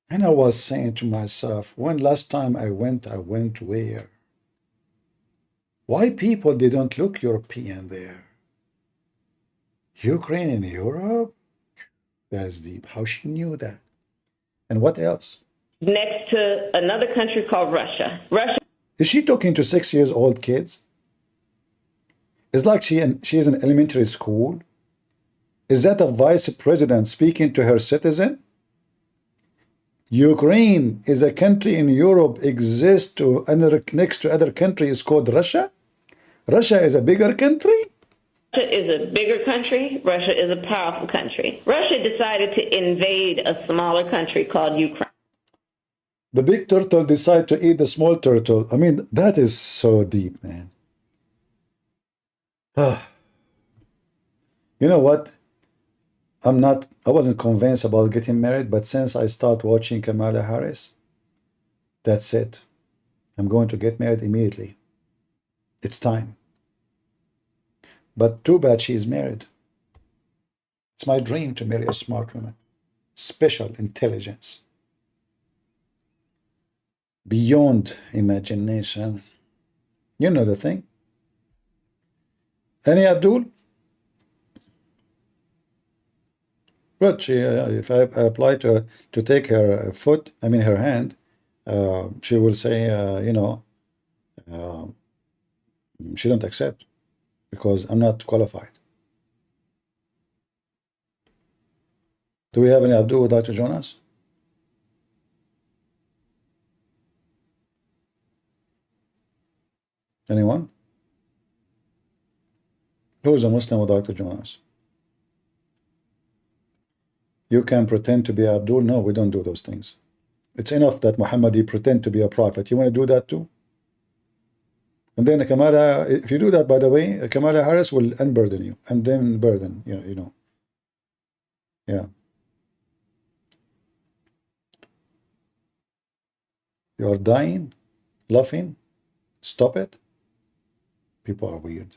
And I was saying to myself, when last time I went where? Why people, they don't look European there? Ukraine in Europe? That's deep. How she knew that? And what else? Next to another country called Russia. Russia. Is she talking to 6-year-old kids? It's like she is in elementary school. Is that a vice president speaking to her citizen? Ukraine is a country in Europe, exists to another next to other country is called Russia. Russia is a bigger country. Russia is a bigger country. Russia is a powerful country. Russia decided to invade a smaller country called Ukraine. The big turtle decided to eat the small turtle. I mean, that is so deep, man. You know what? I wasn't convinced about getting married, but since I start watching Kamala Harris, that's it. I'm going to get married immediately. It's time. But too bad she is married. It's my dream to marry a smart woman. Special intelligence. Beyond imagination. You know the thing. Any Abdul? But she, if I apply to take her foot, I mean her hand, she will say, you know, she don't accept because I'm not qualified. Do we have any Abdul who would like to join us? Anyone? Who is a Muslim who would like to join us? You can pretend to be Abdul. No, we don't do those things. It's enough that Muhammad pretend to be a prophet. You want to do that too? And then Kamala, if you do that, by the way, Kamala Harris will unburden you and then burden, you know. Yeah. You are dying, laughing. Stop it. People are weird.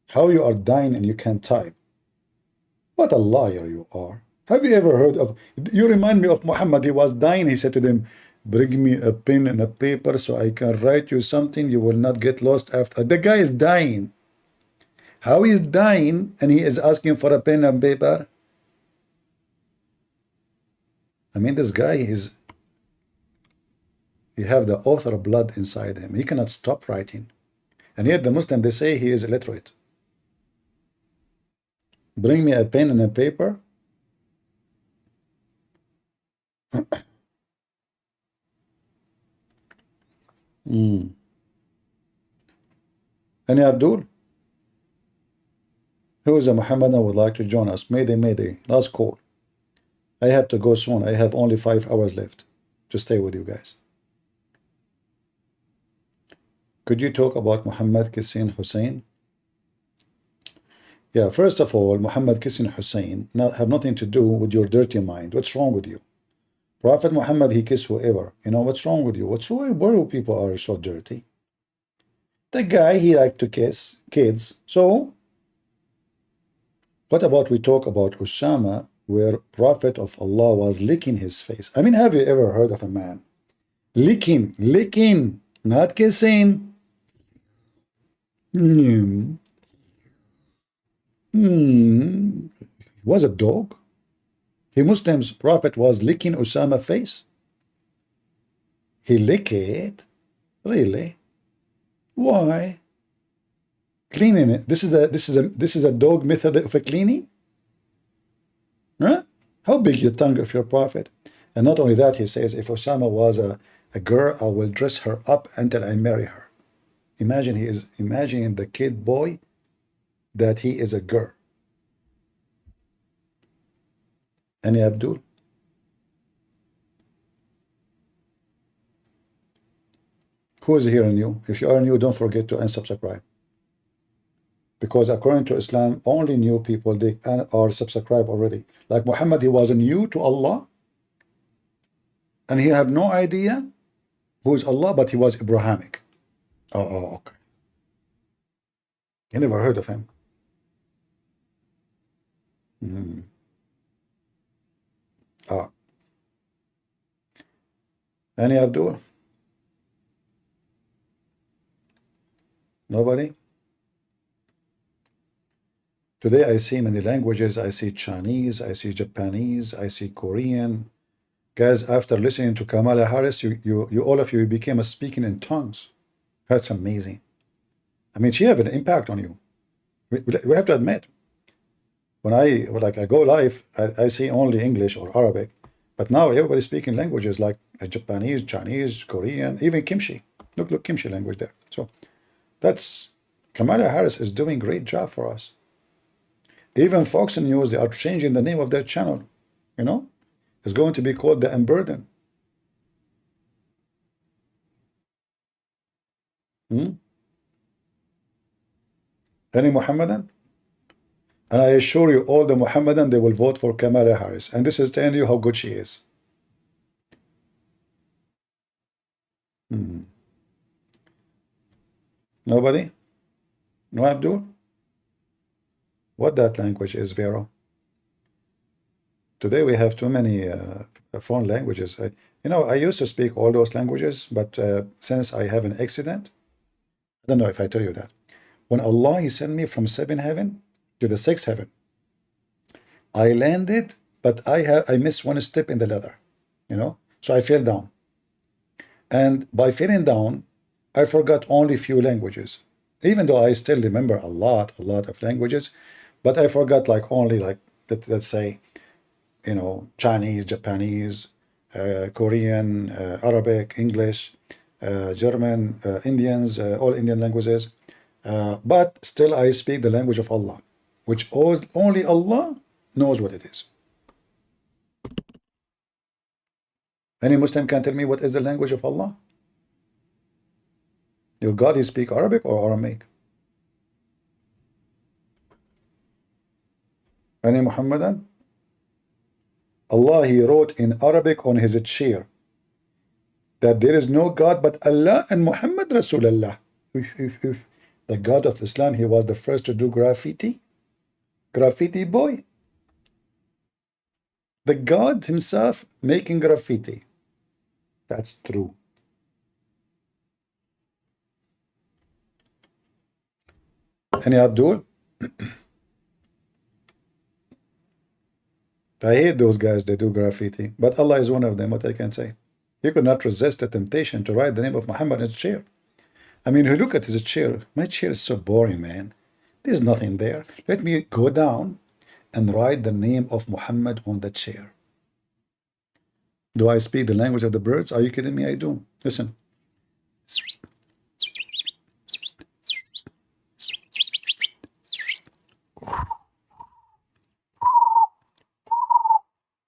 How you are dying and you can't type? What a liar you are. Have you ever heard of, you remind me of Muhammad. He was dying. He said to them, bring me a pen and a paper so I can write you something. You will not get lost after. The guy is dying. How he is dying and he is asking for a pen and paper? I mean, this guy is, you have the author of blood inside him. He cannot stop writing. And yet the Muslim, they say he is illiterate. Bring me a pen and a paper. Any Abdul? Who is a Muhammadan would like to join us? Mayday, last call. I have to go soon. I have only 5 hours left to stay with you guys. Could you talk about Muhammad kissing Hussein? Yeah, first of all, Muhammad kissing Hussein have nothing to do with your dirty mind. What's wrong with you? Prophet Muhammad, he kissed whoever. You know, what's wrong with you? What's wrong? Why people are so dirty? The guy, he liked to kiss kids. So, what about we talk about Usama, where Prophet of Allah was licking his face? I mean, have you ever heard of a man licking, not kissing? Was a dog? He Muslims, Prophet was licking Usama face. He licked it? Really? Why? Cleaning it. This is a dog method of a cleaning? Huh? How big your tongue of your Prophet? And not only that, he says, if Usama was a girl, I will dress her up until I marry her. Imagine he is imagining the kid boy that he is a girl. Any Abdul? Who is here new? If you are new, don't forget to unsubscribe. Because according to Islam, only new people, they are subscribed already. Like Muhammad, he was new to Allah. And he had no idea who is Allah, but he was Abrahamic. Oh, okay. You never heard of him. Any Abdul? Nobody? Today I see many languages. I see Chinese, I see Japanese, I see Korean. Guys, after listening to Kamala Harris, you all of you became a speaking in tongues. That's amazing. I mean, she have an impact on you. We have to admit. When I go live, I see only English or Arabic. But now everybody's speaking languages like Japanese, Chinese, Korean, even Kimchi. Look, Kimchi language there. So that's Kamala Harris is doing great job for us. Even Fox News, they are changing the name of their channel. You know, it's going to be called The Unburdened. Any Muhammadan? And I assure you, all the Muhammadan, they will vote for Kamala Harris. And this is telling you how good she is. Nobody? No, Abdul? What that language is, Vero? Today we have too many foreign languages. I used to speak all those languages, but since I have an accident, I don't know if I tell you that. When Allah He sent me from 7th heaven to the 6th heaven, I landed, but I missed one step in the ladder, so I fell down. And by falling down, I forgot only few languages, even though I still remember a lot of languages, but I forgot let's say, Chinese, Japanese, Korean, Arabic, English, German, Indians, all Indian languages. But still I speak the language of Allah, which only Allah knows what it is. Any Muslim can tell me what is the language of Allah? Your God, He speak Arabic or Aramaic? Any Muhammadan? Allah, He wrote in Arabic on His chair that there is no God but Allah and Muhammad Rasulullah. The God of Islam, He was the first to do graffiti. Graffiti boy. The God Himself making graffiti. That's true. Any Abdul? I hate those guys that do graffiti, but Allah is one of them, what I can say. He could not resist the temptation to write the name of Muhammad in his chair. I mean, you look at his chair. My chair is so boring, man. There's nothing there. Let me go down and write the name of Muhammad on the chair. Do I speak the language of the birds? Are you kidding me? I do. Listen.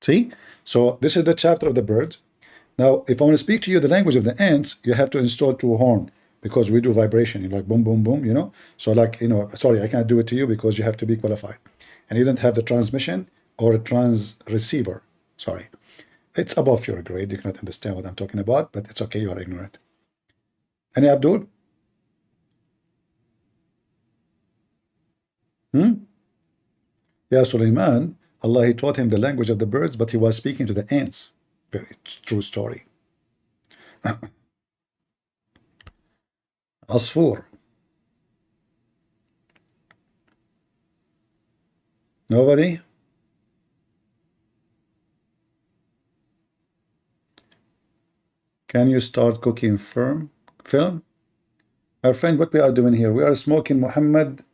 See? So this is the chapter of the birds. Now, if I want to speak to you the language of the ants, you have to install 2 horns because we do vibration, like boom, boom, boom, So sorry, I can't do it to you because you have to be qualified. And you don't have the transmission or a trans receiver. Sorry. It's above your grade. You cannot understand what I'm talking about, but it's okay. You are ignorant. Any Abdul? Yeah, Sulaiman, Allah, He taught him the language of the birds, but he was speaking to the ants. Very true story. Asfur. Nobody? Can you start cooking film? Our friend, what we are doing here, we are smoking Muhammad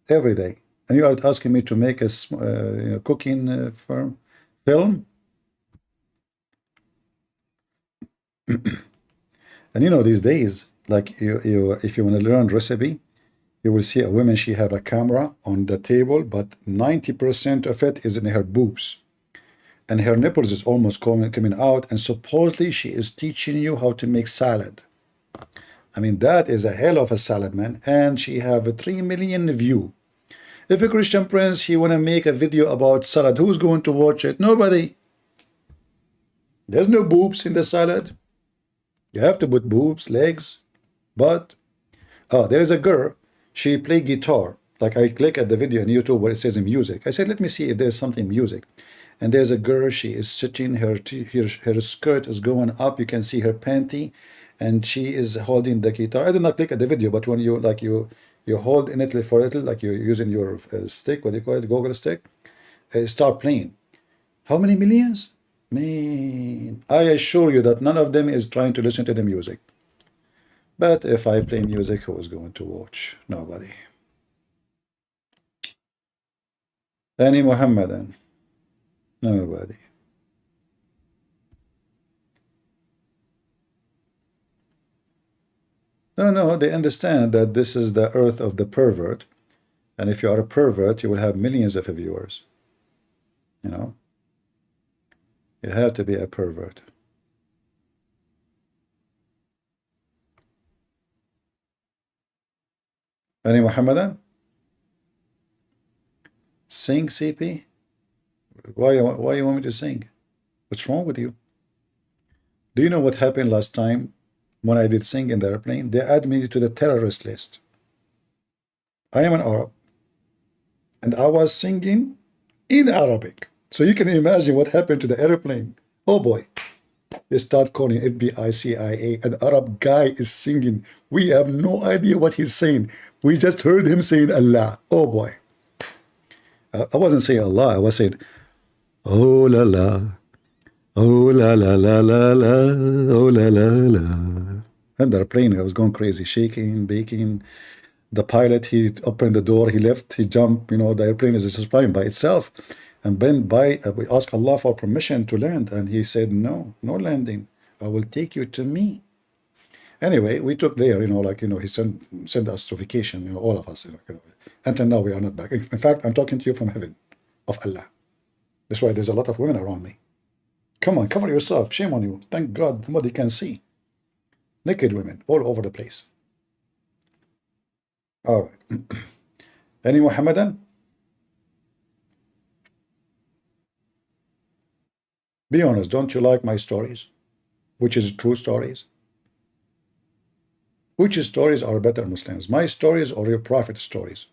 every day. And you are asking me to make a cooking film? And these days, like if you want to learn recipe, you will see a woman, she have a camera on the table, but 90% of it is in her boobs. And her nipples is almost coming out, and supposedly she is teaching you how to make salad. I mean, that is a hell of a salad, man. And she have a 3 million view. If a Christian Prince, he want to make a video about salad, who's going to watch it? Nobody. There's no boobs in the salad. You have to put boobs, legs, butt. Oh, there is a girl. She play guitar. Like I click at the video on YouTube where it says music. I said, let me see if there's something music. And there's a girl. She is sitting. Her skirt is going up. You can see her panty, and she is holding the guitar. I did not click at the video, but when you hold in it for a little, like you're using your stick, what do you call it, Google stick, start playing. How many millions? Man, I assure you that none of them is trying to listen to the music. But if I play music, who is going to watch? Nobody. Any Muhammadan? Nobody. No, they understand that this is the earth of the pervert, and if you are a pervert, you will have millions of viewers. You know, you have to be a pervert. Any Muhammadan? Sing, CP? Why you want me to sing? What's wrong with you? Do you know what happened last time when I did sing in the airplane? They added me to the terrorist list. I am an Arab, and I was singing in Arabic. So you can imagine what happened to the airplane. Oh boy. They start calling FBI, CIA. An Arab guy is singing. We have no idea what he's saying. We just heard him saying Allah. Oh boy. I wasn't saying Allah. I was saying, oh la la. Oh la la la la la. Oh la la la. And the plane, I was going crazy, shaking, baking. The pilot, he opened the door, he left, he jumped. You know, the airplane is just flying by itself. And then we asked Allah for permission to land, and he said, no landing. I will take you to me. Anyway, we took there, you know, like, you know, he sent us to vacation, you know, all of us. You know, until now, we are not back. In fact, I'm talking to you from heaven, of Allah. That's why there's a lot of women around me. Come on, cover yourself. Shame on you. Thank God nobody can see. Naked women all over the place. All right. Any Muhammadan? Be honest, don't you like my stories? Which is true stories? Which stories are better, Muslims? My stories or your prophet stories?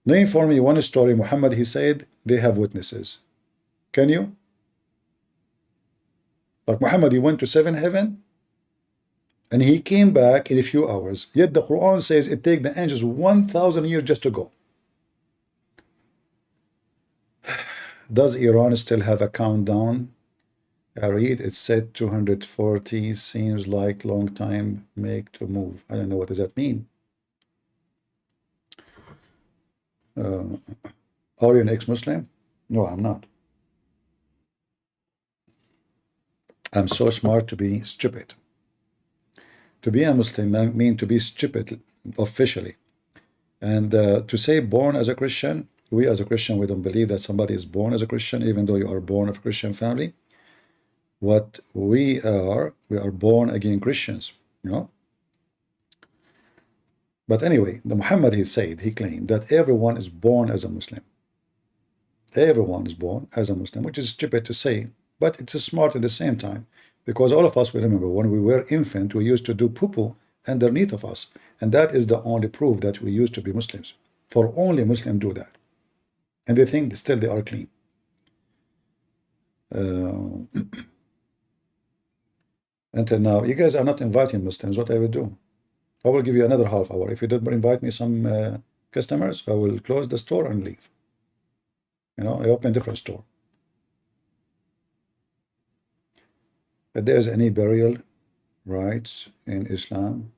Name for me one story, Muhammad, he said, they have witnesses. Can you? Like Muhammad, he went to 7 heaven, and he came back in a few hours. Yet the Quran says it takes the angels 1,000 years just to go. Does Iran still have a countdown? I read it said 240, seems like long time make to move. I don't know, what does that mean? Are you an ex-Muslim? No, I'm not. I'm so smart to be stupid. To be a Muslim, I mean to be stupid officially. And to say born as a Christian, we as a Christian, we don't believe that somebody is born as a Christian, even though you are born of a Christian family. What we are born again Christians, you know. But anyway, the Muhammad, he claimed that everyone is born as a Muslim. Everyone is born as a Muslim, which is stupid to say, but it's smart at the same time, because all of us will remember when we were infant, we used to do poo-poo underneath of us, and that is the only proof that we used to be Muslims. For only Muslims do that, and they think still they are clean. Until now, you guys are not inviting Muslims. What I will do? I will give you another half hour. If you don't invite me some customers, I will close the store and leave. You know, I open a different store. If there's any burial rites in Islam,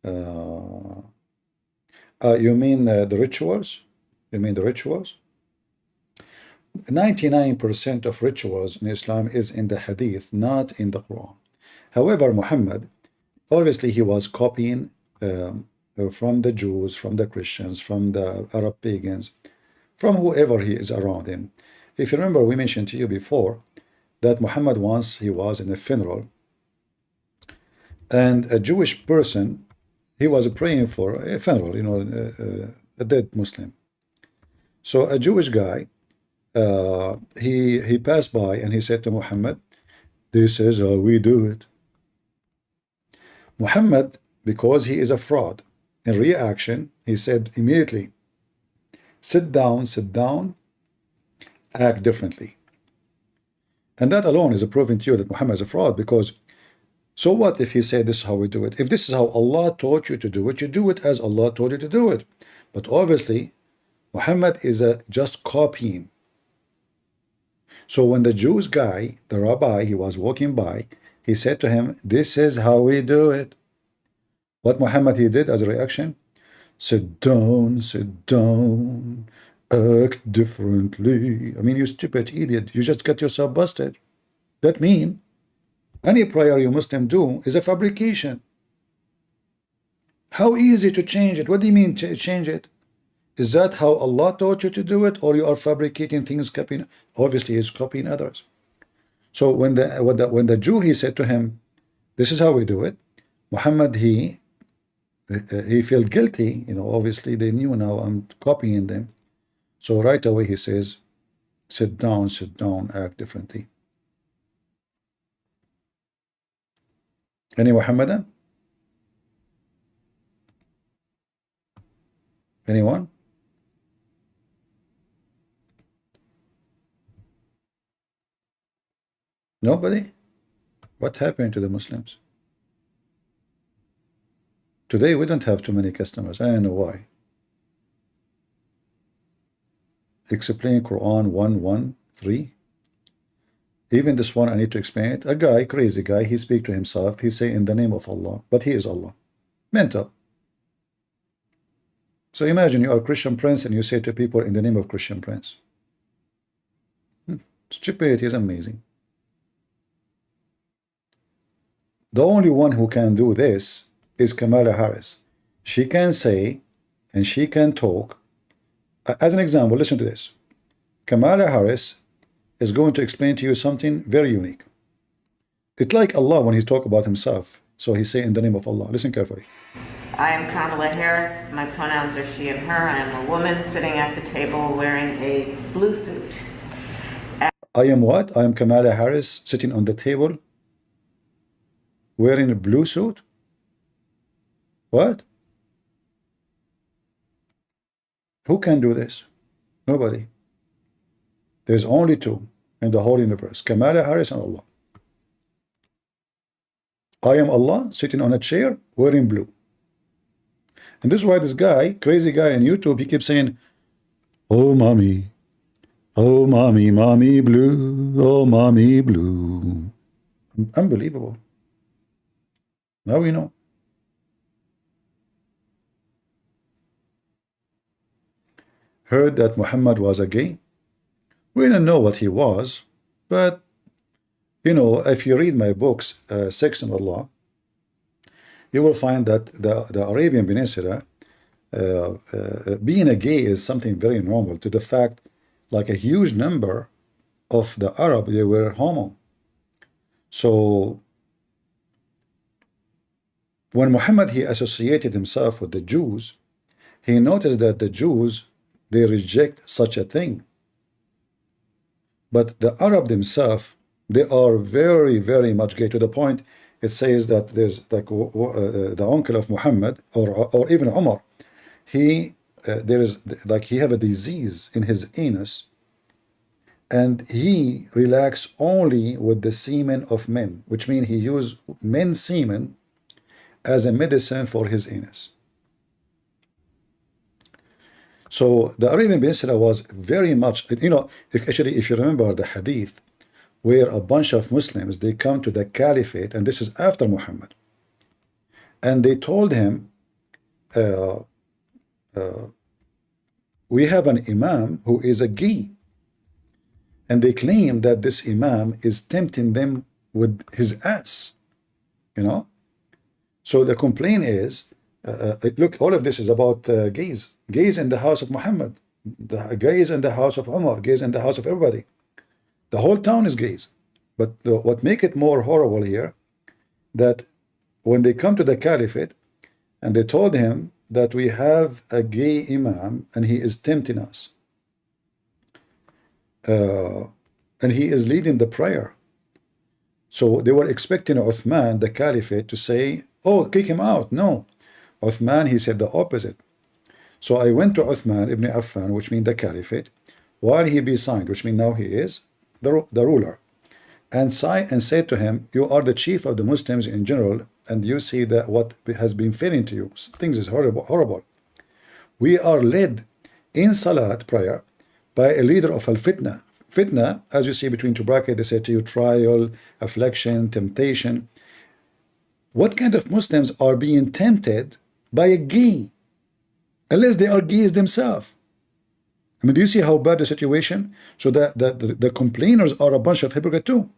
you mean the rituals? You mean the rituals? 99% of rituals in Islam is in the Hadith, not in the Quran. However, Muhammad, obviously he was copying from the Jews, from the Christians, from the Arab pagans, from whoever he is around him. If you remember, we mentioned to you before that Muhammad once, he was in a funeral, and a Jewish person, he was praying for a funeral, you know, a dead Muslim. So a Jewish guy, he passed by and he said to Muhammad, this is how we do it. Muhammad, because he is a fraud, in reaction, he said immediately, sit down, act differently. And that alone is a proving to you that Muhammad is a fraud, because so what if he said this is how we do it? If this is how Allah taught you to do it, you do it as Allah told you to do it. But obviously, Muhammad is just copying. So when the Jewish guy, the rabbi, he was walking by, he said to him, this is how we do it. What Muhammad he did as a reaction? Sit down, act differently. I mean, you stupid idiot, you just got yourself busted. That means Any prayer you Muslim do is a fabrication. How easy to change it? What do you mean change it? Is that how Allah taught you to do it, or you are fabricating things, copying? Obviously, he's copying others. So when the Jew, he said to him, "This is how we do it," Muhammad, he felt guilty. You know, obviously they knew now I'm copying them. So right away he says, sit down, act differently. Any Muhammadan? Anyone? Nobody? What happened to the Muslims? Today we don't have too many customers. I don't know why. Explain Quran 1:1-3. Even this one I need to explain it. A guy, crazy guy, he speak to himself. He say in the name of Allah, but he is Allah. Mental. So imagine you are a Christian prince and you say to people in the name of Christian prince. Stupidity is amazing. The only one who can do this is Kamala Harris. She can say and she can talk. As an example, listen to this. Kamala Harris is going to explain to you something very unique. It's like Allah when he talk about himself. So he say in the name of Allah. Listen carefully. I am Kamala Harris. My pronouns are she and her. I am a woman sitting at the table wearing a blue suit. I am what? I am Kamala Harris sitting on the table wearing a blue suit? What? Who can do this? Nobody. There's only two in the whole universe, Kamala Harris and Allah. I am Allah sitting on a chair wearing blue. And this is why this guy, crazy guy on YouTube, he keeps saying, oh mommy, mommy blue, oh mommy blue. Unbelievable. Now we know. Heard that Muhammad was a gay. We don't know what he was, but you know, if you read my books, Sex and Allah, you will find that the Arabian Peninsula, being a gay is something very normal, to the fact like a huge number of the Arab, they were homo. So when Muhammad, he associated himself with the Jews, he noticed that the Jews, they reject such a thing. But the Arab themselves, they are very, very much gay, to the point it says that there's like the uncle of Muhammad or even Umar, he there is like he have a disease in his anus, and he relax only with the semen of men, which means he used men's semen as a medicine for his anus. So the Arabian Peninsula was very much, you know, if you remember the hadith where a bunch of Muslims, they come to the caliphate, and this is after Muhammad, and they told him, we have an imam who is a gay, and they claim that this imam is tempting them with his ass, you know. So the complaint is, look, all of this is about gays in the house of Muhammad, the gays in the house of Umar, gays in the house of everybody. The whole town is gays. But what make it more horrible here, that when they come to the caliphate and they told him that we have a gay imam and he is tempting us, and he is leading the prayer. So they were expecting Uthman, the caliphate, to say, oh, kick him out. No. Uthman, he said the opposite. So I went to Uthman ibn Affan, which means the caliphate, while he be signed, which means now he is the ruler, and said to him, you are the chief of the Muslims in general, and you see that what has been failing to you, things is horrible. We are led in Salat prayer by a leader of al-fitna. Fitna, as you see between two brackets, they say to you trial, affliction, temptation. What kind of Muslims are being tempted by a gay, unless they are gays themselves? I mean, do you see how bad the situation? So the complainers are a bunch of hypocrites too,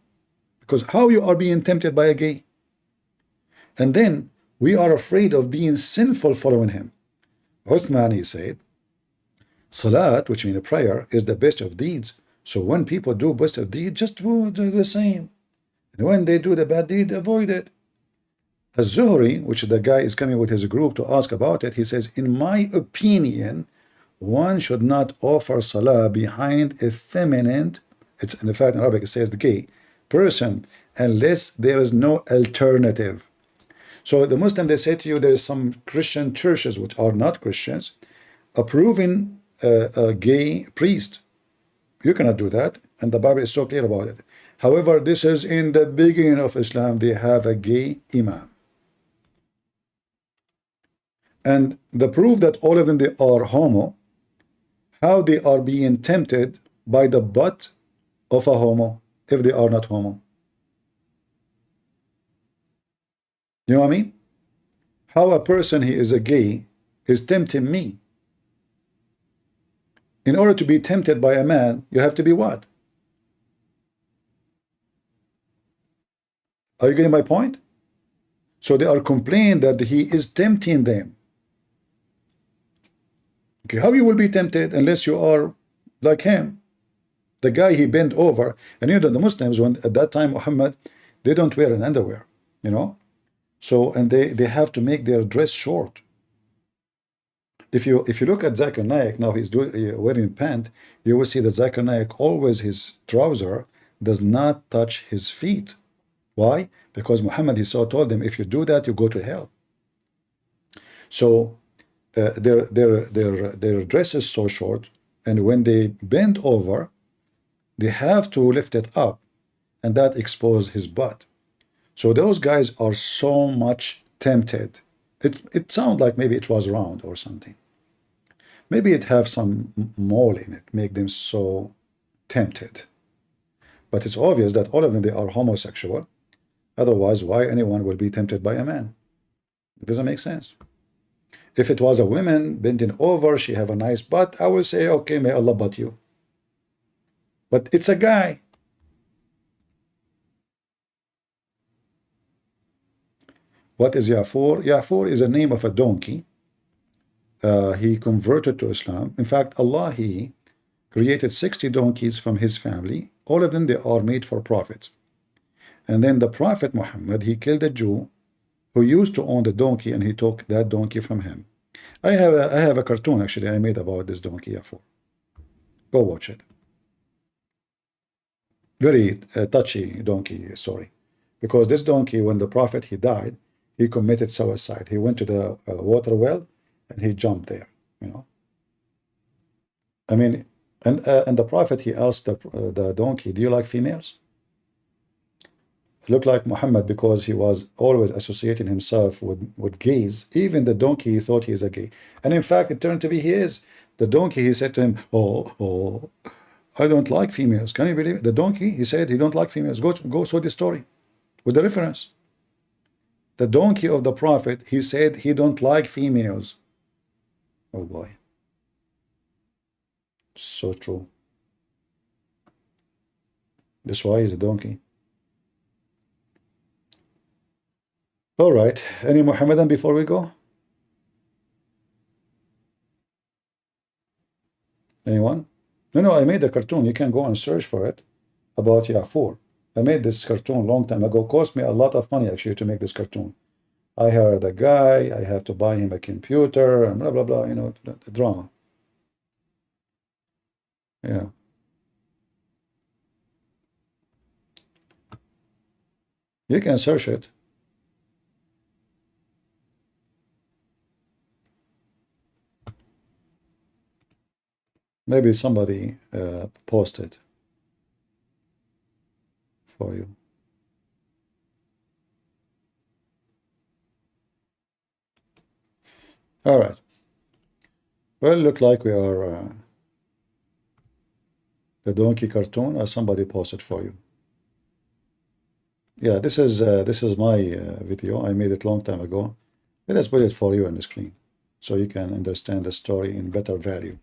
Because how you are being tempted by a gay? And then we are afraid of being sinful following him. Uthman, he said, Salat, which means a prayer, is the best of deeds. So when people do best of deeds, just do the same. And when they do the bad deed, avoid it. Az-Zuhri, which the guy is coming with his group to ask about it, he says, in my opinion, one should not offer salah behind a feminine, it's in fact in Arabic it says the gay person, unless there is no alternative. So the Muslim, they say to you, there is some Christian churches which are not Christians approving a gay priest. You cannot do that, and the Bible is so clear about it. However, this is in the beginning of Islam, they have a gay imam. And the proof that all of them they are homo, how they are being tempted by the butt of a homo if they are not homo. You know what I mean? How a person he is a gay is tempting me. In order to be tempted by a man, you have to be what? Are you getting my point? So they are complaining that he is tempting them. Okay, how you will be tempted unless you are like him? The guy, he bent over, and you know that the Muslims, when at that time Muhammad, they don't wear an underwear, you know. So, and they have to make their dress short. If you look at Zakir Naik, now he's wearing pant, you will see that Zakir Naik always his trouser does not touch his feet. Why? Because Muhammad, he told them, if you do that, you go to hell. So their dress is so short, and when they bend over, they have to lift it up, and that exposes his butt. So those guys are so much tempted. It sounds like maybe it was round or something. Maybe it have some mole in it, make them so tempted. But it's obvious that all of them, they are homosexual. Otherwise, why anyone will be tempted by a man? It doesn't make sense. If it was a woman bending over, she have a nice butt, I will say, okay, may Allah butt you. But it's a guy. What is Ya'fur? Ya'fur is a name of a donkey. He converted to Islam. In fact, Allah, he created 60 donkeys from his family. All of them, they are made for prophets. And then the Prophet Muhammad, he killed a Jew who used to own the donkey, and he took that donkey from him. I have a cartoon, actually, I made about this donkey, Ya'fur. Go watch it. Very touchy donkey story. Because this donkey, when the Prophet, he died, he committed suicide. He went to the water well, and he jumped there, you know. I mean, and the Prophet, he asked the donkey, do you like females? Looked like Muhammad, because he was always associating himself with gays. Even the donkey, he thought he is a gay. And in fact, it turned to be he is. The donkey, he said to him, oh, I don't like females. Can you believe it? The donkey, he said he don't like females. Go show the story with the reference. The donkey of the Prophet, he said he don't like females. Oh boy. So true. That's why he's a donkey. All right. Any Muhammadan before we go? Anyone? No, I made a cartoon. You can go and search for it about Ya'fur. I made this cartoon a long time ago. It cost me a lot of money, actually, to make this cartoon. I hired a guy. I had to buy him a computer and blah, blah, blah, you know, the drama. Yeah. You can search it. Maybe somebody posted for you. All right. Well, look like we are the donkey cartoon, or somebody posted for you. Yeah, this is my video. I made it long time ago. Let us put it for you on the screen so you can understand the story in better value.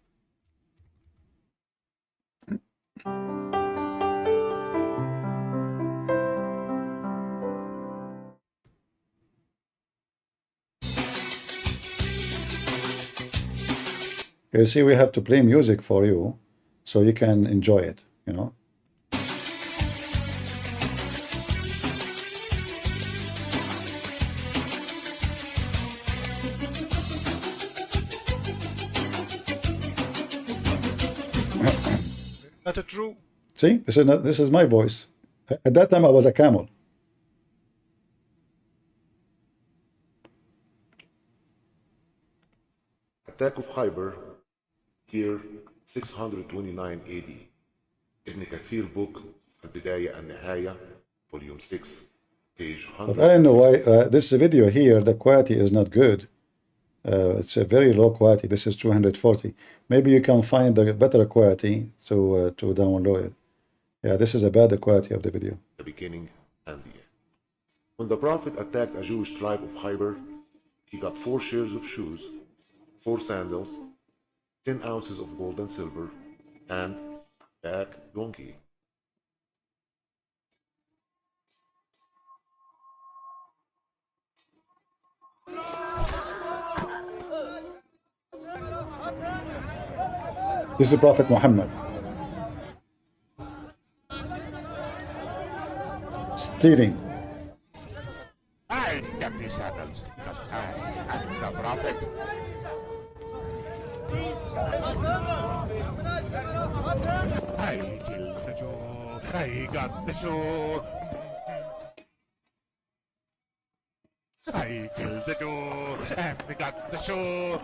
You see, we have to play music for you so you can enjoy it, you know. Not true. See, this is my voice. At that time, I was a camel. Attack of Khyber, year 629 AD. Ibn Kathir book, Al-Bidayah and-Nihaya, volume 6, page 100. But I don't know why this video here, the quality is not good. It's a very low quality. This is 240. Maybe you can find a better quality to download it. Yeah, this is a bad quality of the video. The beginning and the end. When the Prophet attacked a Jewish tribe of Khyber, he got 4 shares of shoes, 4 sandals, 10 ounces of gold and silver, and a donkey. This is Prophet Muhammad. Stealing. I got these sandals because I am the Prophet. I killed the Jew. I got the Jew. I killed the Jew and got the Jew.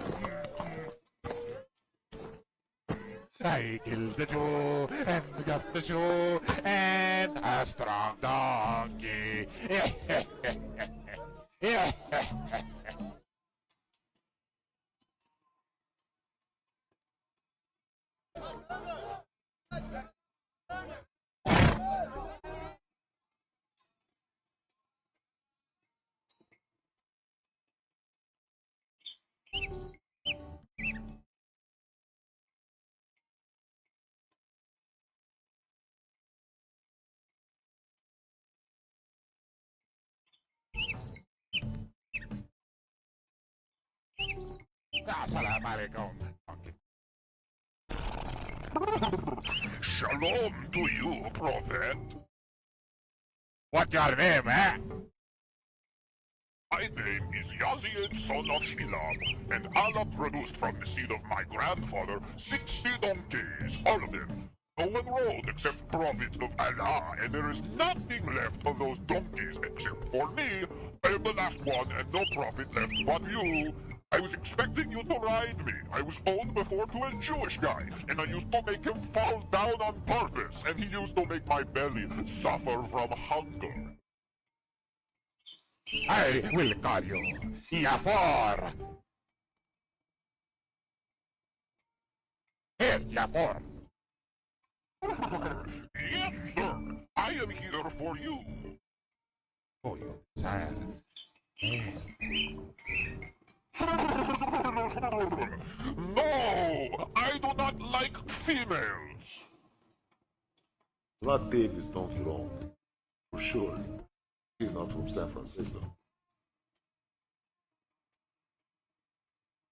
I killed the Jew and got the Jew and a strong donkey. Assalamu alaikum. Shalom to you, Prophet. What's your name, eh? My name is Yazid, son of Shilam, and Allah produced from the seed of my grandfather 60 donkeys, all of them. No one rode except prophets of Allah, and there is nothing left of those donkeys except for me. I am the last one, and no prophet left but you. I was expecting you to ride me. I was owned before to a Jewish guy, and I used to make him fall down on purpose, and he used to make my belly suffer from hunger. I will call you Yafor. Here, Yafor. Yes, sir. I am here for you. Oh, you sad. No, I do not like females. Do not take this donkey wrong. For sure, he's not from San Francisco.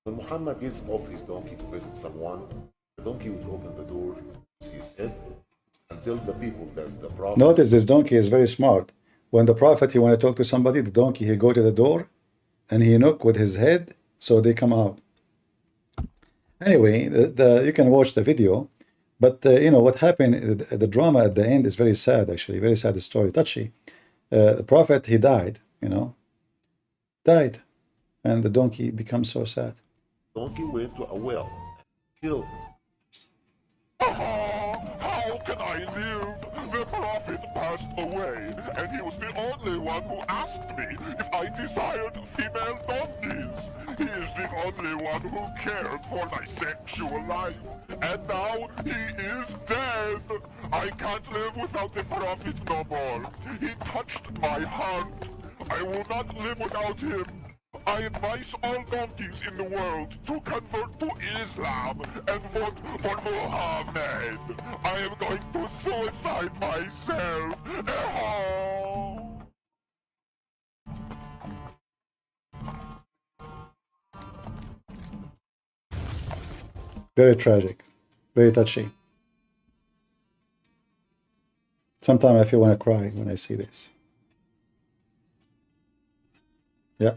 When Muhammad gets off his donkey to visit someone, the donkey would open the door, see his head, and tell the people that the Prophet... Notice this donkey is very smart. When the Prophet, he want to talk to somebody, the donkey, he go to the door, and he knock with his head, so they come out. Anyway, you can watch the video, but you know what happened. The drama at the end is very sad, actually, very sad story, touchy. The Prophet, he died, you know, died, and the donkey becomes so sad. The donkey went to a well, killed. How can I live? The Prophet passed away, and he was the only one who asked me if I desired female donkeys. He is the only one who cared for my sexual life, and now he is dead. I can't live without the Prophet no more. He touched my heart. I will not live without him. I advise all donkeys in the world to convert to Islam and vote for Muhammad. I am going to suicide myself. Very tragic, very touchy. Sometimes I feel want to cry when I see this. Yeah.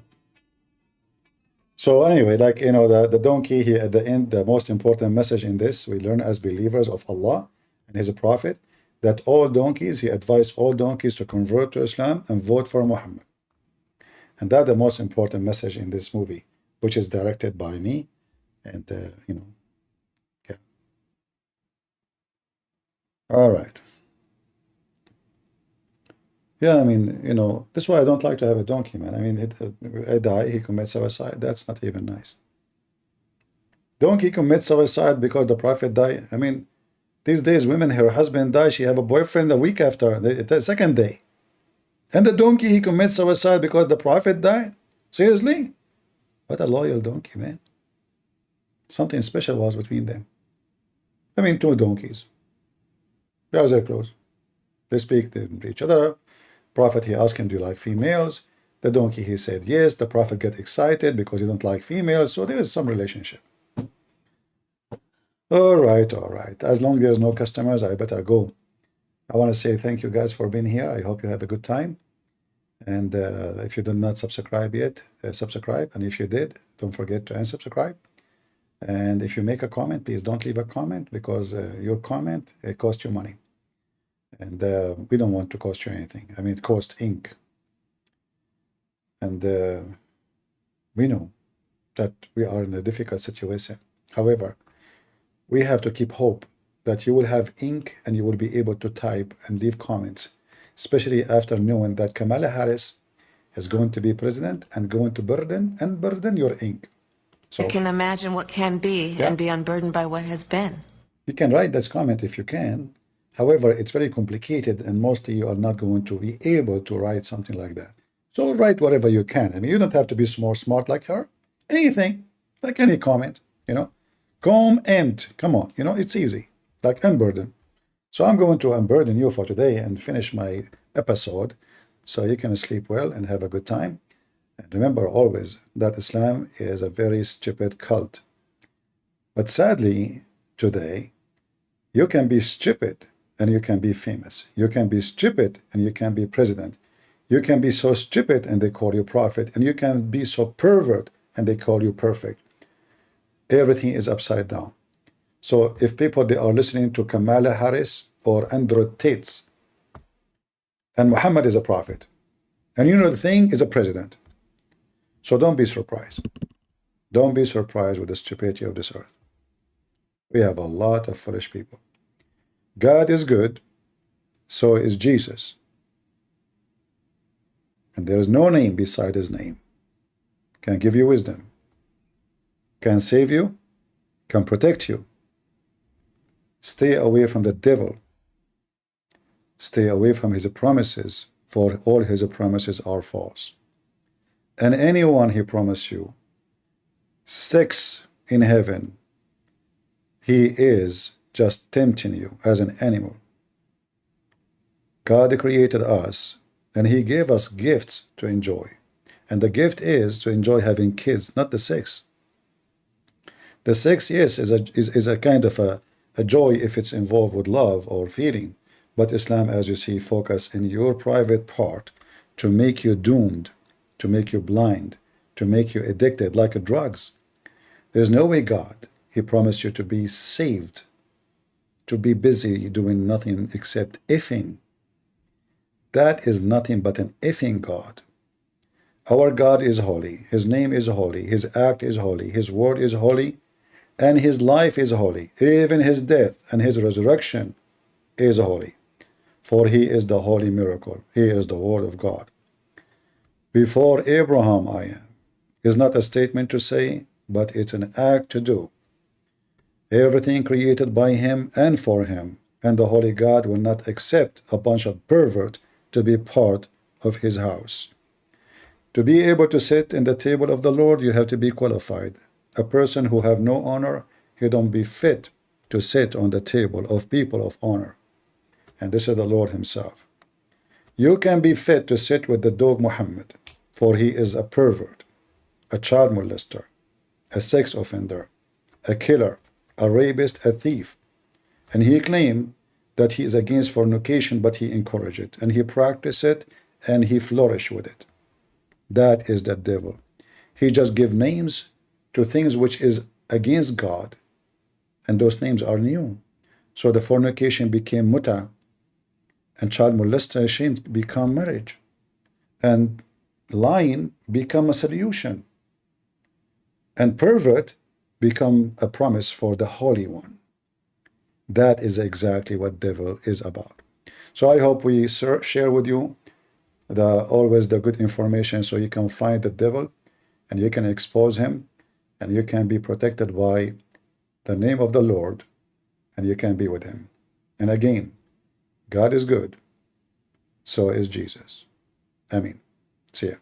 So anyway, like, you know, the donkey here at the end, the most important message in this, we learn as believers of Allah and His Prophet, that all donkeys, he advised all donkeys to convert to Islam and vote for Muhammad. And that's the most important message in this movie, which is directed by me. And, you know, yeah. All right. Yeah, I mean, you know, that's why I don't like to have a donkey, man. I mean, I die, he commits suicide. That's not even nice. Donkey commits suicide because the Prophet died. I mean, these days, women, her husband dies, she have a boyfriend a week after, the second day. And the donkey, he commits suicide because the Prophet died? Seriously? What a loyal donkey, man. Something special was between them. I mean, two donkeys. They are very close. They speak to each other. Prophet, he asked him, do you like females? The donkey, he said yes. The Prophet get excited because he don't like females. So there is some relationship. All right. As long as there's no customers, I better go. I want to say thank you guys for being here. I hope you have a good time. And if you did not subscribe yet, subscribe. And if you did, don't forget to unsubscribe. And if you make a comment, please don't leave a comment, because your comment, it costs you money. And we don't want to cost you anything. I mean, it costs ink. And we know that we are in a difficult situation. However, we have to keep hope that you will have ink and you will be able to type and leave comments, especially after knowing that Kamala Harris is going to be president and going to burden your ink. So You can imagine what can be yeah, and be unburdened by what has been. you can write this comment if you can. However, it's very complicated and mostly you are not going to be able to write something like that. So write whatever you can. I mean, you don't have to be smart like her. Anything, like any comment, you know. Come on, you know, it's easy, like unburden. So I'm going to unburden you for today and finish my episode so you can sleep well and have a good time. And remember always that Islam is a very stupid cult. But sadly, today, you can be stupid and you can be famous. You can be stupid and you can be president. You can be so stupid and they call you prophet. And you can be so pervert and they call you perfect. Everything is upside down. So if people, they are listening to Kamala Harris or Andrew Tate, and Muhammad is a prophet, and you know the thing is a president. So don't be surprised. Don't be surprised with the stupidity of this earth. We have a lot of foolish people. God is good, so is Jesus. And there is no name beside his name. Can give you wisdom, can save you, can protect you. Stay away from the devil. Stay away from his promises, for all his promises are false. And anyone he promised you sex in heaven, he is just tempting you as an animal. God created us and he gave us gifts to enjoy. And the gift is to enjoy having kids, not the sex. The sex, yes, is a kind of a joy if it's involved with love or feeling. But Islam, as you see, focus in your private part to make you doomed, to make you blind, to make you addicted like drugs. There's no way God, he promised you to be saved, to be busy doing nothing except effing. That is nothing but an effing God. Our God is holy. His name is holy. His act is holy. His word is holy. And his life is holy. Even his death and his resurrection is holy. For he is the holy miracle. He is the word of God. Before Abraham I am is not a statement to say, but it's an act to do. Everything created by him and for him, and the holy God will not accept a bunch of pervert to be part of his house. To be able to sit in the table of the Lord, you have to be qualified. A person who have no honor, he don't be fit to sit on the table of people of honor. And this is the Lord himself. You can be fit to sit with the dog Muhammad, for he is a pervert, a child molester, a sex offender, a killer, a rapist, a thief. And he claimed that he is against fornication, but he encouraged it, and he practiced it, and he flourished with it. That is the devil. He just give names to things which is against God, and those names are new. So the fornication became muta, and child molestation become marriage, and lying become a solution, and pervert become a promise for the Holy One. That is exactly what devil is about. So I hope we share with you always the good information, so you can find the devil and you can expose him, and you can be protected by the name of the Lord, and you can be with him. And again, God is good, so is Jesus. Amen. See ya.